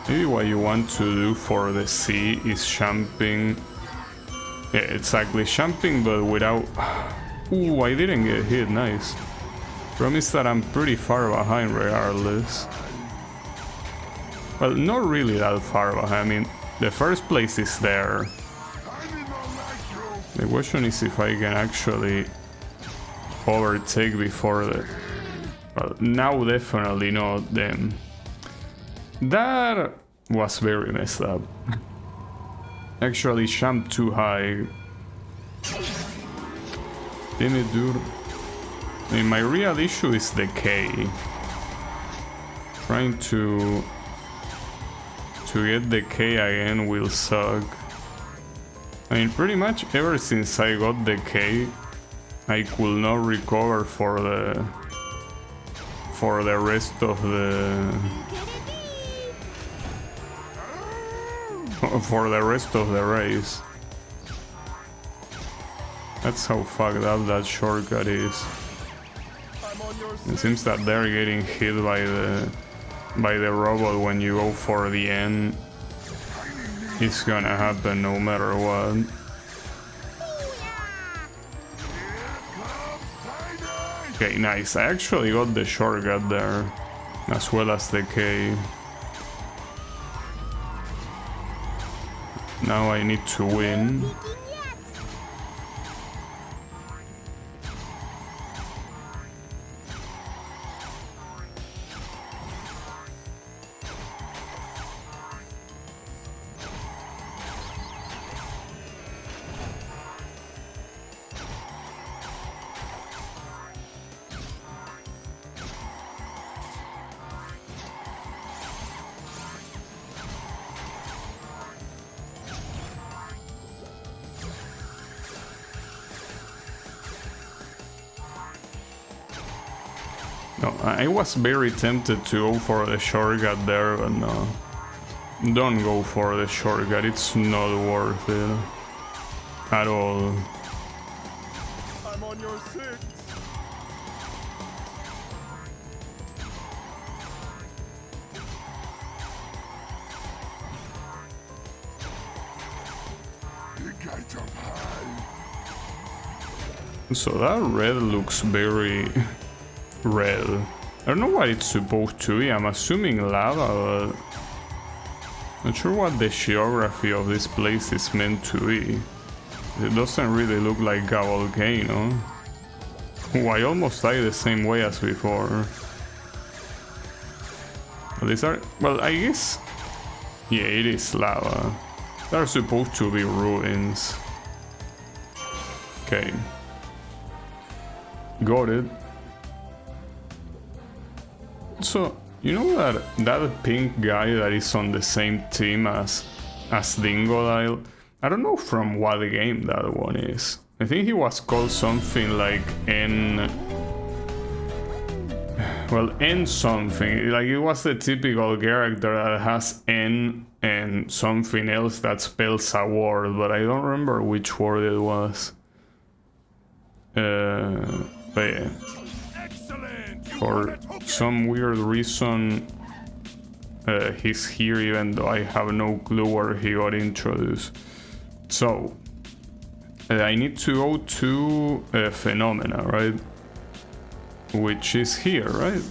Maybe what you want to do for the sea is jumping. Yeah, exactly, jumping, but without... Ooh, I didn't get hit, nice. Promise that I'm pretty far behind regardless. Well, not really that far behind. I mean, the first place is there. The question is if I can actually overtake before the... Well, now definitely not them. That was very messed up. Actually jumped too high. Damn it, dude. I mean, my real issue is the K. Trying to get the K again will suck. I mean, pretty much ever since I got the K, I could not recover for the rest of the race. That's how fucked up that shortcut is. It seems that they're getting hit by the robot when you go for the end. It's gonna happen no matter what. Okay, nice. I actually got the shortcut there. as well as the cave. Now I need to win. No, I was very tempted to go for the shortcut there, but no. Don't go for the shortcut, it's not worth it. At all. I'm on your six. Big guy jump high. So that red looks very red. I don't know what it's supposed to be. I'm assuming lava, but not sure what the geography of this place is meant to be. It doesn't really look like a volcano. Oh, I almost died the same way as before. These are, well, I guess, yeah, it is lava. They're supposed to be ruins. Okay. Got it. So, you know that pink guy that is on the same team as Dingodile? I don't know from what game that one is. I think he was called something like N something. Like it was the typical character that has N and something else that spells a word, but I don't remember which word it was. But yeah. For some weird reason, he's here even though I have no clue where he got introduced. So, I need to go to Phenomena, right? Which is here, right?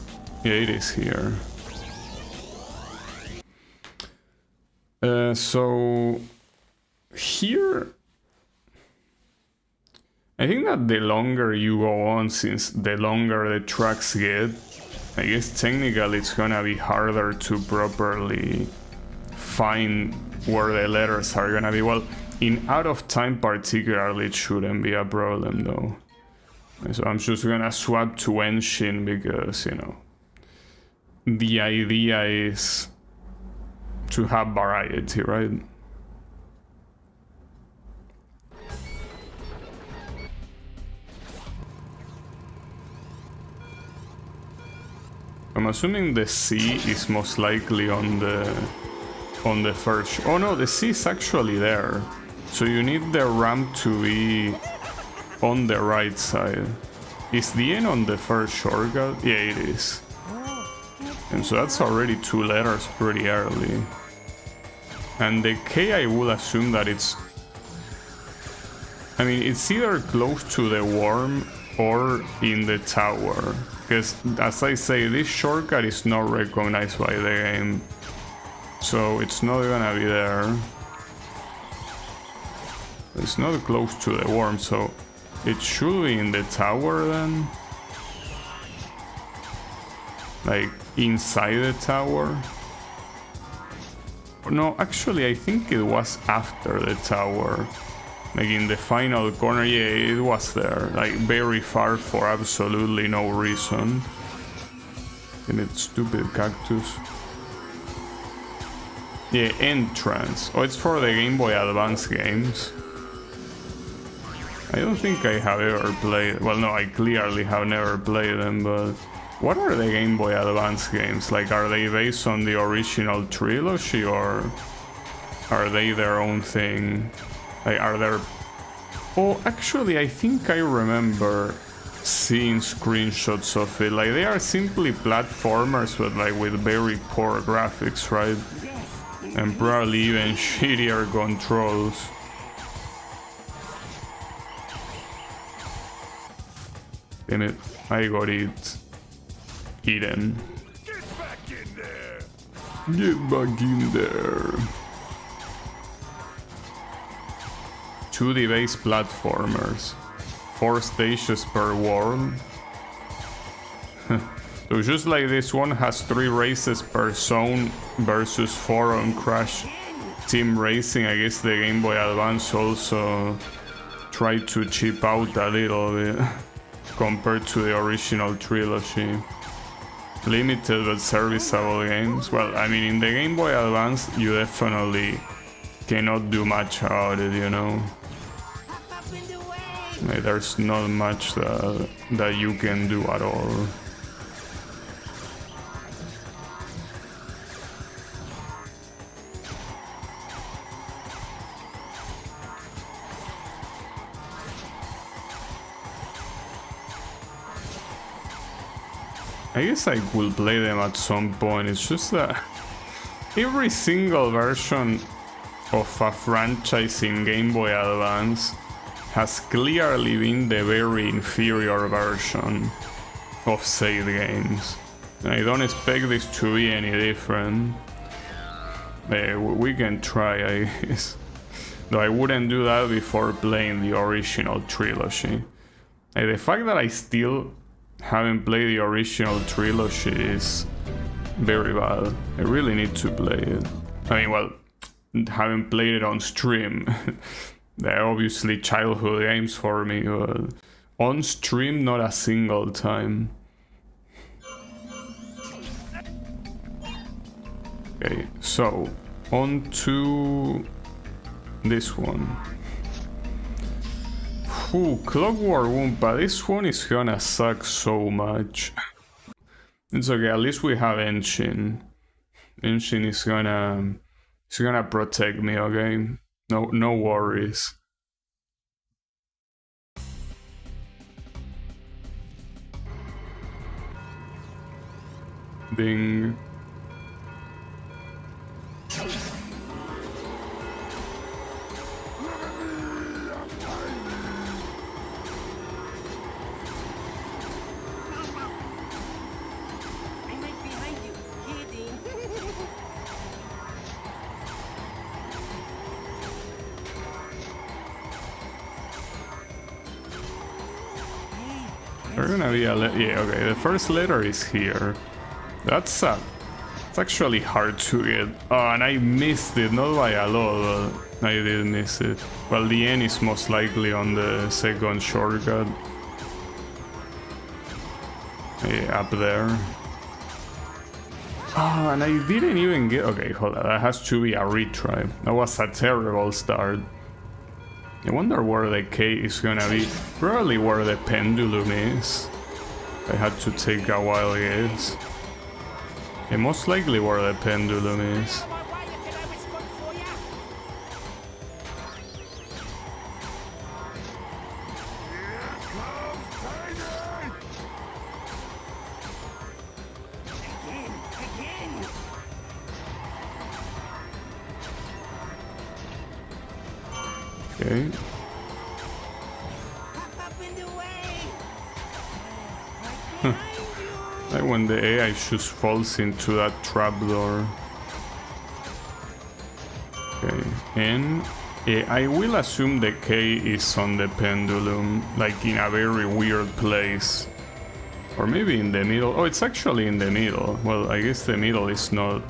Yeah, it is here. So, here... I think that the longer you go on, since the longer the tracks get, I guess technically it's gonna be harder to properly find where the letters are gonna be. Well, in Out of Time particularly it shouldn't be a problem though. So I'm just gonna swap to Engine because, you know, the idea is to have variety, right? I'm assuming the C is most likely on the first. Oh no, the C is actually there. So you need the ramp to be on the right side. Is the N on the first shortcut? Yeah, it is. And so that's already 2 letters pretty early. And the K, I would assume that it's... I mean, it's either close to the worm or in the tower. Because, as I say, this shortcut is not recognized by the game. So it's not gonna be there. It's not close to the worm, so it should be in the tower then. Like, inside the tower. No, actually, I think it was after the tower. Like in the final corner, yeah, it was there. Like very far for absolutely no reason. And it's stupid cactus. Yeah, entrance. Oh, it's for the Game Boy Advance games. I don't think I have ever played... Well, no, I clearly have never played them, but... What are the Game Boy Advance games? Like, are they based on the original trilogy, or... are they their own thing? Like, are there... Oh, actually, I think I remember seeing screenshots of it. Like, they are simply platformers, but like with very poor graphics, right? And probably even shittier controls. Damn it, I got it eaten. Get back! in there. Get back in there. 2D based platformers. 4 stages per world. So just like this one has 3 races per zone versus 4 on Crash Team Racing, I guess the Game Boy Advance also tried to cheap out a little bit compared to the original trilogy. Limited but serviceable games. Well, I mean, in the Game Boy Advance you definitely cannot do much about it, you know. Like, there's not much that you can do at all. I guess I will play them at some point. It's just that every single version of a franchise in Game Boy Advance has clearly been the very inferior version of said games. And I don't expect this to be any different. We can try, I guess. Though I wouldn't do that before playing the original trilogy. The fact that I still haven't played the original trilogy is very bad. I really need to play it. I mean, well, haven't played it on stream. They're obviously childhood games for me, but on stream, not a single time. Okay, so on to this one. Ooh, Clockwork Wumpa, this one is gonna suck so much. It's okay, at least we have Engine. Engine is gonna protect me, okay? No worries. Ding. There's gonna be a yeah, okay, the first letter is here. That's it's actually hard to get. Oh, and I missed it, not by a lot, but I did miss it. Well, the N is most likely on the second shortcut. Yeah, up there. Oh, and I didn't even get... Okay, hold on, that has to be a retry. That was a terrible start. I wonder where the K is gonna be. Probably where the pendulum is. I had to take a wild guess. And most likely where the pendulum is. Okay. Like when the AI just falls into that trapdoor. Okay, and I will assume the K is on the pendulum, like in a very weird place. Or maybe in the middle. Oh, it's actually in the middle. Well, I guess the middle is not.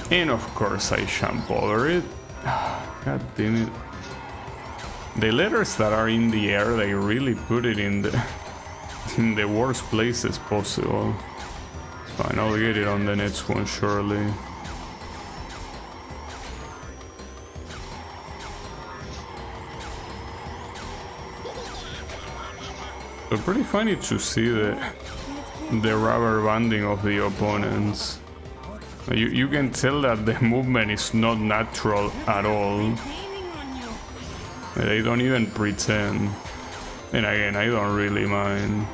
And of course I jump over it. God damn it. The letters that are in the air, they really put it in the worst places possible. Fine, I'll get it on the next one surely. So pretty funny to see the rubber banding of the opponents. You can tell that the movement is not natural at all. They don't even pretend. And again, I don't really mind.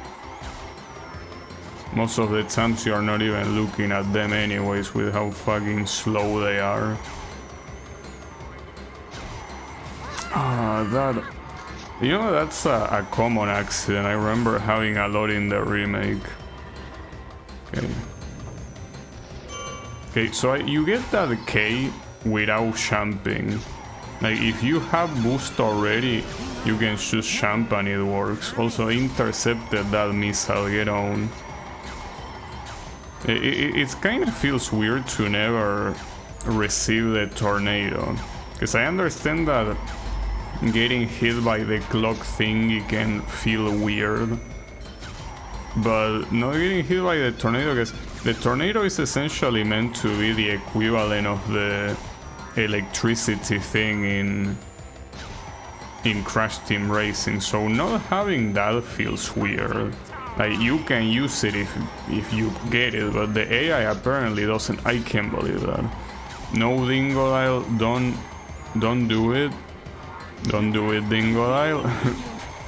Most of the times you are not even looking at them anyways with how fucking slow they are. Ah, that... You know, that's a common accident. I remember having a lot in the remake. Okay. Okay, so you get that K without champing. Like, if you have boost already, you can choose champ and it works. Also intercepted that missile, get on. It kind of feels weird to never receive the tornado. Because I understand that getting hit by the clock thing, it can feel weird. But not getting hit by the tornado, because the tornado is essentially meant to be the equivalent of the electricity thing in Crash Team Racing, so not having that feels weird. Like, you can use it if you get it, but the AI apparently doesn't. I can't believe that. No, Dingodile, don't do it. Don't do it, Dingodile.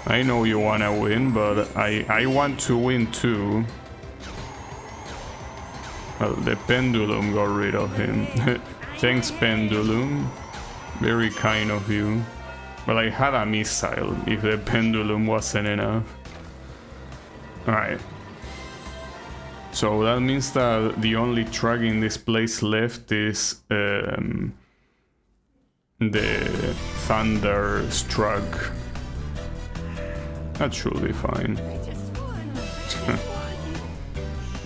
I know you wanna win, but I want to win too. Well, the pendulum got rid of him. Thanks, pendulum. Very kind of you. Well, I had a missile if the pendulum wasn't enough. Alright. So that means that the only track in this place left is the Thunderstruck. That should be fine.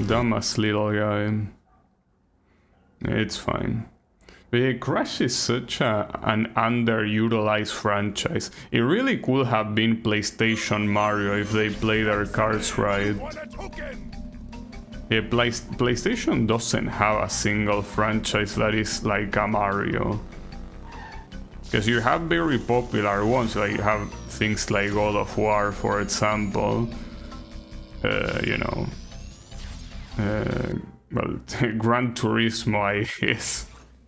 Dumbest little guy. It's fine. But yeah, Crash is such an underutilized franchise. It really could have been PlayStation Mario if they play their cards right. Yeah, PlayStation doesn't have a single franchise that is like a Mario. Because you have very popular ones, like you have things like God of War, for example. You know. Well, Gran Turismo, I guess.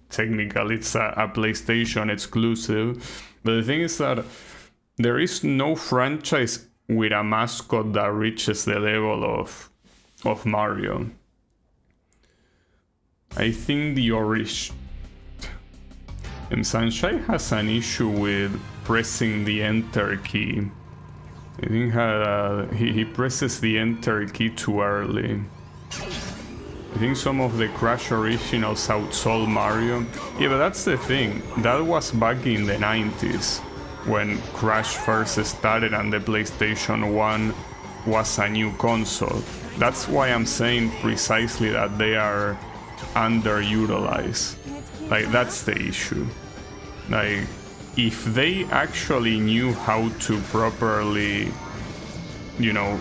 Technically, it's a PlayStation exclusive. But the thing is that there is no franchise with a mascot that reaches the level of Mario. I think the Sunshine has an issue with pressing the enter key. I think he presses the enter key too early. I think some of the Crash originals outsold Mario. Yeah, but that's the thing. That was back in the 90s when Crash first started and the PlayStation 1 was a new console. That's why I'm saying precisely that they are underutilized. Like, that's the issue. Like, if they actually knew how to properly, you know,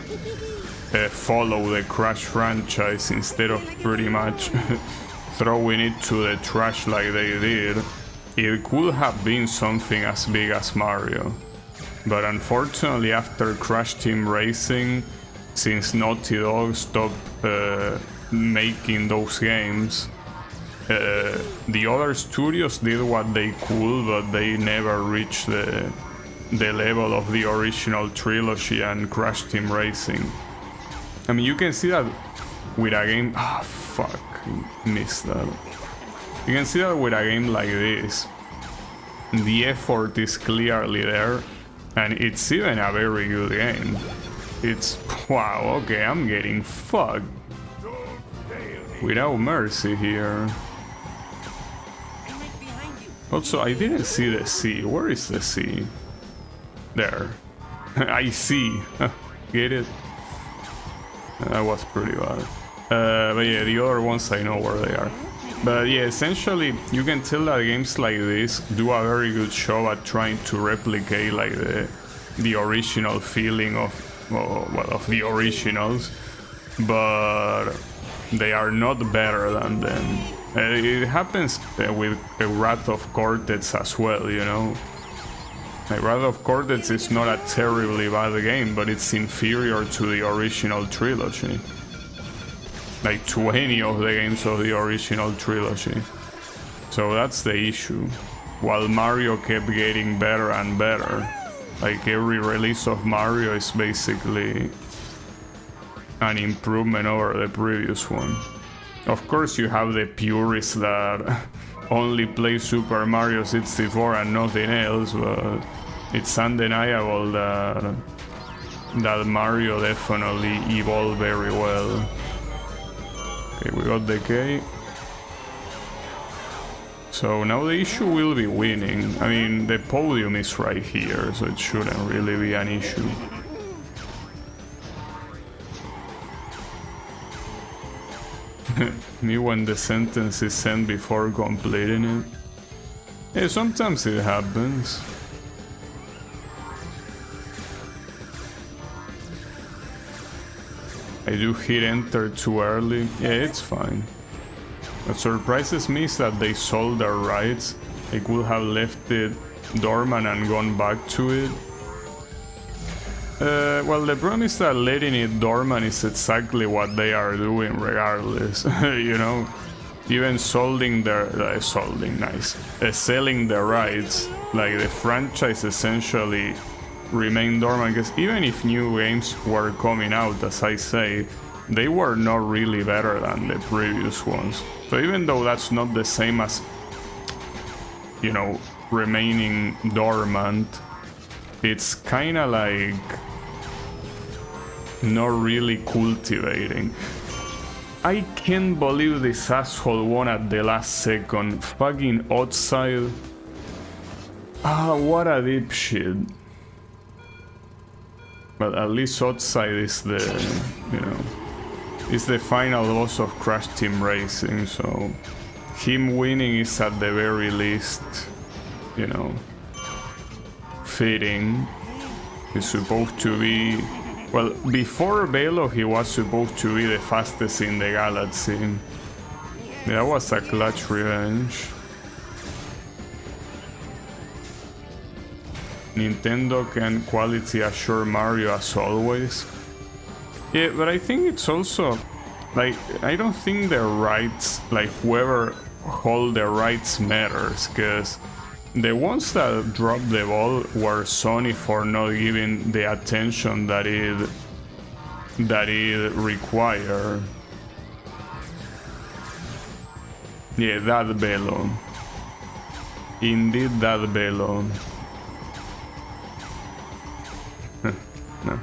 follow the Crash franchise instead of pretty much throwing it to the trash like they did, it could have been something as big as Mario. But unfortunately, after Crash Team Racing, since Naughty Dog stopped making those games, the other studios did what they could, but they never reached the level of the original trilogy and Crash Team Racing. I mean, you can see that with a game... Ah, fuck, I missed that. You can see that with a game like this, the effort is clearly there, and it's even a very good game. It's... wow, okay, I'm getting fucked. Without mercy here. Also, I didn't see the sea. Where is the sea? There. I see. Get it? That was pretty bad. But yeah, the other ones I know where they are. But yeah, essentially, you can tell that games like this do a very good job at trying to replicate like the original feeling of the originals, but they are not better than them. It happens with Wrath of Cortex as well, you know. Like, Wrath of Cortex is not a terribly bad game, but it's inferior to the original trilogy. Like, to any of the games of the original trilogy. So that's the issue. While Mario kept getting better and better. Like, every release of Mario is basically an improvement over the previous one. Of course, you have the purists that only play Super Mario 64 and nothing else, but it's undeniable that Mario definitely evolved very well. Okay, we got the K. So now the issue will be winning. I mean, the podium is right here, so it shouldn't really be an issue. Me when the sentence is sent before completing it. Yeah, sometimes it happens. I do hit enter too early. Yeah, it's fine. What surprises me is that they sold their rights. They could have left it dormant and gone back to it. Well, the problem is that letting it dormant is exactly what they are doing regardless. You know, even selling the rights, like the franchise essentially remain dormant, because even if new games were coming out, as I say, they were not really better than the previous ones. So even though that's not the same as, you know, remaining dormant, it's kind of like not really cultivating. I can't believe this asshole won at the last second. Fucking outside. Ah, what a dipshit. But at least outside is the, you know, is the final boss of Crash Team Racing, so him winning is at the very least, you know, fitting. He's supposed to be, well, before Velo he was supposed to be the fastest in the galaxy. That was a clutch revenge. Nintendo can quality assure Mario as always. Yeah, but I think it's also, like, I don't think the rights, like whoever hold the rights matters, because the ones that dropped the ball were Sony for not giving the attention that it required. Yeah, that Velo. Indeed, that Velo. No.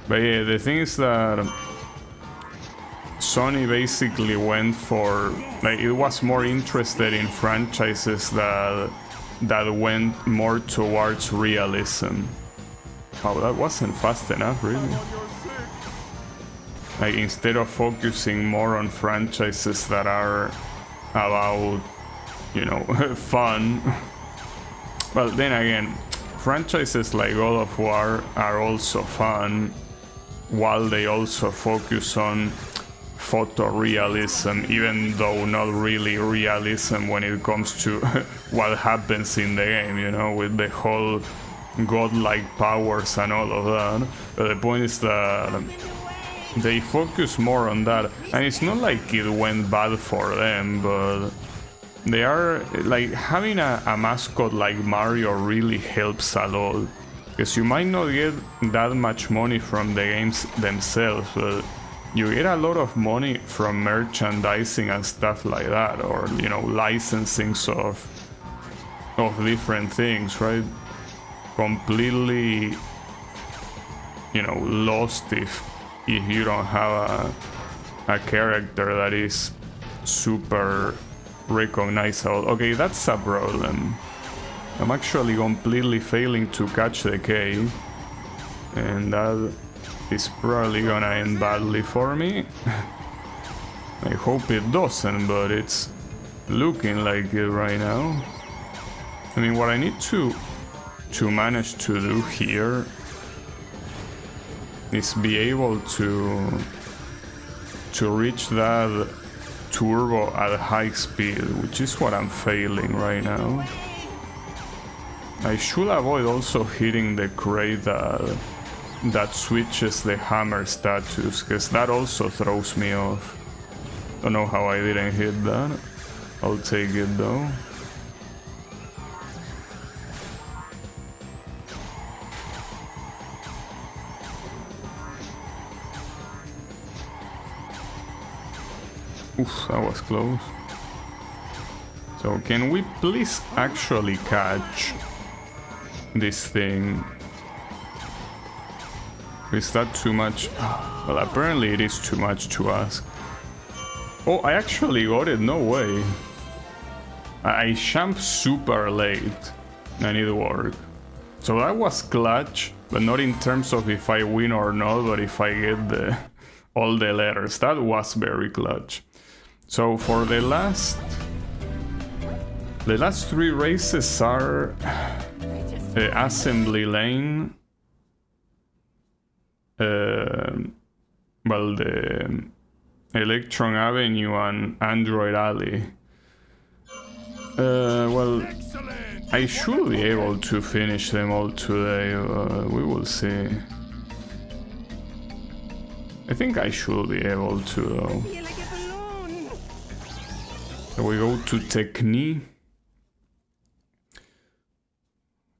But yeah, the thing is that Sony basically went for, like, it was more interested in franchises that went more towards realism. Oh, that wasn't fast enough, really. Like, instead of focusing more on franchises that are about, you know, fun. Well, then again, franchises like God of War are also fun, while they also focus on photorealism, even though not really realism when it comes to what happens in the game, you know, with the whole godlike powers and all of that. But the point is that they focus more on that, and it's not like it went bad for them, but they are, like, having a mascot like Mario really helps a lot, because you might not get that much money from the games themselves, but you get a lot of money from merchandising and stuff like that, or, you know, licensings of different things, right? Completely, you know, lost if you don't have a character that is super recognizable. Okay, that's a problem. I'm actually completely failing to catch the K, and that is probably gonna end badly for me. I hope it doesn't, but it's looking like it right now. I mean, what I need to manage to do here is be able to reach that turbo at high speed, which is what I'm failing right now. I should avoid also hitting the crate that switches the hammer status, because that also throws me off. Don't know how I didn't hit that. I'll take it though. Oof, that was close. So can we please actually catch this thing? Is that too much? Well, apparently it is too much to ask. Oh, I actually got it, no way. I jumped super late and it worked. So that was clutch, but not in terms of if I win or not, but if I get all the letters. That was very clutch. So for the last 3 races are Assembly Lane, well, the Electron Avenue and Android Alley. Well, I should be able to finish them all today. We will see. I think I should be able to, though. So we go to Techni.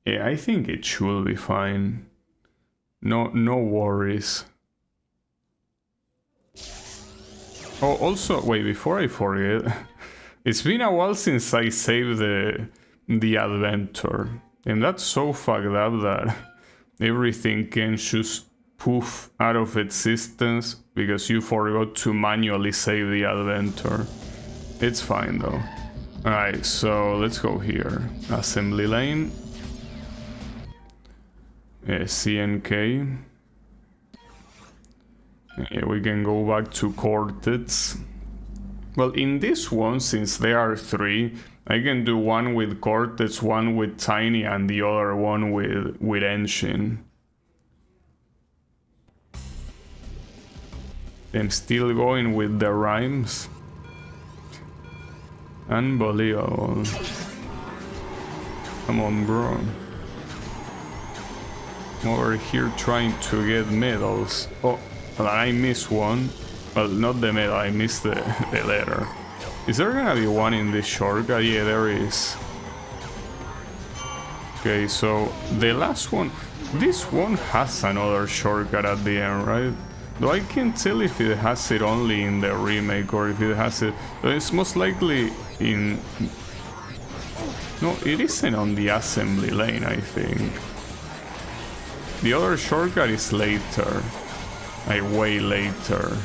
Yeah, I think it should be fine. No worries. Oh, also, wait, before I forget, it's been a while since I saved the adventure, and that's so fucked up that everything can just poof out of existence because you forgot to manually save the adventure. It's fine though. Alright, so let's go here. Assembly Lane. CNK. Yeah, we can go back to Cortex. Well, in this one, since there are 3, I can do one with Cortex, one with Tiny, and the other one with Engine. I'm still going with the rhymes. Unbelievable. Come on, bro. I'm over here trying to get medals. Oh, well, I missed one. Well, not the medal, I missed the letter. Is there gonna be one in this shortcut? Yeah, there is. Okay, so the last one... This one has another shortcut at the end, right? Though I can't tell if it has it only in the remake or if it has it... It's most likely in... No, it isn't on the assembly lane, I think. The other shortcut is later. Like, way later.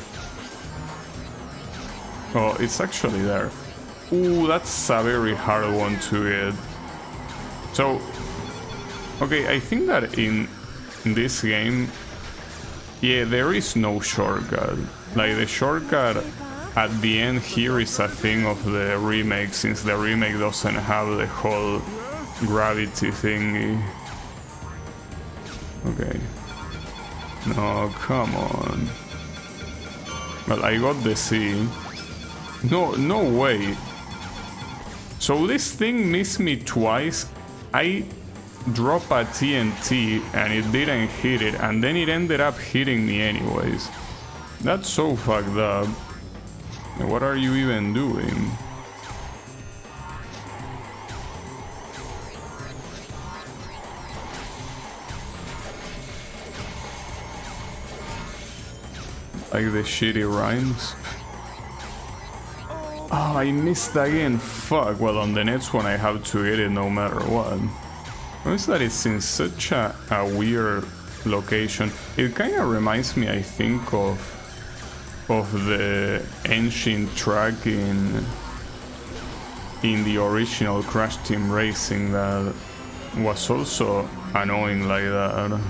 Oh, it's actually there. Ooh, that's a very hard one to get. So, okay, I think that in this game, yeah, there is no shortcut. Like, the shortcut at the end here is a thing of the remake, since the remake doesn't have the whole gravity thingy. Okay. No, come on. Well, I got the C. No way. So this thing missed me twice. I dropped a TNT and it didn't hit it, and then it ended up hitting me anyways. That's so fucked up. What are you even doing? Like the shitty rhymes. Oh, I missed again. Fuck. Well, on the next one I have to get it no matter what. How is that it's in such a weird location? It kind of reminds me, I think, of the engine track in the original Crash Team Racing that was also annoying like that.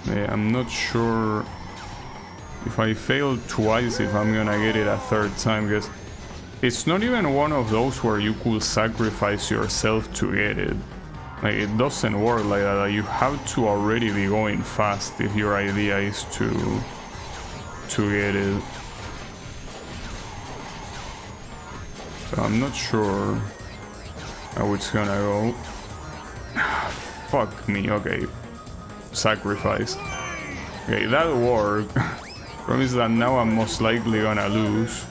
Yeah, I'm not sure if I fail twice if I'm gonna get it a third time, because it's not even one of those where you could sacrifice yourself to get it. Like, it doesn't work like that. You have to already be going fast if your idea is to get it. So I'm not sure how it's gonna go. Fuck me, okay. Sacrifice. Okay, that worked. Promise that now I'm most likely gonna lose.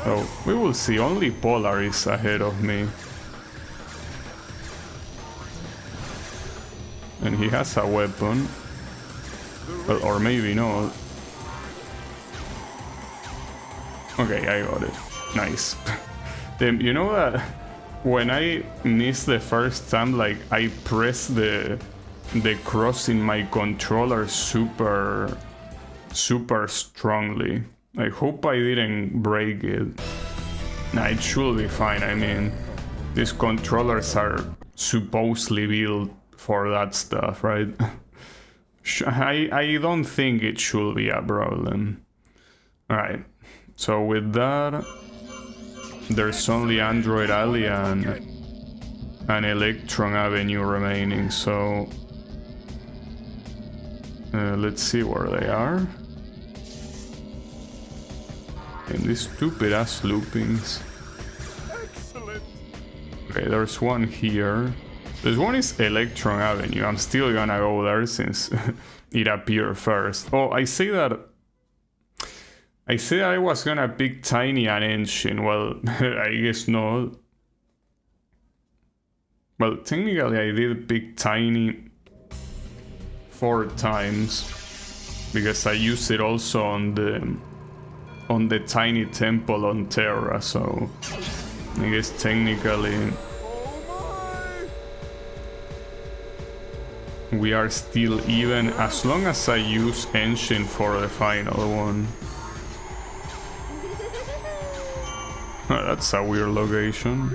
So, we will see. Only Polar is ahead of me. And he has a weapon. Well, or maybe not. Okay, I got it. Nice. Then, you know that when I missed the first time, like, I pressed the cross in my controller super super strongly. I hope I didn't break it. Nah, it should be fine. I mean, these controllers are supposedly built for that stuff, right? I don't think it should be a problem. Alright, so with that, there's only Android Alley and Electron Avenue remaining, so let's see where they are. And these stupid ass loopings. Excellent. Okay, there's one here. This one is Electron Avenue. I'm still gonna go there since it appeared first. Oh, I say that I was gonna pick Tiny and Engine. Well, I guess not. Well, technically I did pick Tiny 4 times because I used it also on the Tiny Temple on Terra, so I guess technically we are still even as long as I use Engine for the final one. Oh, that's a weird location.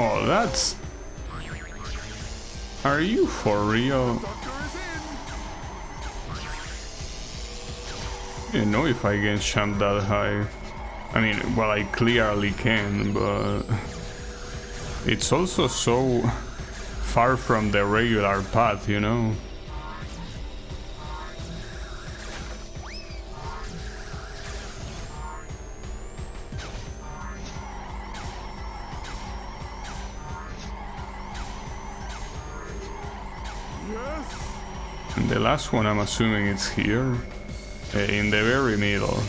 Oh, that's... Are you for real? I don't know if I can jump that high. I mean, well, I clearly can, but... It's also so far from the regular path, you know? And the last one, I'm assuming it's here, in the very middle.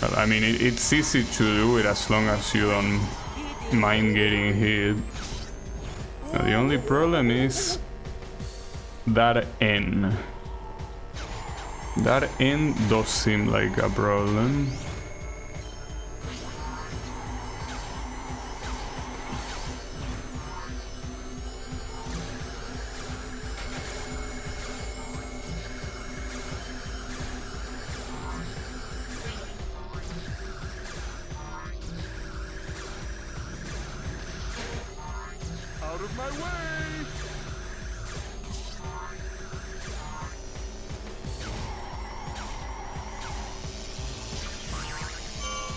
But, I mean, it's easy to do it as long as you don't mind getting hit. The only problem is that N. That N does seem like a problem. Out of my way!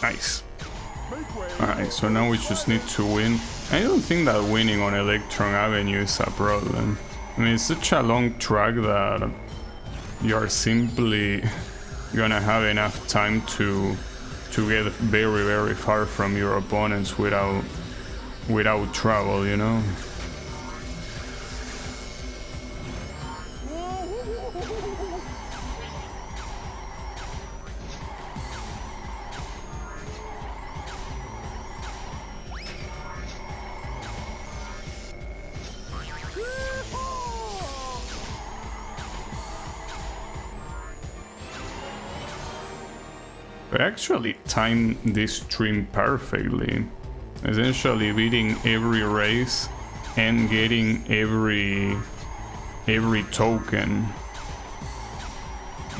Nice. Alright, so now we just need to win. I don't think that winning on Electron Avenue is a problem. I mean, it's such a long track that you're simply gonna have enough time to get very, very far from your opponents without trouble, you know? I actually timed this stream perfectly. Essentially beating every race and getting every token.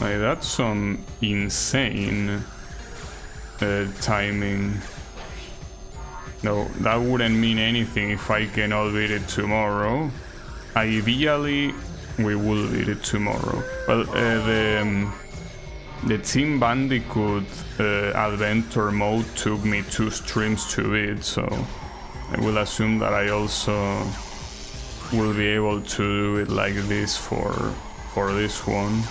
Like, that's some insane timing. No, that wouldn't mean anything if I cannot beat it tomorrow. Ideally, we will beat it tomorrow. Well, the Team Bandicoot Adventure mode took me 2 streams to beat, so I will assume that I also will be able to do it like this for this one.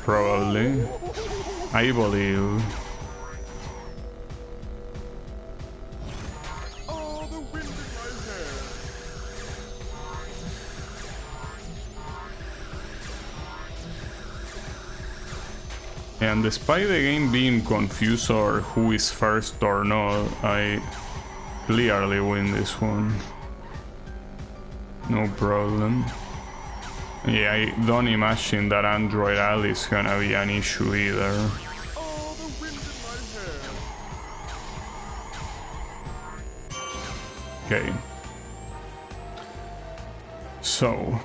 Probably. I believe. Oh, the wind in my hair! And despite the game being confused or who is first or not, I clearly win this one. No problem. Yeah, I don't imagine that Android Alley is gonna be an issue either. Oh, the wind in my hair. Okay. So,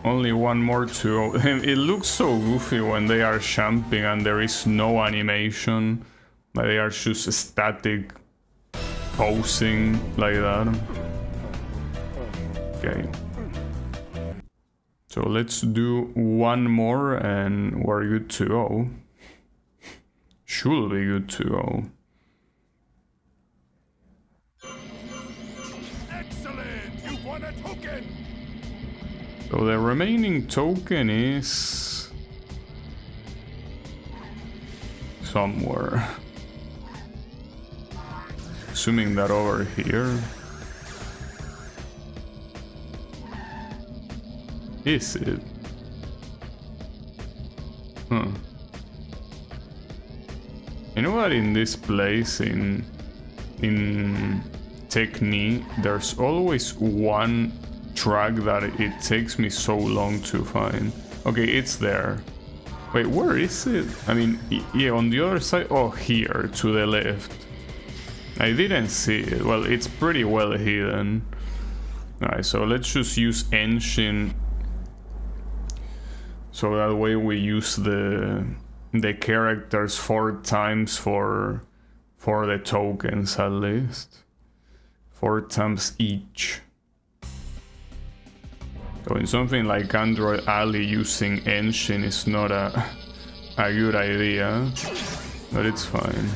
only one more to go. It looks so goofy when they are jumping and there is no animation, but they are just static posing like that. Okay. So let's do one more and we're good to go. Should be good to go. Excellent! You've won a token! So the remaining token is somewhere. Assuming that over here. Is it? Huh. You know what, in this place in Techni, there's always one track that it takes me so long to find. Okay, it's there. Wait, where is it? I mean, yeah, on the other side. Oh, here, to the left. I didn't see it. Well, it's pretty well hidden. Alright, so let's just use engine. So that way we use the characters 4 times for the tokens at least. 4 times each. So in something like Android Alley, using engine is not a good idea, but it's fine.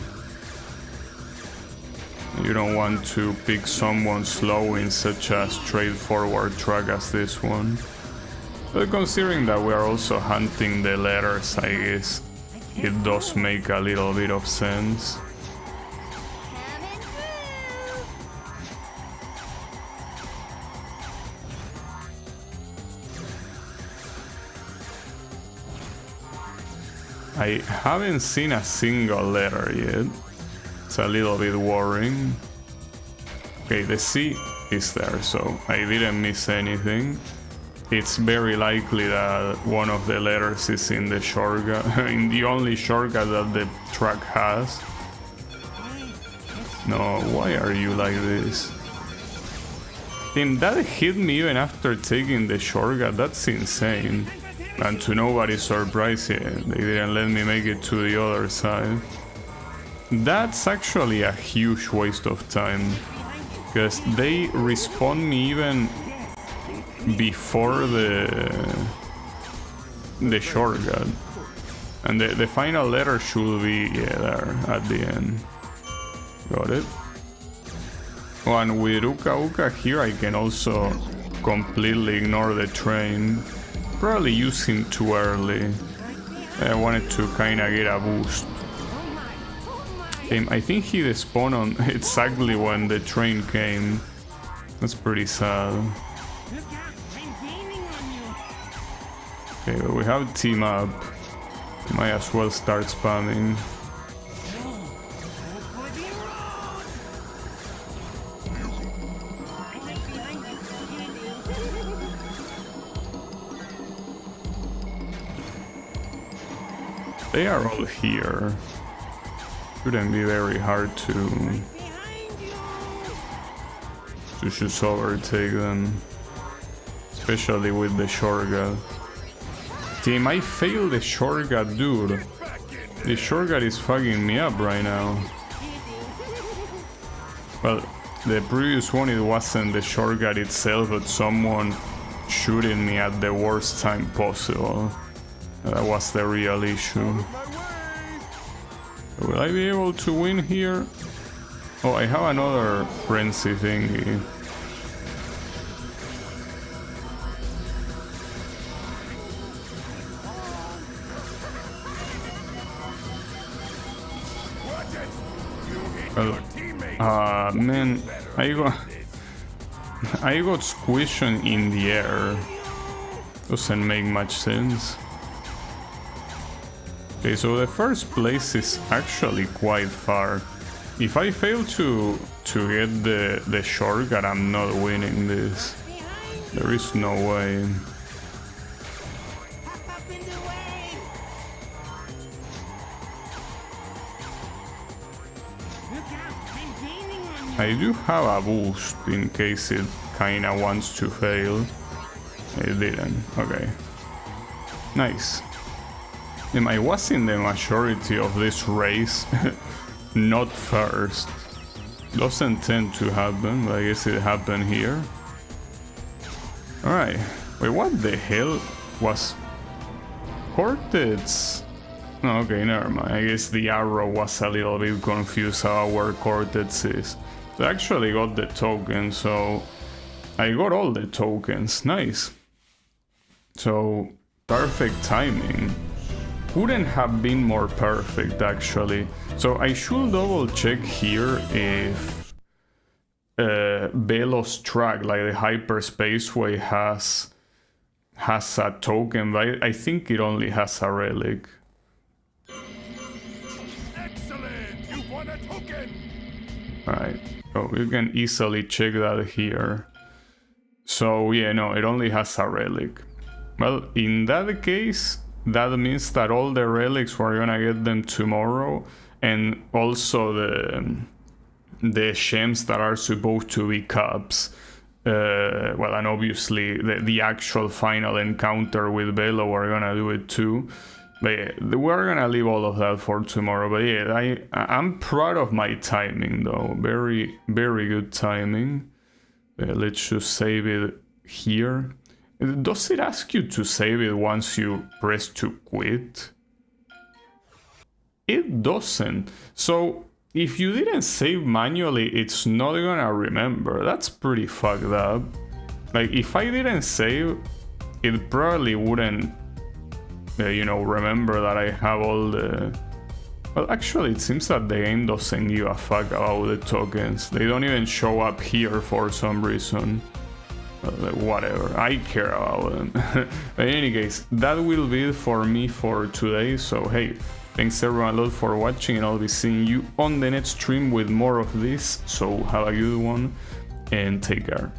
You don't want to pick someone slow in such a straightforward track as this one. But considering that we are also hunting the letters, I guess it does make a little bit of sense. I haven't seen a single letter yet. It's a little bit worrying. Okay, the C is there, so I didn't miss anything. It's very likely that one of the letters is in the shortcut, in the only shortcut that the track has. No, why are you like this? Damn, that hit me even after taking the shortcut, that's insane. And to nobody's surprise, yeah, they didn't let me make it to the other side. That's actually a huge waste of time, because they respawn me even before the shortcut. And the final letter should be, yeah, there at the end. Got it. Oh, and with Uka Uka here I can also completely ignore the train. Probably use him too early. I wanted to kinda get a boost. I think he despawned on exactly when the train came. That's pretty sad. Okay, but we have team up. Might as well start spamming. They are all here. Shouldn't be very hard to just overtake them. Especially with the shortcut. Team, I failed the shortcut, dude. The shortcut is fucking me up right now. Well, the previous one, it wasn't the shortcut itself, but someone shooting me at the worst time possible. That was the real issue. Will I be able to win here? Oh, I have another frenzy thingy. Well, man, I got squished in the air. Doesn't make much sense. Okay, so the first place is actually quite far. If I fail to get the shortcut, I'm not winning this. There is no way. Hop up in the way! Look out! I'm gaining on you! I do have a boost in case it kinda wants to fail. It didn't. Okay. Nice. I was in the majority of this race, not first. Doesn't tend to happen, but I guess it happened here. Alright. Wait, what the hell was... Cortex? No, okay, never mind. I guess the arrow was a little bit confused about where Cortex is. So I actually got the token, so... I got all the tokens. Nice. So, perfect timing. Couldn't have been more perfect, actually. So I should double check here if Velo's track, like the hyperspaceway, has a token, but I think it only has a relic. Excellent! You won a token! Alright, so you can easily check that here. So yeah, no, it only has a relic. Well, in that case, that means that all the relics, we're gonna get them tomorrow, and also the gems that are supposed to be cups. Well, and obviously the actual final encounter with Velo, we're gonna do it too. But yeah, we're gonna leave all of that for tomorrow. But yeah, I'm proud of my timing though. Very, very good timing. Let's just save it here. Does it ask you to save it once you press to quit? It doesn't. So if you didn't save manually, it's not gonna remember. That's pretty fucked up. Like, if I didn't save, it probably wouldn't, you know, remember that I have all the... Well, actually, it seems that the game doesn't give a fuck about the tokens. They don't even show up here for some reason. Whatever, I care about them. But in any case, that will be it for me for today. So hey, thanks everyone a lot for watching, and I'll be seeing you on the next stream with more of this. So have a good one and take care.